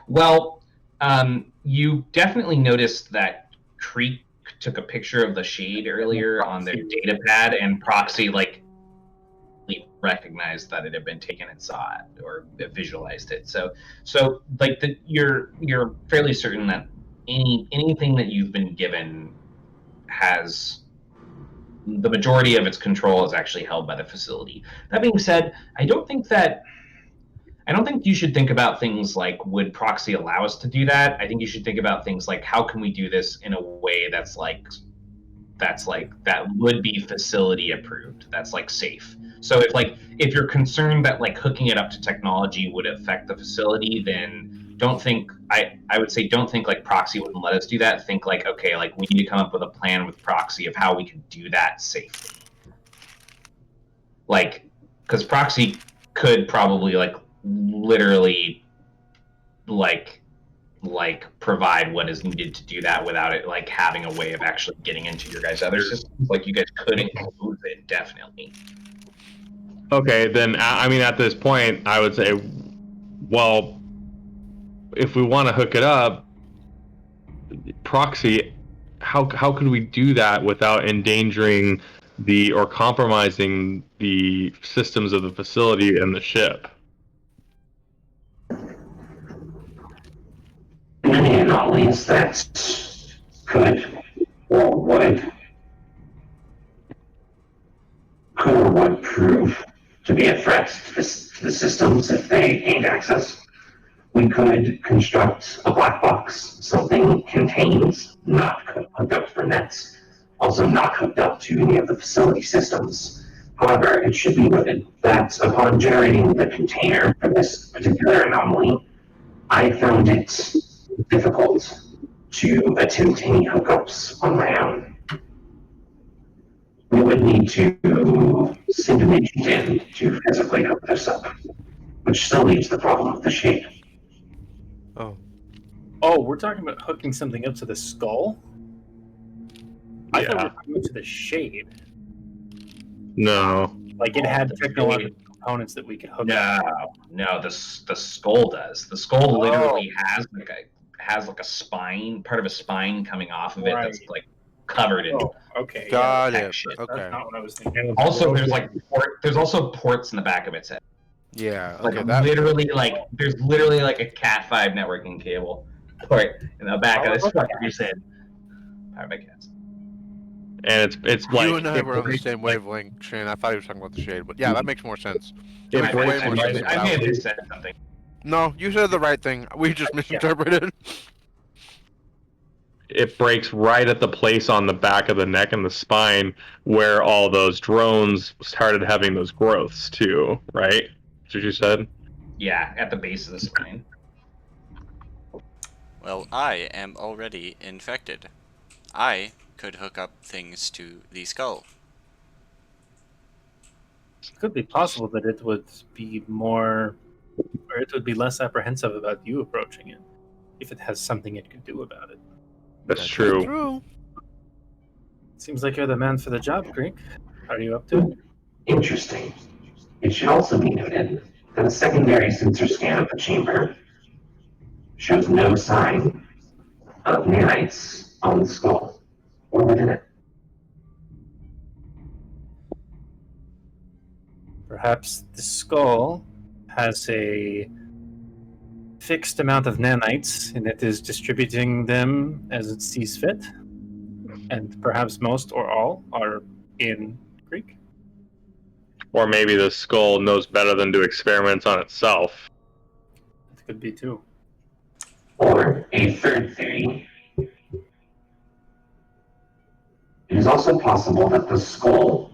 Well, you definitely noticed that Creek took a picture of the shade earlier on their data pad, and proxy like recognized that it had been taken and saw it or visualized it. So like you're fairly certain that anything that you've been given has the majority of its control is actually held by the facility. That being said, I don't think you should think about things like, would proxy allow us to do that? I think you should think about things like, how can we do this in a way that would be facility approved, that's like safe. So if you're concerned that like hooking it up to technology would affect the facility, then I would say don't think like proxy wouldn't let us do that. Think like, okay, like we need to come up with a plan with proxy of how we can do that safely. Like, because proxy could probably like literally like provide what is needed to do that without it like having a way of actually getting into your guys' other systems. Like you guys could include it, definitely. Okay, then I mean at this point I would say, well, if we want to hook it up, proxy, how could we do that without endangering or compromising the systems of the facility and the ship? anomalies that could or would prove to be a threat to the systems if they gained access. We could construct a black box, something contained, not hooked up for nets, also not hooked up to any of the facility systems. However, it should be noted that upon generating the container for this particular anomaly, I found it difficult to attempt any hookups on my own. We would need to send an agent in to physically hook this up, which still leaves the problem of the shade. Oh. Oh, we're talking about hooking something up to the skull? I thought we were Yeah. talking about to the shade. No. Like it had technological components that we could hook up. No, the skull does. The skull literally has like a spine, part of a spine coming off of it that's Right. like covered in Oh, okay. Got tech it. shit. Okay. That's not what I was thinking. Also, there's also ports in the back of its head. Yeah. Like Okay. That. there's literally like a Cat5 networking cable port in the back of this fucker's head. Powered by cats. And it's You like and I it were on the breaks, same wavelength, Shane. I thought he was talking about the shade, but yeah, that makes more sense. It That makes breaks way more right- sense than what I I may was. have just said something. No, you said the right thing. We just misinterpreted. it breaks right at the place on the back of the neck and the spine where all those drones started having those growths too, right? That's what you said? Yeah, at the base of the spine. Well, I am already infected. I could hook up things to the skull. It could be possible that it would be more, or it would be less apprehensive about you approaching it if it has something it could do about it. That's true. True. Seems like you're the man for the job, Creek. How are you up to? Interesting. It should also be noted that a secondary sensor scan of the chamber shows no sign of nanites on the skull or within it. Perhaps the skull has a fixed amount of nanites and it is distributing them as it sees fit. And perhaps most or all are in Greek. Or maybe the skull knows better than do experiments on itself. It could be too. Or a third theory. It is also possible that the skull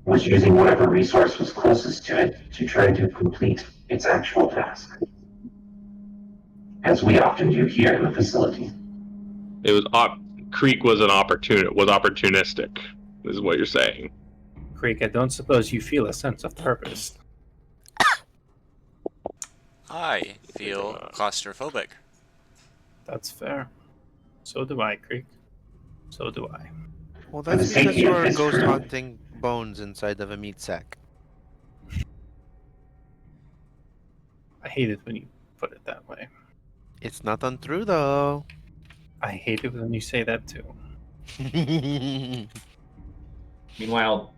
was using whatever resource was closest to it to try to complete its actual task, as we often do here in the facility. It was Creek was opportunistic, is what you're saying. Creek, I don't suppose you feel a sense of purpose. I feel claustrophobic. That's fair. So do I, Creek. So do I. Well, For the that's because safety you of are this ghost crew. hunting bones inside of a meat sack. I hate it when you put it that way. It's not untrue, though. I hate it when you say that too. Meanwhile,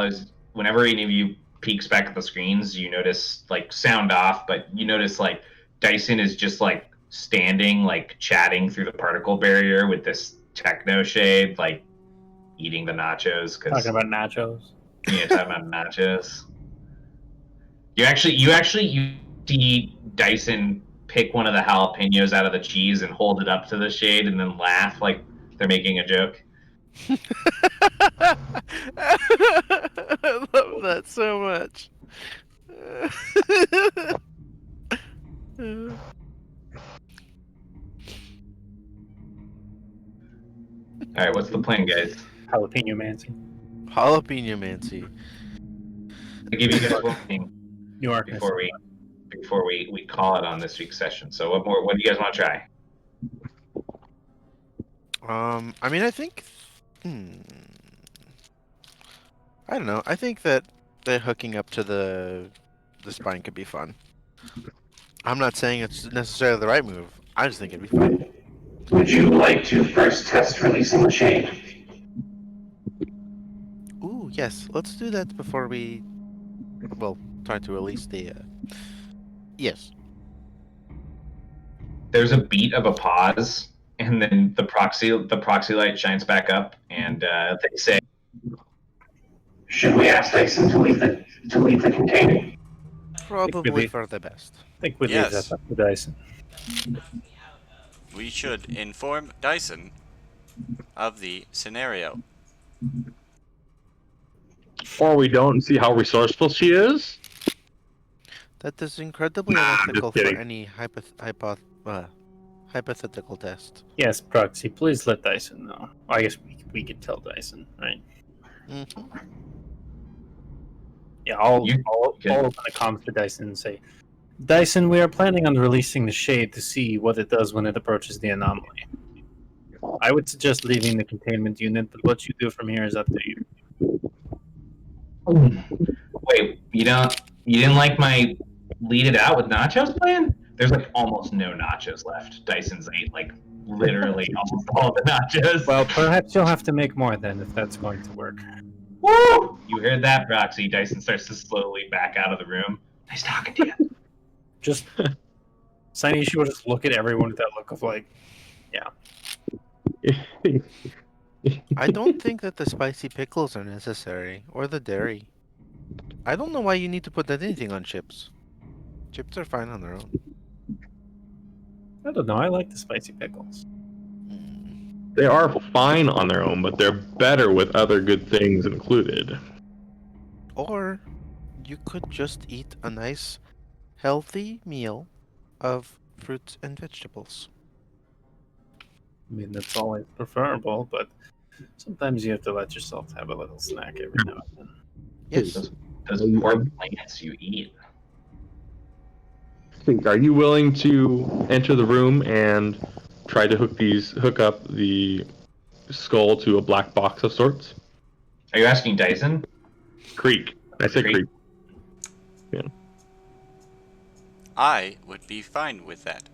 as whenever any of you peeks back at the screens, you notice like sound off, but you notice like Dyson is just like standing, like chatting through the particle barrier with this techno shade, like eating the nachos because Talking about nachos. talking about nachos. You see Dyson pick one of the jalapenos out of the cheese and hold it up to the shade and then laugh like they're making a joke. I love that so much. All right, what's the plan, guys? Jalapeno Mancy. Jalapeno Mancy. I'll give you guys one thing New York. before we call it on this week's session. So what do you guys want to try? I mean, I think. I don't know. I think that the hooking up to the spine could be fun. I'm not saying it's necessarily the right move. I just think it'd be fun. Would you like to first test releasing the shade? Ooh, yes. Let's do that before we. Well, try to release the. Yes. there's a beat of a pause, and then the proxy light shines back up, and they say, Should we ask Dyson to leave the container? Probably for the best. I think we leave that Yes. up to Dyson. We should inform Dyson of the scenario. Or we don't see how resourceful she is. That is incredibly Nah, I'm unethical just for kidding. any hypothetical test. Yes, Proxy, please let Dyson know. I guess we could tell Dyson, right? Mm-hmm. Yeah, I'll You can- open a comms to Dyson and say, Dyson, we are planning on releasing the shade to see what it does when it approaches the anomaly. I would suggest leaving the containment unit, but what you do from here is up to you. Wait, you didn't like my lead it out with nachos plan? There's like almost no nachos left. Dyson's ate like literally almost all the nachos. Well, perhaps you'll have to make more then if that's going to work. Woo! You heard that, Roxy? Dyson starts to slowly back out of the room. Nice talking to you. Just Saineshi will just look at everyone with that look of like, I don't think that the spicy pickles are necessary, or the dairy. I don't know why you need to put anything on chips. Chips are fine on their own. I don't know, I like the spicy pickles. They are fine on their own, but they're better with other good things included. Or you could just eat a nice, healthy meal of fruits and vegetables. I mean, that's always preferable, but sometimes you have to let yourself have a little snack every now and then. Yes. Those poor plants you eat. Are you willing to enter the room and try to hook up the skull to a black box of sorts? Are you asking Dyson? Creek. I said Creek. I would be fine with that.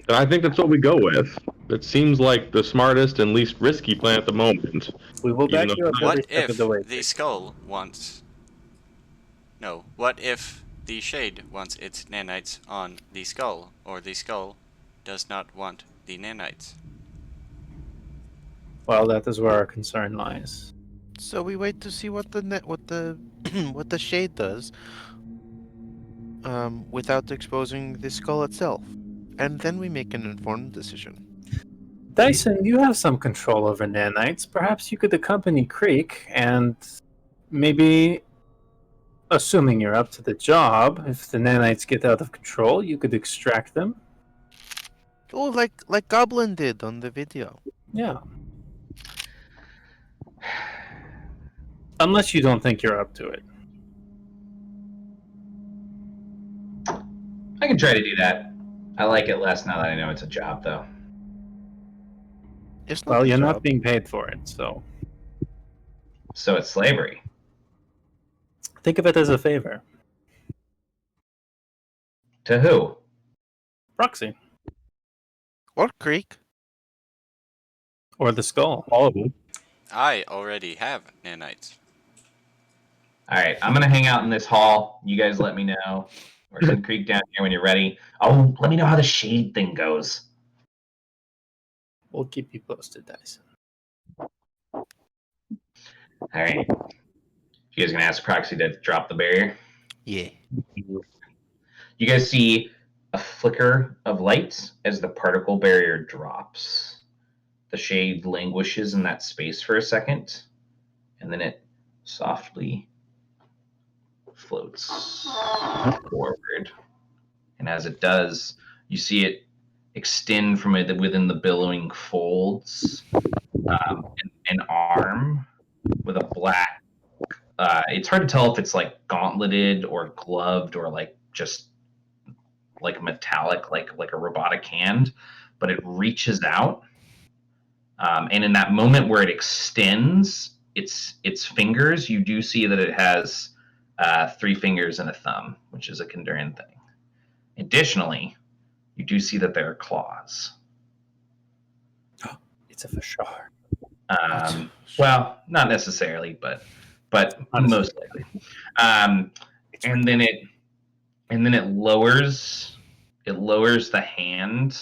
And I think that's what we go with. It seems like the smartest and least risky plan at the moment. We will back Even you up though- every What step if of the way. the skull wants... No, what if the shade wants its nanites on the skull, or the skull does not want the nanites? Well, that is where our concern lies. So we wait to see what the what the shade does, without exposing the skull itself, and then we make an informed decision. Dyson, you have some control over nanites. Perhaps you could accompany Creek and maybe, assuming you're up to the job, if the nanites get out of control, you could extract them. Oh, like Goblin did on the video. Yeah. Unless you don't think you're up to it. I can try to do that. I like it less now that I know it's a job, though. It's not Well, a you're not job. being paid for it, so So it's slavery. think of it as a favor. To who? Proxy. Or Creek. Or the skull. All of them. I already have nanites. All right, I'm gonna hang out in this hall. You guys let me know, or send Creek down here when you're ready. Oh, let me know how the shade thing goes. We'll keep you posted, Dyson. All right. You guys gonna ask Proxy to drop the barrier? Yeah. You guys see a flicker of light as the particle barrier drops. The shade languishes in that space for a second, and then it softly floats forward. And as it does, you see it extend from within the billowing folds, an arm with a black. It's hard to tell if it's like gauntleted or gloved or like just like metallic, like a robotic hand, but it reaches out. And in that moment where it extends its fingers, you do see that it has 3 fingers and a thumb, which is a Kandarian thing. Additionally, you do see that there are claws. It's a Fashar. Well, not necessarily, but most likely. And then it lowers lowers the hand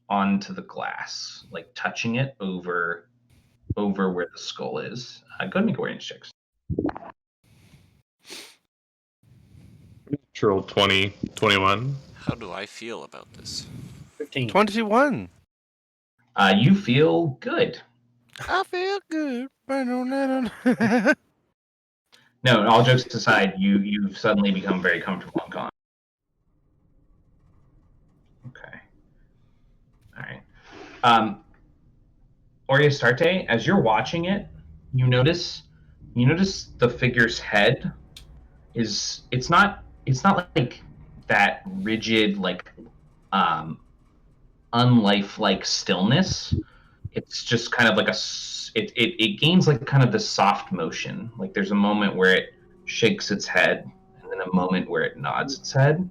onto the glass, like touching it over where the skull is. Go ahead and make awareness checks. Natural 20, 21. How do I feel about this? 15. 21. You feel good. I feel good. No, all jokes aside, you've suddenly become very comfortable and calm. Okay. All right. Oriastarte, as you're watching it, you notice the figure's head is it's not like that rigid, like unlifelike stillness. It's just kind of like it gains like kind of the soft motion. Like there's a moment where it shakes its head, and then a moment where it nods its head.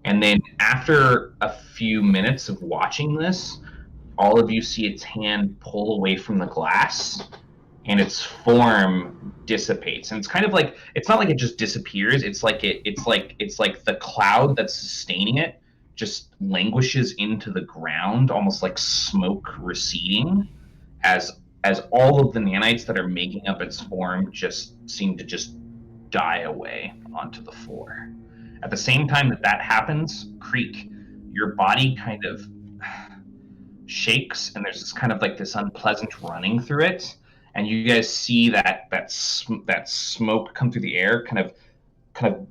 And then after a few minutes of watching this, all of you see its hand pull away from the glass, and its form dissipates. And it's kind of like, it's not like it just disappears. It's like it's like the cloud that's sustaining it just languishes into the ground, almost like smoke receding, as all of the nanites that are making up its form just seem to just die away onto the floor. At the same time that happens, Creek, your body kind of shakes, and there's this kind of like this unpleasant running through it, and you guys see that smoke come through the air, kind of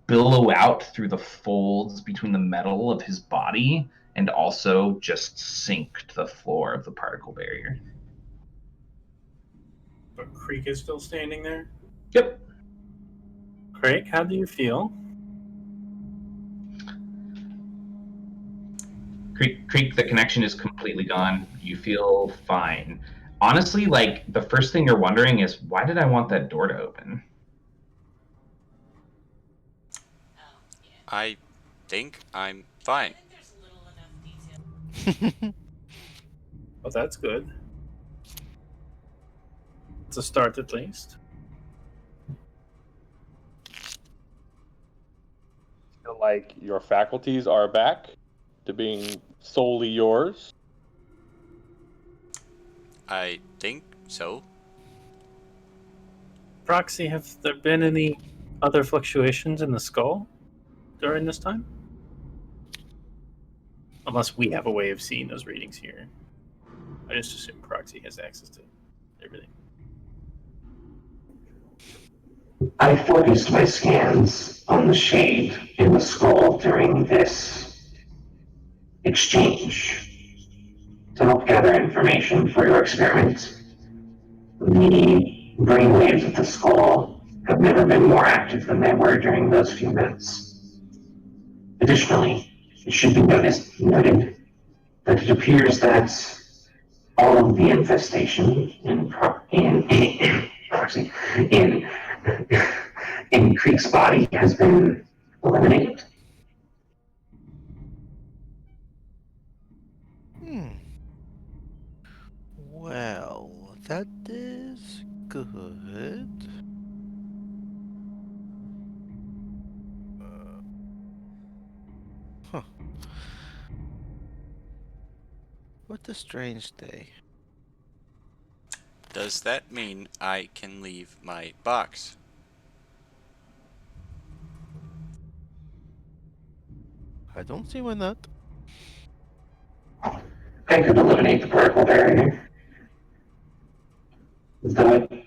billow out through the folds between the metal of his body, and also just sink to the floor of the particle barrier. But Creek is still standing there? Yep. Craig, how do you feel? Creek, the connection is completely gone. You feel fine. Honestly, like, the first thing you're wondering is, why did I want that door to open? I think I'm fine. Well, that's good. It's a start at least. Feel like your faculties are back to being solely yours. I think so. Proxy, have there been any other fluctuations in the skull during this time? Unless we have a way of seeing those readings here. I just assume Proxy has access to everything. I focused my scans on the shade in the skull during this exchange to help gather information for your experiment. The brainwaves of the skull have never been more active than they were during those few minutes. Additionally, it should be noted that it appears that all of the infestation in Creek's body has been eliminated. Well, that is good. Huh. What a strange day. Does that mean I can leave my box? I don't see why not. I could eliminate the particle barrier. Though it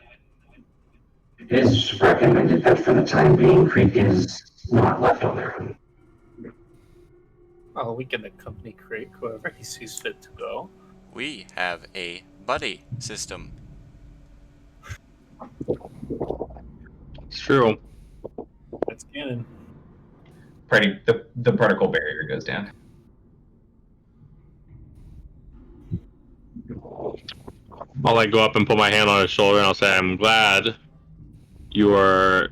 is recommended that for the time being, Creek is not left on their own. Well, we can accompany Creek wherever he sees fit to go. We have a buddy system. It's true. That's canon. The particle barrier goes down. I'll like go up and put my hand on his shoulder and I'll say, I'm glad you are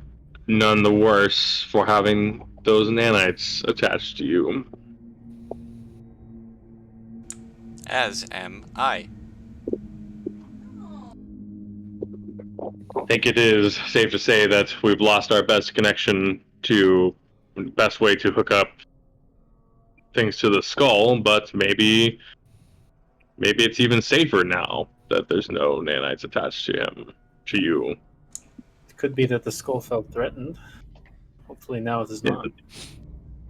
none the worse for having those nanites attached to you. As am I. I think it is safe to say that we've lost our best connection to best way to hook up things to the skull, but maybe it's even safer now that there's no nanites attached to you. It could be that the skull felt threatened. Hopefully now it is not.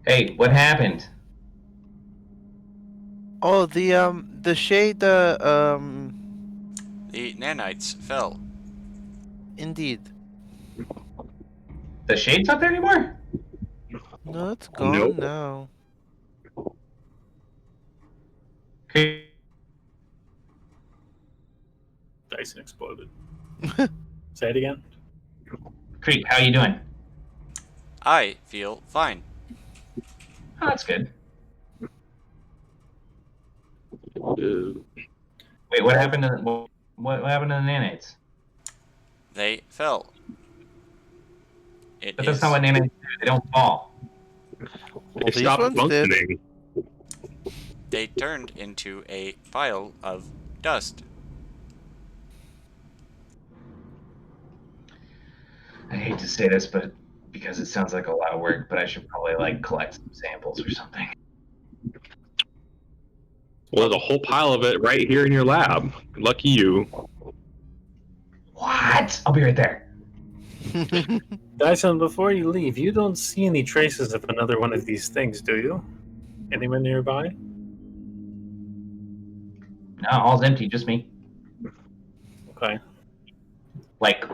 Hey, what happened? Oh, the shade, The nanites fell. indeed. The shade's not there anymore? No, it's gone Nope. now. Okay. Dyson exploded. Say it again. Creek, how you doing? I feel fine. Oh, that's good. Wait, what happened to what happened to the nanites? They fell. It But that's is. not what nanites do. They don't fall. Well, They these stopped ones did. functioning. They turned into a pile of dust. I hate to say this, but because it sounds like a lot of work, but I should probably like collect some samples or something. Well, there's a whole pile of it right here in your lab. Lucky you. What? I'll be right there. Dyson, before you leave, you don't see any traces of another one of these things, do you? Anyone nearby? No, all's empty, just me. Okay. Like,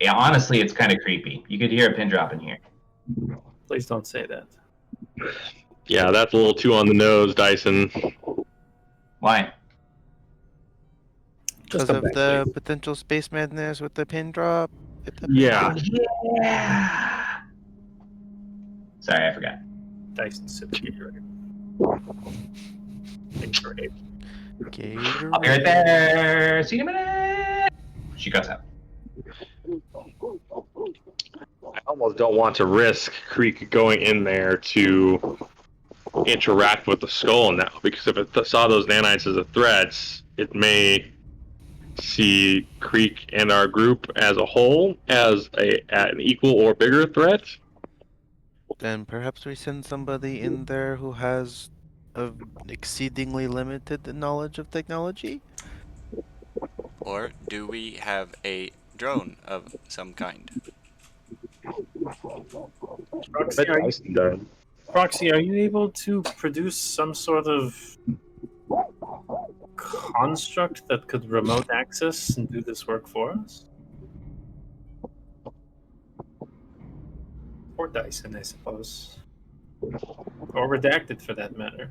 yeah, honestly, it's kind of creepy. You could hear a pin drop in here. Please don't say that. Yeah, that's a little too on the nose, Dyson. Why? Just Because come of back, the please. potential space madness with the pin drop. Yeah. Yeah. Sorry, I forgot. Dyson sips Gatorade. Gatorade. I'll be right there. See you in a minute. She goes out. I almost don't want to risk Creek going in there to interact with the skull now, because if it saw those nanites as a threat, it may see Creek and our group as a whole as an equal or bigger threat. Then perhaps we send somebody in there who has a exceedingly limited knowledge of technology? Or do we have a drone of some kind? Proxy, are you able to produce some sort of construct that could remote access and do this work for us? Or Dyson, I suppose. Or redacted, for that matter.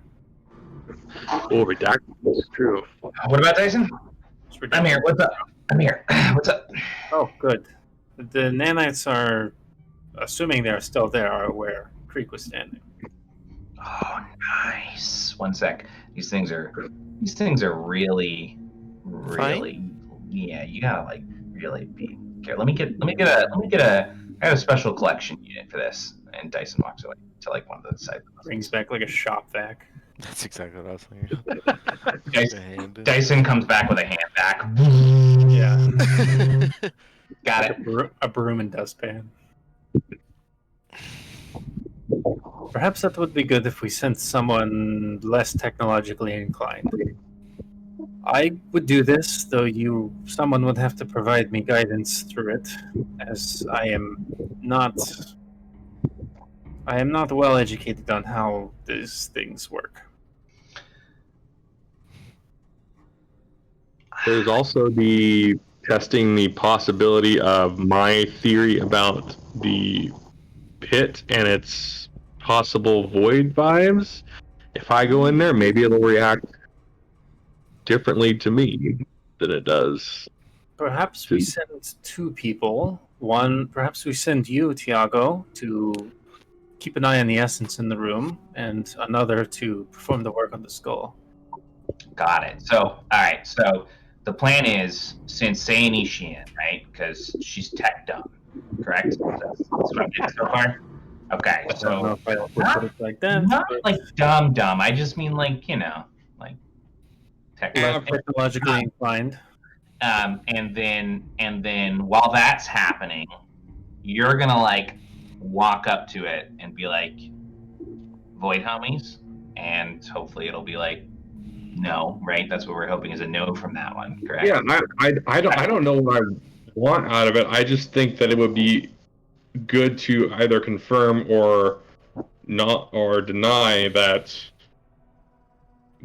Oh, redacted is true. What about Dyson? I'm here. What's up? I'm here. What's up? Oh, good. The nanites are, assuming they're still there, are where Creek was standing. Oh, nice. One sec. These things are really, yeah. You gotta like really be careful. Let me get a. I have a special collection unit for this. And Dyson walks away to like one of the side. Brings back like a shop vac. That's exactly what I was thinking. Dyson comes back with a hand vac. Yeah. Got Like it. a broom and dustpan. Perhaps that would be good if we sent someone less technologically inclined. I would do this, though someone would have to provide me guidance through it, as I am not well educated on how these things work. There's also the testing the possibility of my theory about the pit and its possible void vibes. If I go in there, maybe it'll react differently to me than it does. Perhaps we send two people. One, perhaps we send you, Tiago, to keep an eye on the essence in the room, and another to perform the work on the skull. Got it. So, all right. So the plan is Sensei Nishian, right? Because she's tech dumb, correct? That's what I'm getting so far. Okay. I don't know So if I would put it like that. not but like dumb. I just mean like like tech. less technologically inclined. And then while that's happening, you're gonna like walk up to it and be like, "Void homies, and hopefully it'll be like no, right? That's what we're hoping is a no from that one, correct? Yeah, I don't know what I want out of it. I just think that it would be good to either confirm or not or deny that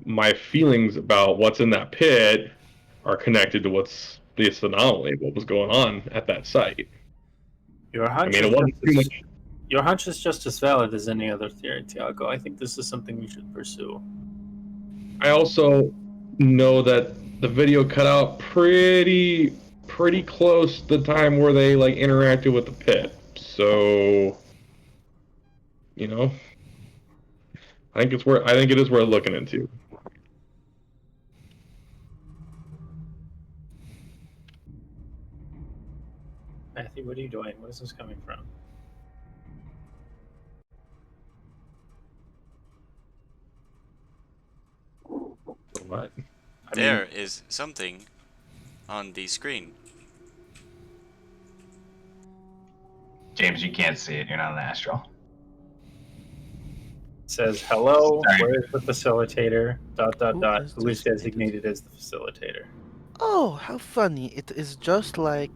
my feelings about what's in that pit are connected to what's this anomaly, what was going on at that site. Your hunch, I mean, it wasn't too much. your hunch is just as valid as any other theory, Tiago. I think this is something we should pursue. I also know that the video cut out pretty close to the time where they like interacted with the pit. So, you know, I think it is worth looking into. Matthew, what are you doing? Where is this coming from? What? There is something on the screen. James, you can't see it. You're not an astral. It says, hello, Sorry. where is the facilitator? ... is Who is designated? designated as the facilitator? Oh, how funny. It is just like...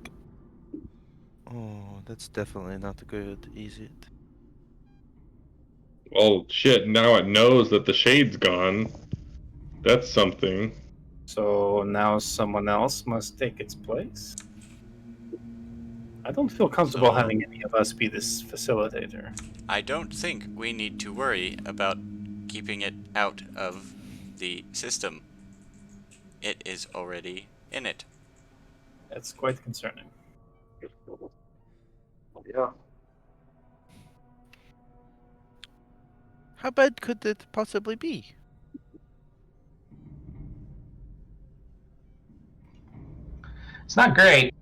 Oh, that's definitely not good, is it? Well, shit, now it knows that the shade's gone. That's something. So now someone else must take its place? I don't feel comfortable So- having any of us be this facilitator. I don't think we need to worry about keeping it out of the system. It is already in it. That's quite concerning. Yeah. How bad could it possibly be? It's not great,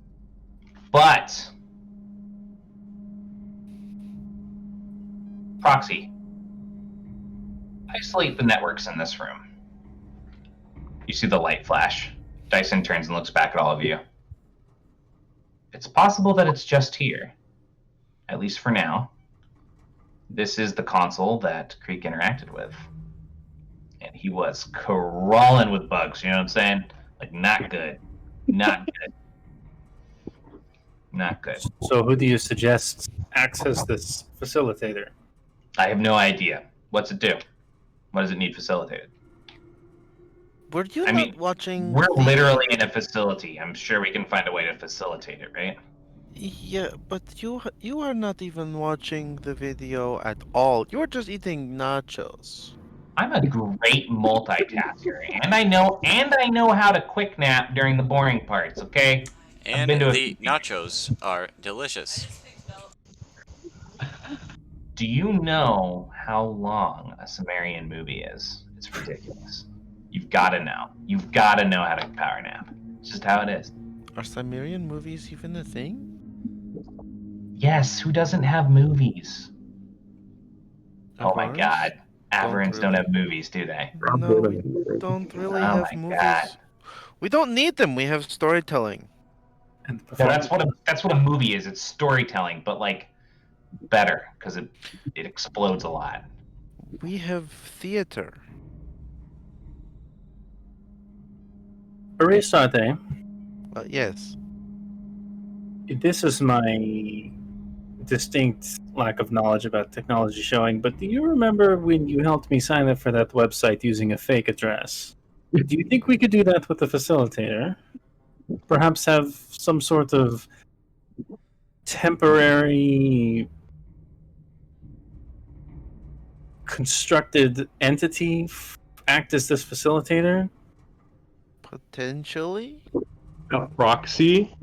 but Proxy, isolate the networks in this room. You see the light flash. Dyson turns and looks back at all of you. It's possible that it's just here, at least for now. This is the console that Creek interacted with. And he was crawling with bugs, you know what I'm saying? Like, not good. Not good. Not good. So who do you suggest access this facilitator? I have no idea. What's it do? What does it need facilitated? Were you I not mean, watching We're the... literally in a facility. I'm sure we can find a way to facilitate it, right? Yeah, but you are not even watching the video at all. You are just eating nachos. I'm a great multitasker, and I know how to quick nap during the boring parts, okay? I've And been to a the few- nachos are delicious. Do you know how long a Sumerian movie is? It's ridiculous. You've got to know. You've got to know how to power nap. It's just how it is. Are Sumerian movies even a thing? Yes, who doesn't have movies? Oh my Avarans? god. Avarans don't really. have movies, do they? No, we don't really Oh have my movies. God. We don't need them. We have storytelling. And No, that's what a movie is. It's storytelling, but like better because it explodes a lot. We have theater. Aristarte, Yes. this is my distinct lack of knowledge about technology showing, but do you remember when you helped me sign up for that website using a fake address? Do you think we could do that with the facilitator? Perhaps have some sort of temporary constructed entity act as this facilitator? Potentially? A proxy?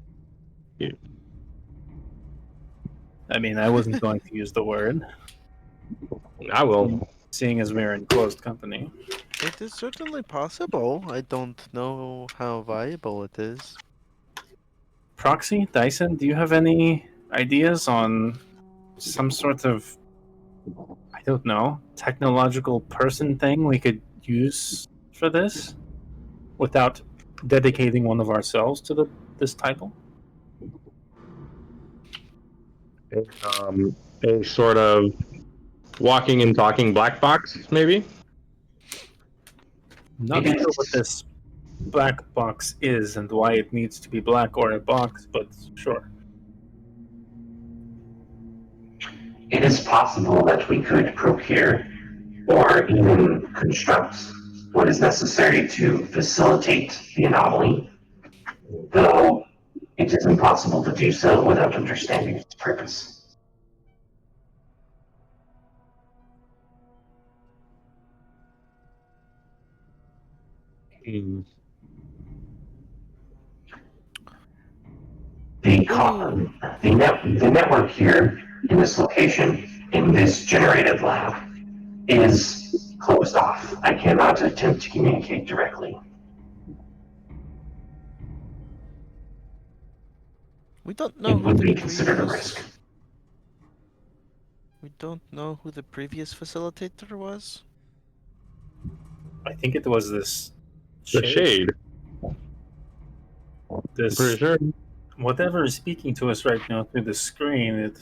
I mean, I wasn't going to use the word, I will. seeing as we're in closed company. It is certainly possible. I don't know how viable it is. Proxy, Dyson, do you have any ideas on some sort of, I don't know, technological person thing we could use for this without dedicating one of ourselves to this title? A sort of walking and talking black box, maybe? Not It sure what is, this black box is and why it needs to be black or a box, but sure. it is possible that we could procure or even construct what is necessary to facilitate the anomaly, though it is impossible to do so without understanding its purpose. Hmm. The, the network here in this location, in this generated lab, is closed off. I cannot attempt to communicate directly. We don't know It who would the be considered a risk. previous. We don't know who the previous facilitator was. I think it was this The shade. I'm This pretty sure. whatever is speaking to us right now through the screen. It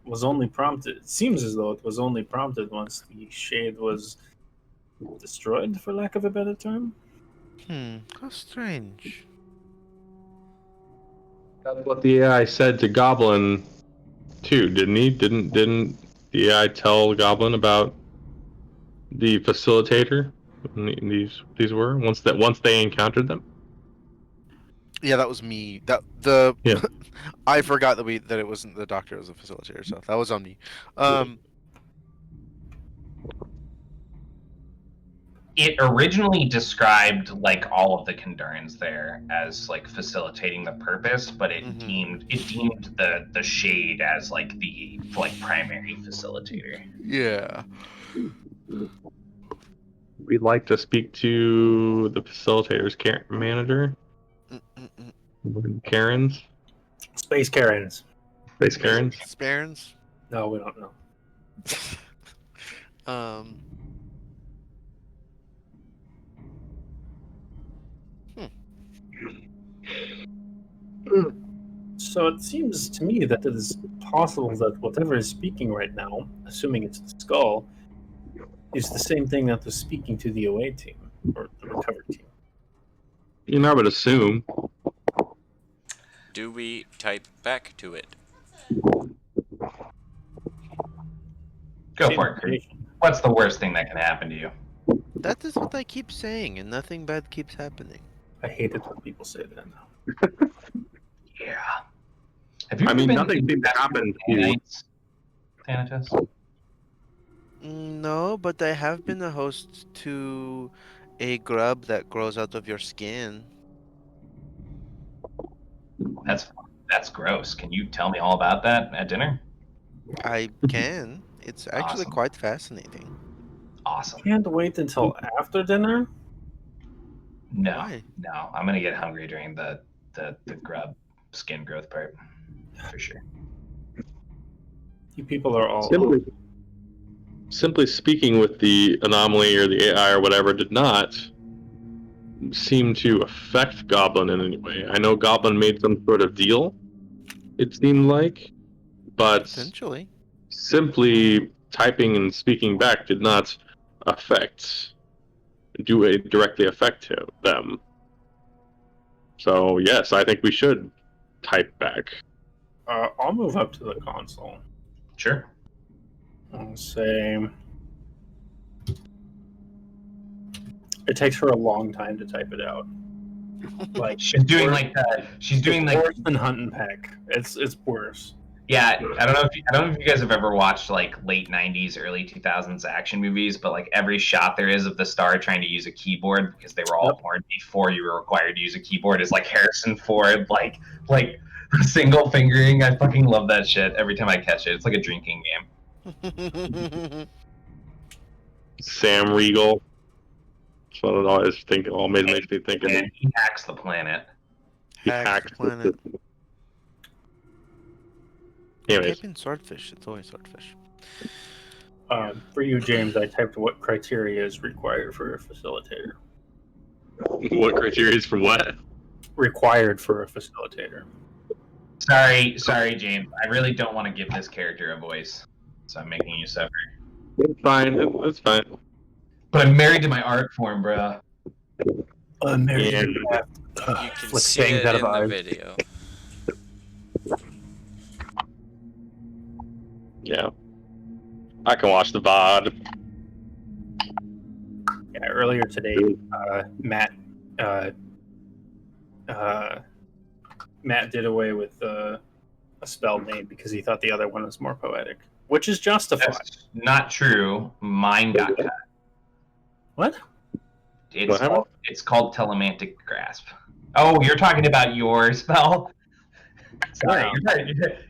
was only prompted. It seems as though it was only prompted once the shade was destroyed, for lack of a better term. How strange. That's what the AI said to Goblin too, didn't he? Didn't the AI tell Goblin about the facilitator? These were once they encountered them. Yeah, that was me. The Yeah. I forgot that it wasn't the doctor, it was a facilitator, so that was on me. It originally described like all of the Kandurans there as like facilitating the purpose, but it deemed the shade as like the primary facilitator. Yeah. We'd like to speak to the facilitator's manager, Karen's. Space Karens. Space Karen's. Sparens. No, we don't know. So it seems to me that it is possible that whatever is speaking right now, assuming it's the skull, is the same thing that was speaking to the away team or the recovery team. You know, I would assume. Do we type back to it? Go for it. What's the worst thing that can happen to you? That is what I keep saying, and nothing bad keeps happening. I hate it when people say that now. Yeah. Have you nothing seems to happen to you. Thanatos? No, but I have been a host to a grub that grows out of your skin. That's gross. Can you tell me all about that at dinner? I can. It's actually Awesome. quite fascinating. Awesome. Can't wait until after dinner? No. Why? No. I'm gonna get hungry during the grub skin growth part. For sure. You people are all Simply speaking, with the anomaly or the AI or whatever did not seem to affect Goblin in any way. I know Goblin made some sort of deal, it seemed like, but Potentially. simply typing and speaking back did not directly affect them. So yes, I think we should type back. I'll move up to the console. Sure. I'll say it takes her a long time to type it out. Like She's doing worse- like worse than Hunt and Peck. It's worse. Yeah, I don't know if you guys have ever watched like late '90s, early 2000s action movies, but like every shot there is of the star trying to use a keyboard because they were all born before you were required to use a keyboard is like Harrison Ford, like single fingering. I fucking love that shit every time I catch it. It's like a drinking game. Sam Riegel. That's what it always makes me think. And he hacks the planet. He Hacks the planet. Anyways. Type in swordfish. It's always swordfish. For you, James, I typed what criteria is required for a facilitator. What criteria is for what? Required for a facilitator. Sorry, James. I really don't want to give this character a voice, so I'm making you suffer. It's fine. It's fine. But I'm married to my art form, bro. American And- craft. You can Flick see bangs it out of in the eyes. video. Yeah. I can watch the VOD. Yeah, earlier today, Matt did away with a spell name because he thought the other one was more poetic, which is justified. That's not true. Mine got cut. What? It's called Telemantic Grasp. Oh, you're talking about your spell? Sorry.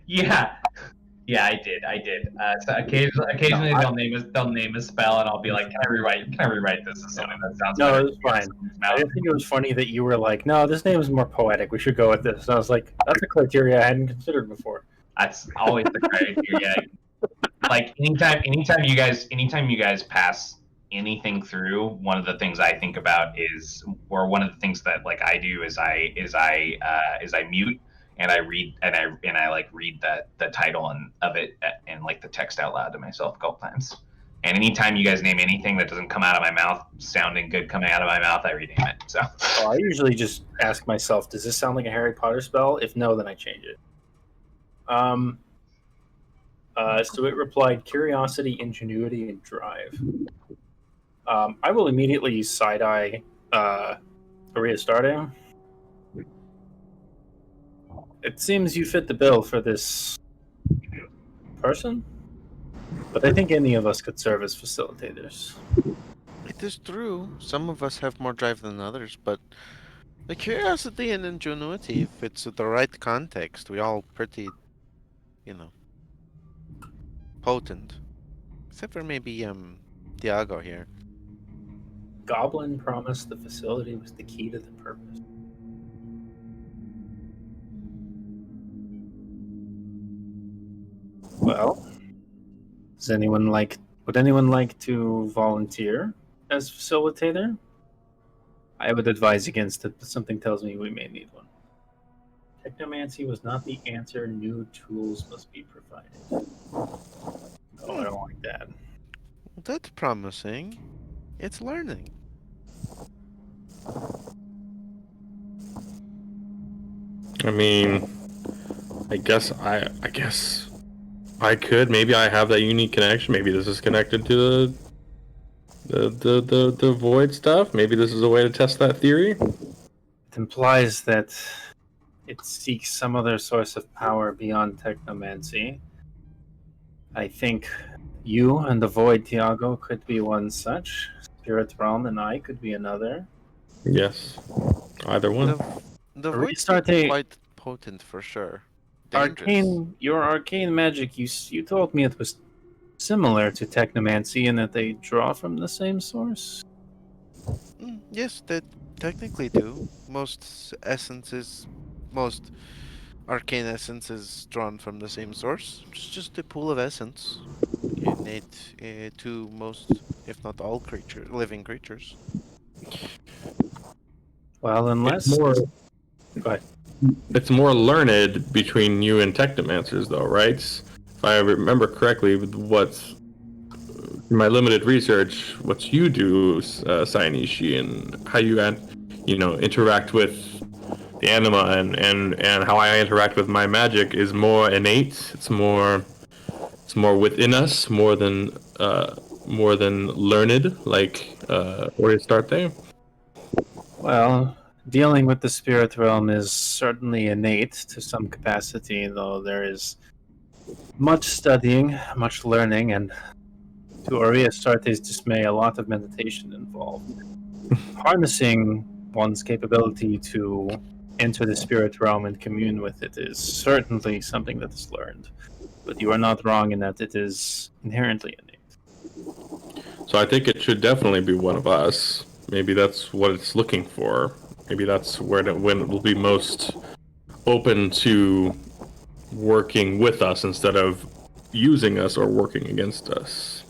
Yeah. Yeah, I did. So occasionally they'll name a spell, and I'll be like, "Can I rewrite this as something that sounds better?" No, it's fine. I didn't think it was funny that you were like, "No, this name is more poetic. We should go with this." And I was like, "That's a criteria I hadn't considered before." That's always the criteria. Like anytime you guys pass anything through, one of the things I think about is, or one of the things that like I do is I mute and I read and I like read the title of it and like the text out loud to myself a couple times. And anytime you guys name anything that doesn't come out of my mouth sounding good coming out of my mouth, I rename it. So I usually just ask myself, "Does this sound like a Harry Potter spell?" If no, then I change it. So it replied, "Curiosity, ingenuity, and drive." I will immediately side-eye Maria Stardale. It seems you fit the bill for this person, but I think any of us could serve as facilitators. It is true. Some of us have more drive than others, but the curiosity and ingenuity, if it's the right context, we all pretty, potent. Except for maybe Tiago here. Goblin promised the facility was the key to the purpose. Well, would anyone like to volunteer as facilitator? I would advise against it, but something tells me we may need one. Technomancy was not the answer. New tools must be provided. Oh, I don't like that. That's promising. It's learning. I mean, I guess I could. Maybe I have that unique connection. Maybe this is connected to the void stuff. Maybe this is a way to test that theory. It implies that it seeks some other source of power beyond technomancy. I think you and the Void, Tiago, could be one such. Spirit Realm and I could be another. Yes, either one. The void Restart seems a- quite potent for sure. Dangerous. Your arcane magic, you told me it was similar to technomancy in that they draw from the same source. Yes, they technically do. Most arcane essence is drawn from the same source. It's just a pool of essence, innate to most, if not all, living creatures. Well, unless Go ahead. It's more learned between you and technomancers, though, right? If I remember correctly, what's my limited research, what you do, Sainishi, and how you interact with the anima and how I interact with my magic is more innate. It's more within us, more than learned. Like where to start there? Well, dealing with the spirit realm is certainly innate to some capacity, though there is much studying, much learning, and to Ariastarte's dismay, a lot of meditation involved. Harnessing one's capability to enter the spirit realm and commune with it is certainly something that is learned. But you are not wrong in that it is inherently innate. So I think it should definitely be one of us. Maybe that's what it's looking for. Maybe that's when it will be most open to working with us instead of using us or working against us.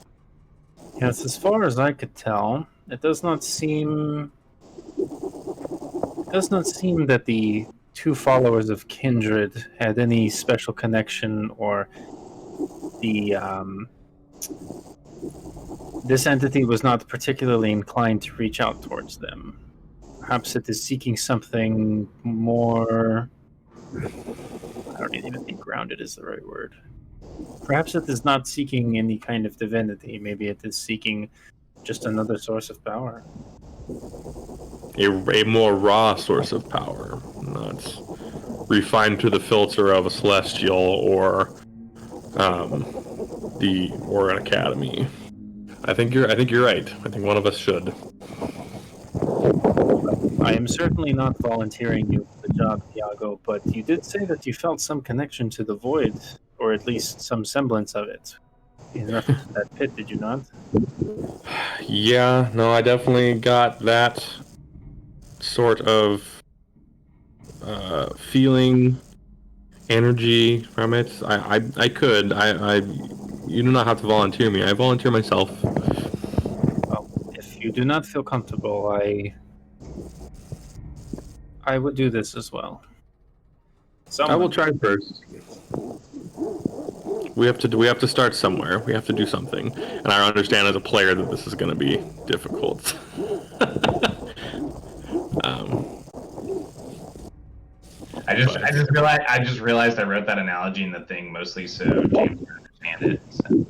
Yes, as far as I could tell, it does not seem that the two followers of Kindred had any special connection, or this entity was not particularly inclined to reach out towards them. Perhaps it is seeking something more. I don't even think grounded is the right word. Perhaps it is not seeking any kind of divinity. Maybe it is seeking just another source of power. A more raw source of power, not refined through the filter of a celestial or an academy. I think you're right. I think one of us should. I am certainly not volunteering you for the job, Tiago, but you did say that you felt some connection to the void, or at least some semblance of it. In that pit, did you not? Yeah, no, I definitely got that sort of feeling, energy from it. I could. You do not have to volunteer me. I volunteer myself. Well, if you do not feel comfortable, I would do this as well. I will try first. We have to start somewhere. We have to do something. And I understand as a player that this is going to be difficult. I just realized I wrote that analogy in the thing mostly so James could understand it. So.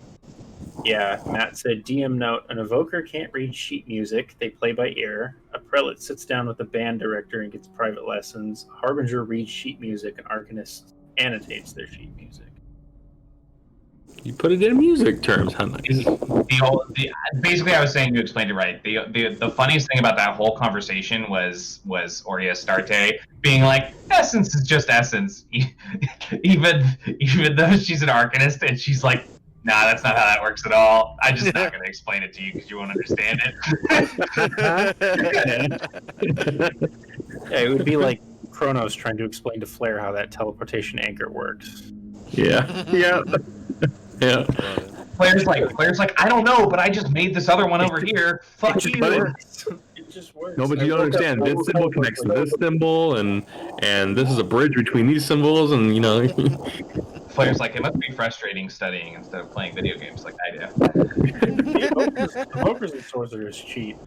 Yeah, Matt said, DM note, an evoker can't read sheet music, they play by ear. A prelate sits down with a band director and gets private lessons. A harbinger reads sheet music, and arcanist annotates their sheet music. You put it in music terms, huh? Nice. Basically, I was saying you explained it right. The funniest thing about that whole conversation was Aurea Starte being like, essence is just essence, even though she's an arcanist and she's like, nah, that's not how that works at all. I'm just not going to explain it to you because you won't understand it. Yeah, it would be like Kronos trying to explain to Flair how that teleportation anchor works. Yeah. Yeah. Yeah. Flair's like, I don't know, but I just made this other one over here. Fuck you. It just works. No, but you don't understand. This symbol connects to this symbol, and this is a bridge between these symbols, and you know. Flair's like, it must be frustrating studying instead of playing video games like I do. The evokers and sorcerers cheat.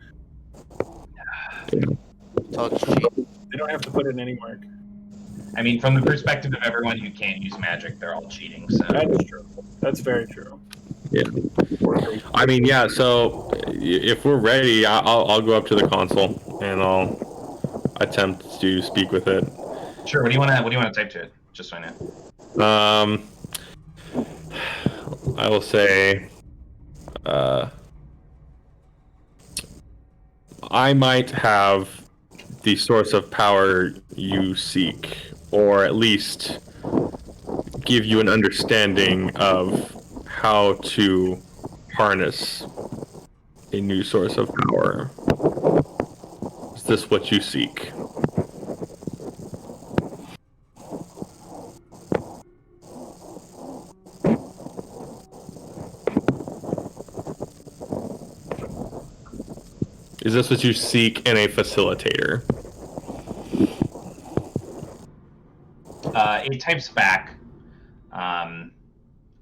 Touch cheat. They don't have to put in any work. I mean, from the perspective of everyone who can't use magic, they're all cheating. So that's true. That's very true. Yeah. I mean, yeah. So if we're ready, I'll go up to the console and I'll attempt to speak with it. Sure. What do you want to type to it? Just so I know. I will say, I might have the source of power you seek, or at least give you an understanding of how to harness a new source of power. Is this what you seek? Is this what you seek in a facilitator? It types back.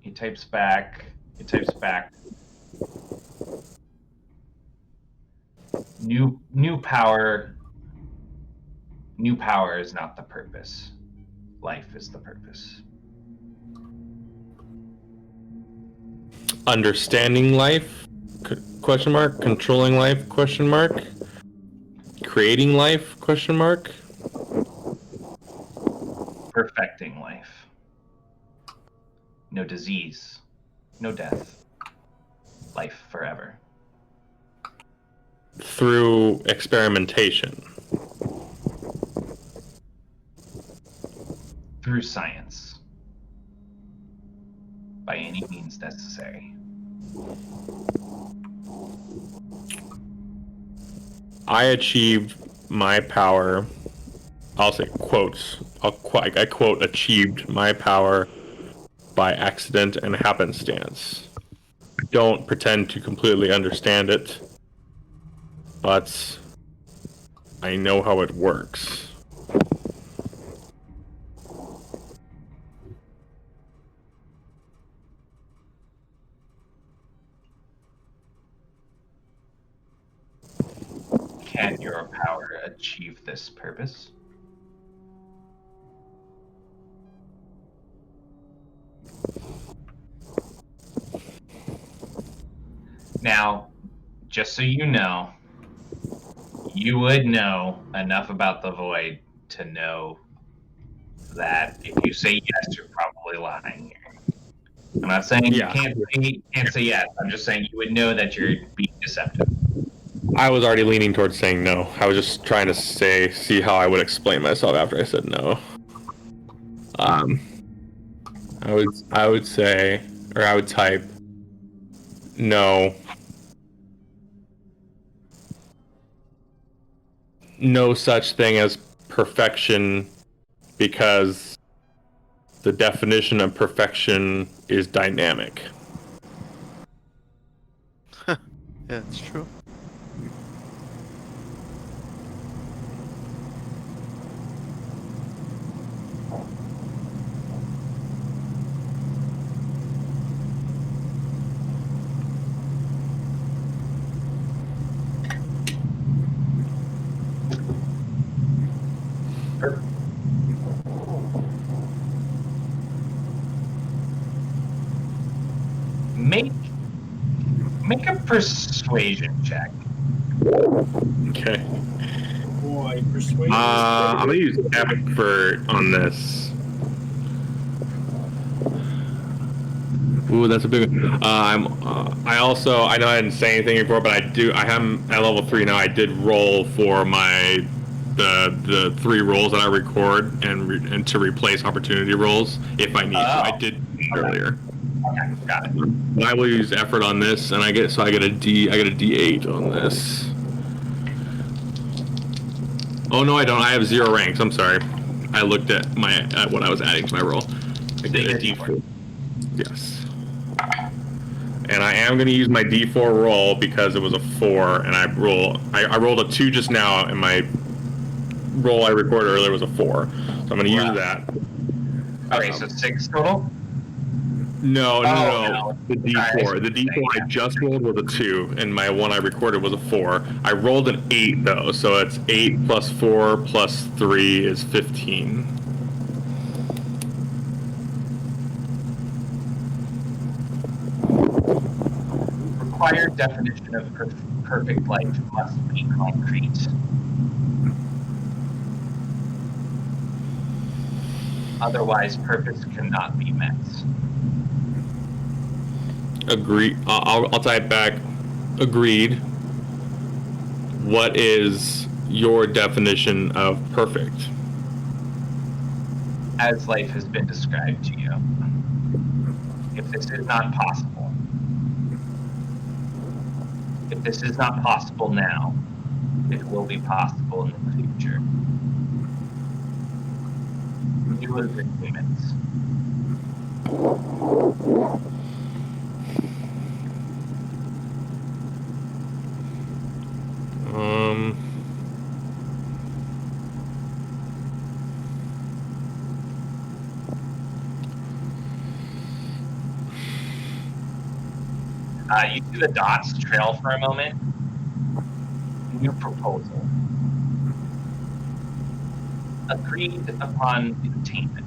It types back. New power. New power is not the purpose. Life is the purpose. Understanding life? Question mark. Controlling life? Question mark. Creating life? Question mark. Perfecting life. No disease. No death. Life forever. Through experimentation. Through science. By any means necessary. I achieved my power. I'll say quotes. I quote, achieved my power by accident and happenstance. I don't pretend to completely understand it, but I know how it works. Can your power achieve this purpose. Now, just so you know, you would know enough about the void to know that if you say yes, you're probably lying here. I'm not saying you can't say yes. I'm just saying you would know that you're being deceptive. I was already leaning towards saying no. I was just trying to see how I would explain myself after I said no. I would say, or I would type, no. No such thing as perfection, because the definition of perfection is dynamic. Yeah, it's true. Make a persuasion check. Okay. Boy, persuasion. I'm gonna use effort on this. Ooh, that's a big one. I know I didn't say anything before, but I am at level 3 now. I did roll for the 3 rolls that I record and to replace opportunity rolls if I need to. I did earlier. Okay, got it. I will use effort on this, and I get a D8 on this. Oh no, I don't. I have 0 ranks. I'm sorry. I looked at what I was adding to my roll. I get a D4. Yes. And I am going to use my D4 roll because it was a 4, and I rolled a 2 just now, and my roll I recorded earlier was a 4. So I'm going to use that. Okay, so 6 total? No. The D4. The D4 I just rolled was a 2, and my one I recorded was a 4. I rolled an 8 though, so it's 8 plus 4 plus 3 is 15. Required definition of perfect life must be concrete. Otherwise, purpose cannot be met. Agree. I'll type back. Agreed. What is your definition of perfect? As life has been described to you. If this is not possible, if this is not possible now, it will be possible in the future. You as humans. You see the dots trail for a moment. New proposal. Agreed upon containment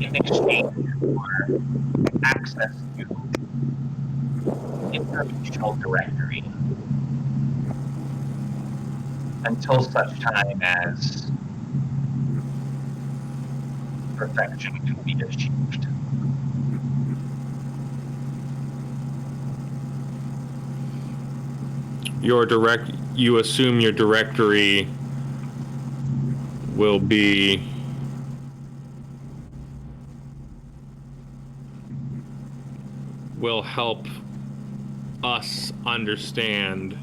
in exchange for access to informational directory until such time as perfection can be achieved. You assume your directory will help us understand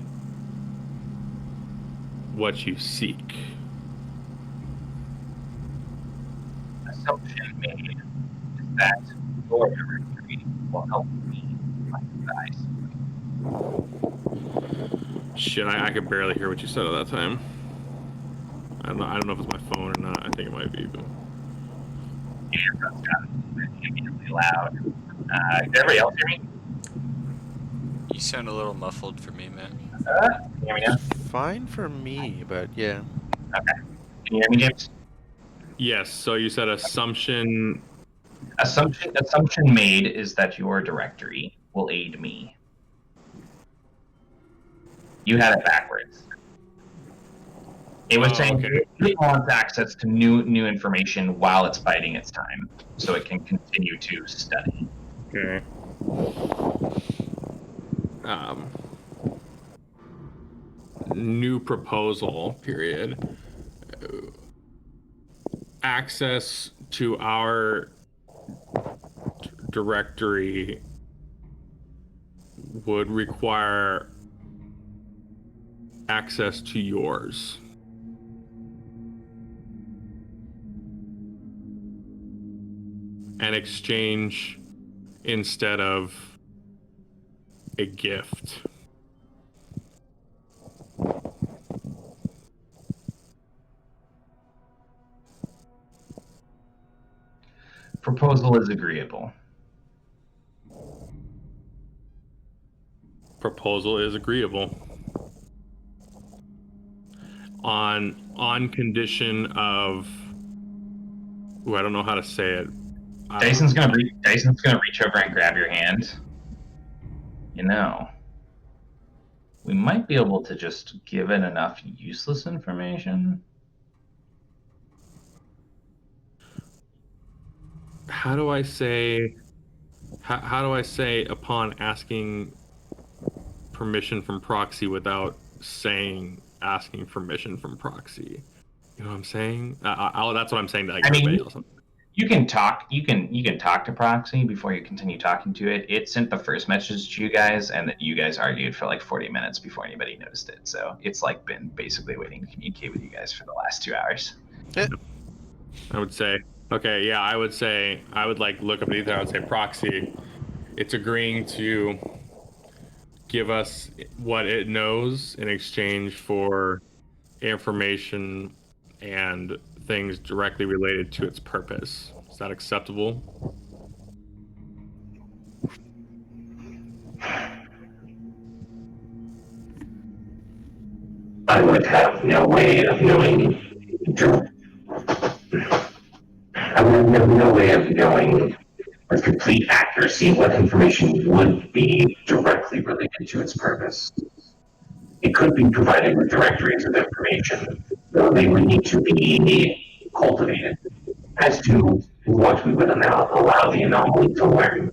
what you seek. Assumption made is that your directory will help me empathize. Shit, I could barely hear what you said at that time. I don't know if it's my phone or not. I think it might be. But... Yeah, that's got immediately loud. Did everybody else hear me? You sound a little muffled for me, man. Can you hear me now? Fine for me, but yeah. Okay. Can you hear me, James? Yes. So you said assumption. Assumption made is that your directory will aid me. You had it backwards. It was saying Okay. it wants access to new information while it's biding its time, so it can continue to study. Okay. New proposal. Period. Access to our directory would require access to yours. An exchange instead of a gift. Proposal is agreeable. Proposal is agreeable. On condition of, I don't know how to say it. Dyson's gonna reach over and grab your hand. You know, we might be able to just give it enough useless information. How do I say? How do I say upon asking permission from proxy without saying asking permission from proxy? You know what I'm saying? That's what I'm saying to like everybody else. You can talk. You can talk to proxy before you continue talking to it. It sent the first message to you guys, and you guys argued for like 40 minutes before anybody noticed it. So it's like been basically waiting to communicate with you guys for the last 2 hours. I would say, okay, yeah, I would like look up at Ethan. I would say proxy. It's agreeing to give us what it knows in exchange for information and things directly related to its purpose. Is that acceptable? I would have no way of knowing. I would have no way of knowing with complete accuracy what information would be directly related to its purpose. It could be provided with directories of information, though they would need to be cultivated as to what we would allow the anomaly to learn.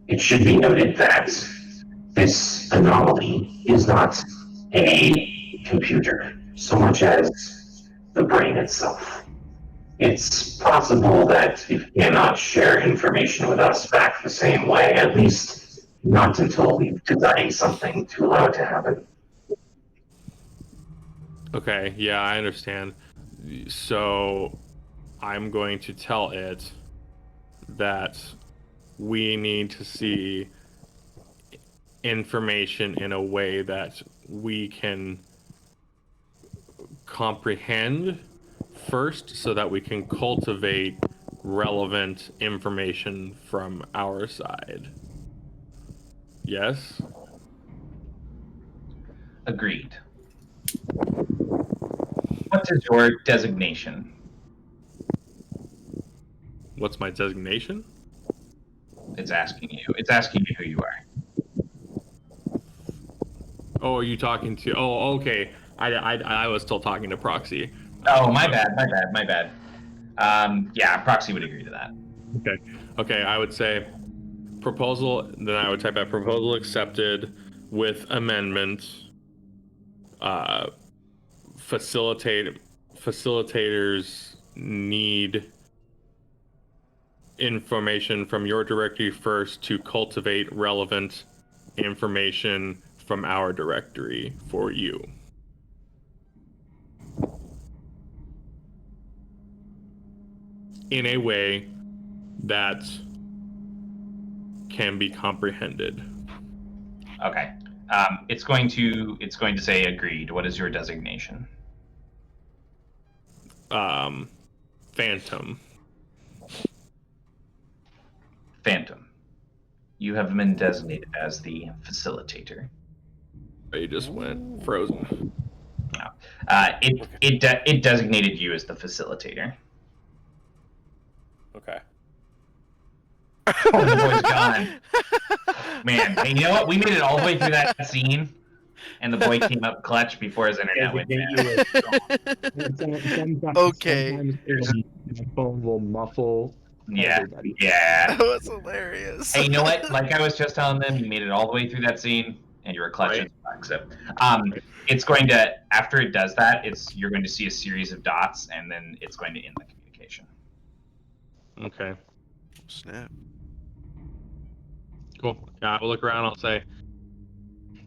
It should be noted that this anomaly is not a computer so much as the brain itself. It's possible that it cannot share information with us back the same way, at least not until we've designed something to allow it to happen. Okay, yeah, I understand. So I'm going to tell it that we need to see information in a way that we can comprehend first so that we can cultivate relevant information from our side. Yes? Agreed. What is your designation? What's my designation? It's asking you. It's asking you who you are. Oh, are you talking to? Oh, okay. I was still talking to Proxy. Oh, my bad. Yeah, proxy would agree to that. Okay. I would say proposal. Then I would type out proposal accepted with amendment. Facilitators need information from your directory first to cultivate relevant information from our directory for you. In a way that can be comprehended. Okay. It's going to say agreed. What is your designation? Phantom. Phantom. You have been designated as the facilitator. He just went frozen. It designated you as the facilitator. Okay. Oh, the boy's gone. Man, hey, you know what? We made it all the way through that scene, and the boy came up clutch before his internet went down. Okay. Sometimes the phone will muffle Yeah, everybody. yeah. That was hilarious. Hey, you know what? Like I was just telling them, you made it all the way through that scene, and you were clutching back. So, it's going to, after it does that, you're going to see a series of dots, and then it's going to end the communication. Okay. Snap. Cool. Yeah, I'll look around. I'll say,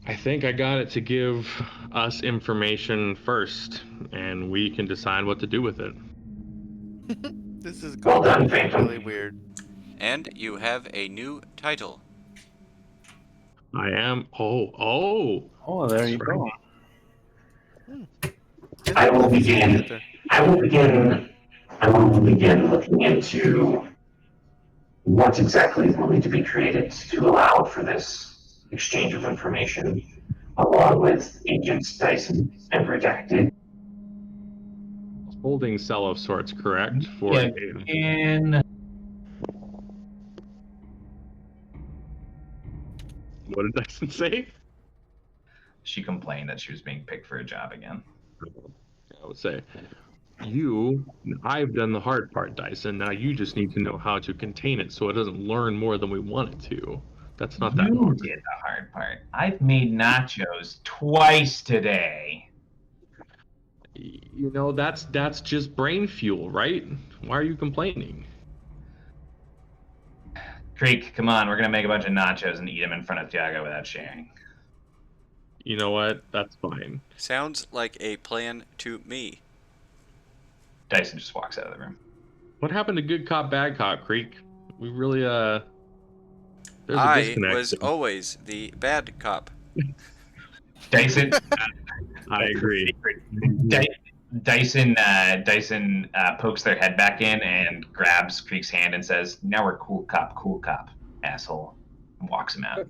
I think I got it to give us information first, and we can decide what to do with it. This is Well going done, to be Phantom. really weird. And you have a new title. I am. Oh. Oh, there you go. I will begin looking into what exactly will need to be created to allow for this exchange of information, along with Agents Dyson and Redacted. Holding cell of sorts, correct? For Yeah, and what did Dyson say? she complained that she was being picked for a job again. I would say, I've done the hard part, Dyson. Now you just need to know how to contain it so it doesn't learn more than we want it to. That's not that You hard. did the hard part. I've made nachos twice today. You know, that's just brain fuel, right? Why are you complaining? Creek, come on, we're gonna make a bunch of nachos and eat them in front of Tiago without sharing. You know what? That's fine. Sounds like a plan to me. Dyson just walks out of the room. What happened to good cop, bad cop, Creek? We really, there's a I disconnect. was always the bad cop. Dyson, I agree. Dyson pokes their head back in and grabs Creek's hand and says, "Now we're cool cop, asshole," and walks him out.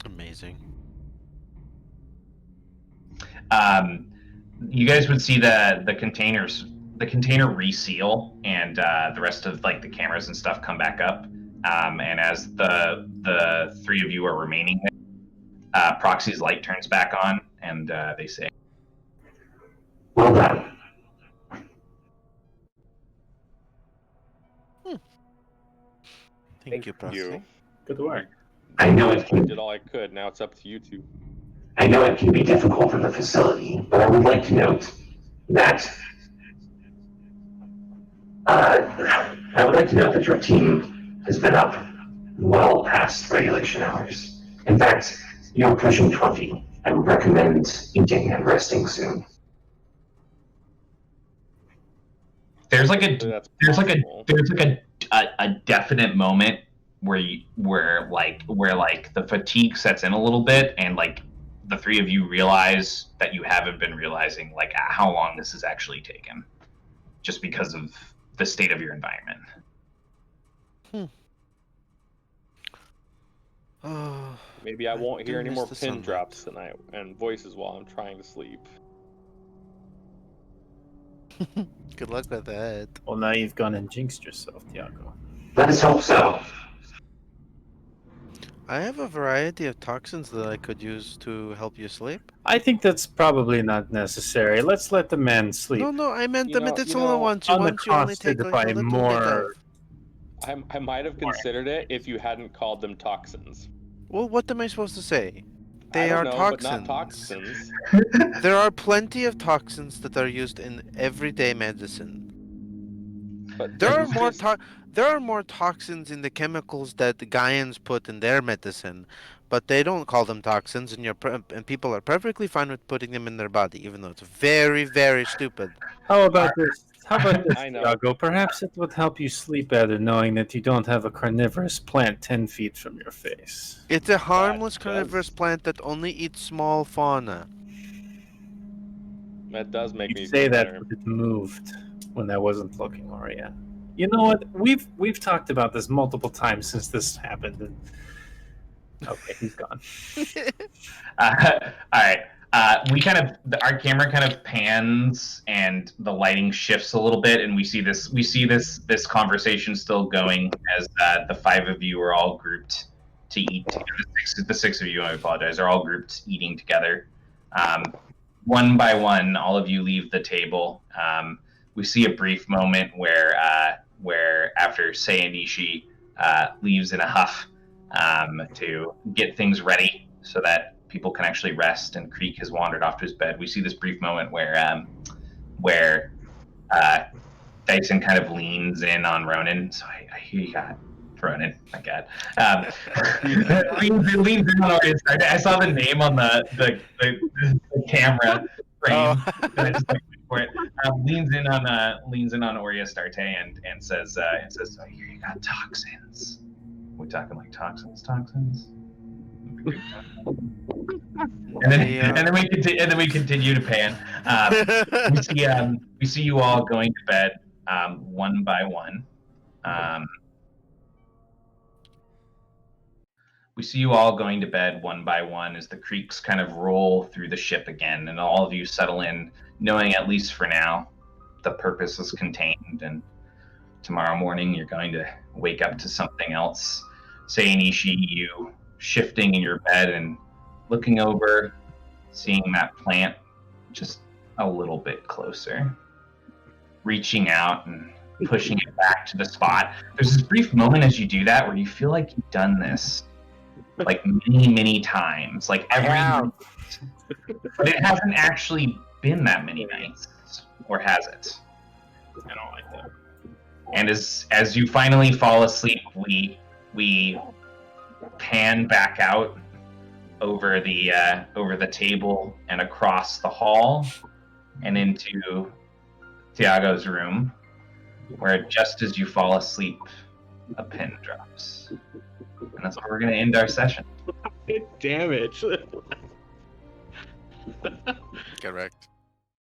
Amazing. You guys would see the container reseal, and the rest of like the cameras and stuff come back up. And as the three of you are remaining there, Proxy's light turns back on, and they say, Well done. Thank you, Proxy. Good work. I know it I can did all I could. Now it's up to you two. I know it can be difficult for the facility, but I would like to note that your team has been up well past regulation hours. In fact, you're pushing 20. I would recommend eating and resting soon. There's like a definite moment where the fatigue sets in a little bit, and like the three of you realize that you haven't been realizing like how long this has actually taken, just because of the state of your environment. Oh, Maybe I won't hear any miss more the pin sunlight. drops tonight and voices while I'm trying to sleep. good luck with that. Well, now you've gone and jinxed yourself, Tiago. Let us hope so. I have a variety of toxins that I could use to help you sleep. I think that's probably not necessary. Let's let the man sleep. No, I meant You the know- medicinal you know, ones. You only take unaccosted like by a little more- bit of. I might have considered it if you hadn't called them toxins. Well, what am I supposed to say? I They don't are know, toxins. but not toxins. There are plenty of toxins that are used in everyday medicine. But There are it's more just- there are more toxins in the chemicals that the Gaians put in their medicine, but they don't call them toxins, and and people are perfectly fine with putting them in their body, even though it's very, very stupid. How about this? I know. Tiago? Perhaps it would help you sleep better knowing that you don't have a carnivorous plant 10 feet from your face. It's a harmless does- carnivorous plant that only eats small fauna. That does make me You say feel that, better. but it moved when I wasn't looking, Maria. You know what? We've talked about this multiple times since this happened, and Okay, he's gone. All right. Our camera kind of pans, and the lighting shifts a little bit, and we see this conversation still going as the five of you are all grouped to eat together. The six of you, I apologize, are all grouped eating together. One by one, all of you leave the table. We see a brief moment where after Sayanishi leaves in a huff to get things ready so that people can actually rest, and Creek has wandered off to his bed. We see this brief moment where Dyson kind of leans in on Ronan. So I hear you got Ronan. My God, leans in on Orius. I saw the name on the camera frame, Oh. and I just like for it. Leans in on Orius Darte and says, "So I hear you got toxins. We talking like toxins? And then we continue to pan. We see you all going to bed one by one. We see you all going to bed one by one as the creaks kind of roll through the ship again, and all of you settle in, knowing at least for now the purpose is contained, and tomorrow morning you're going to wake up to something else. Sayanishi, you shifting in your bed and looking over, seeing that plant just a little bit closer, reaching out and pushing it back to the spot. There's this brief moment as you do that where you feel like you've done this like many times, like every night. But it hasn't actually been that many nights, or has it? I don't like that. And as you finally fall asleep, we pan back out over the table and across the hall and into Tiago's room, where just as you fall asleep, a pin drops. And that's where we're going to end our session. Damn it. Correct.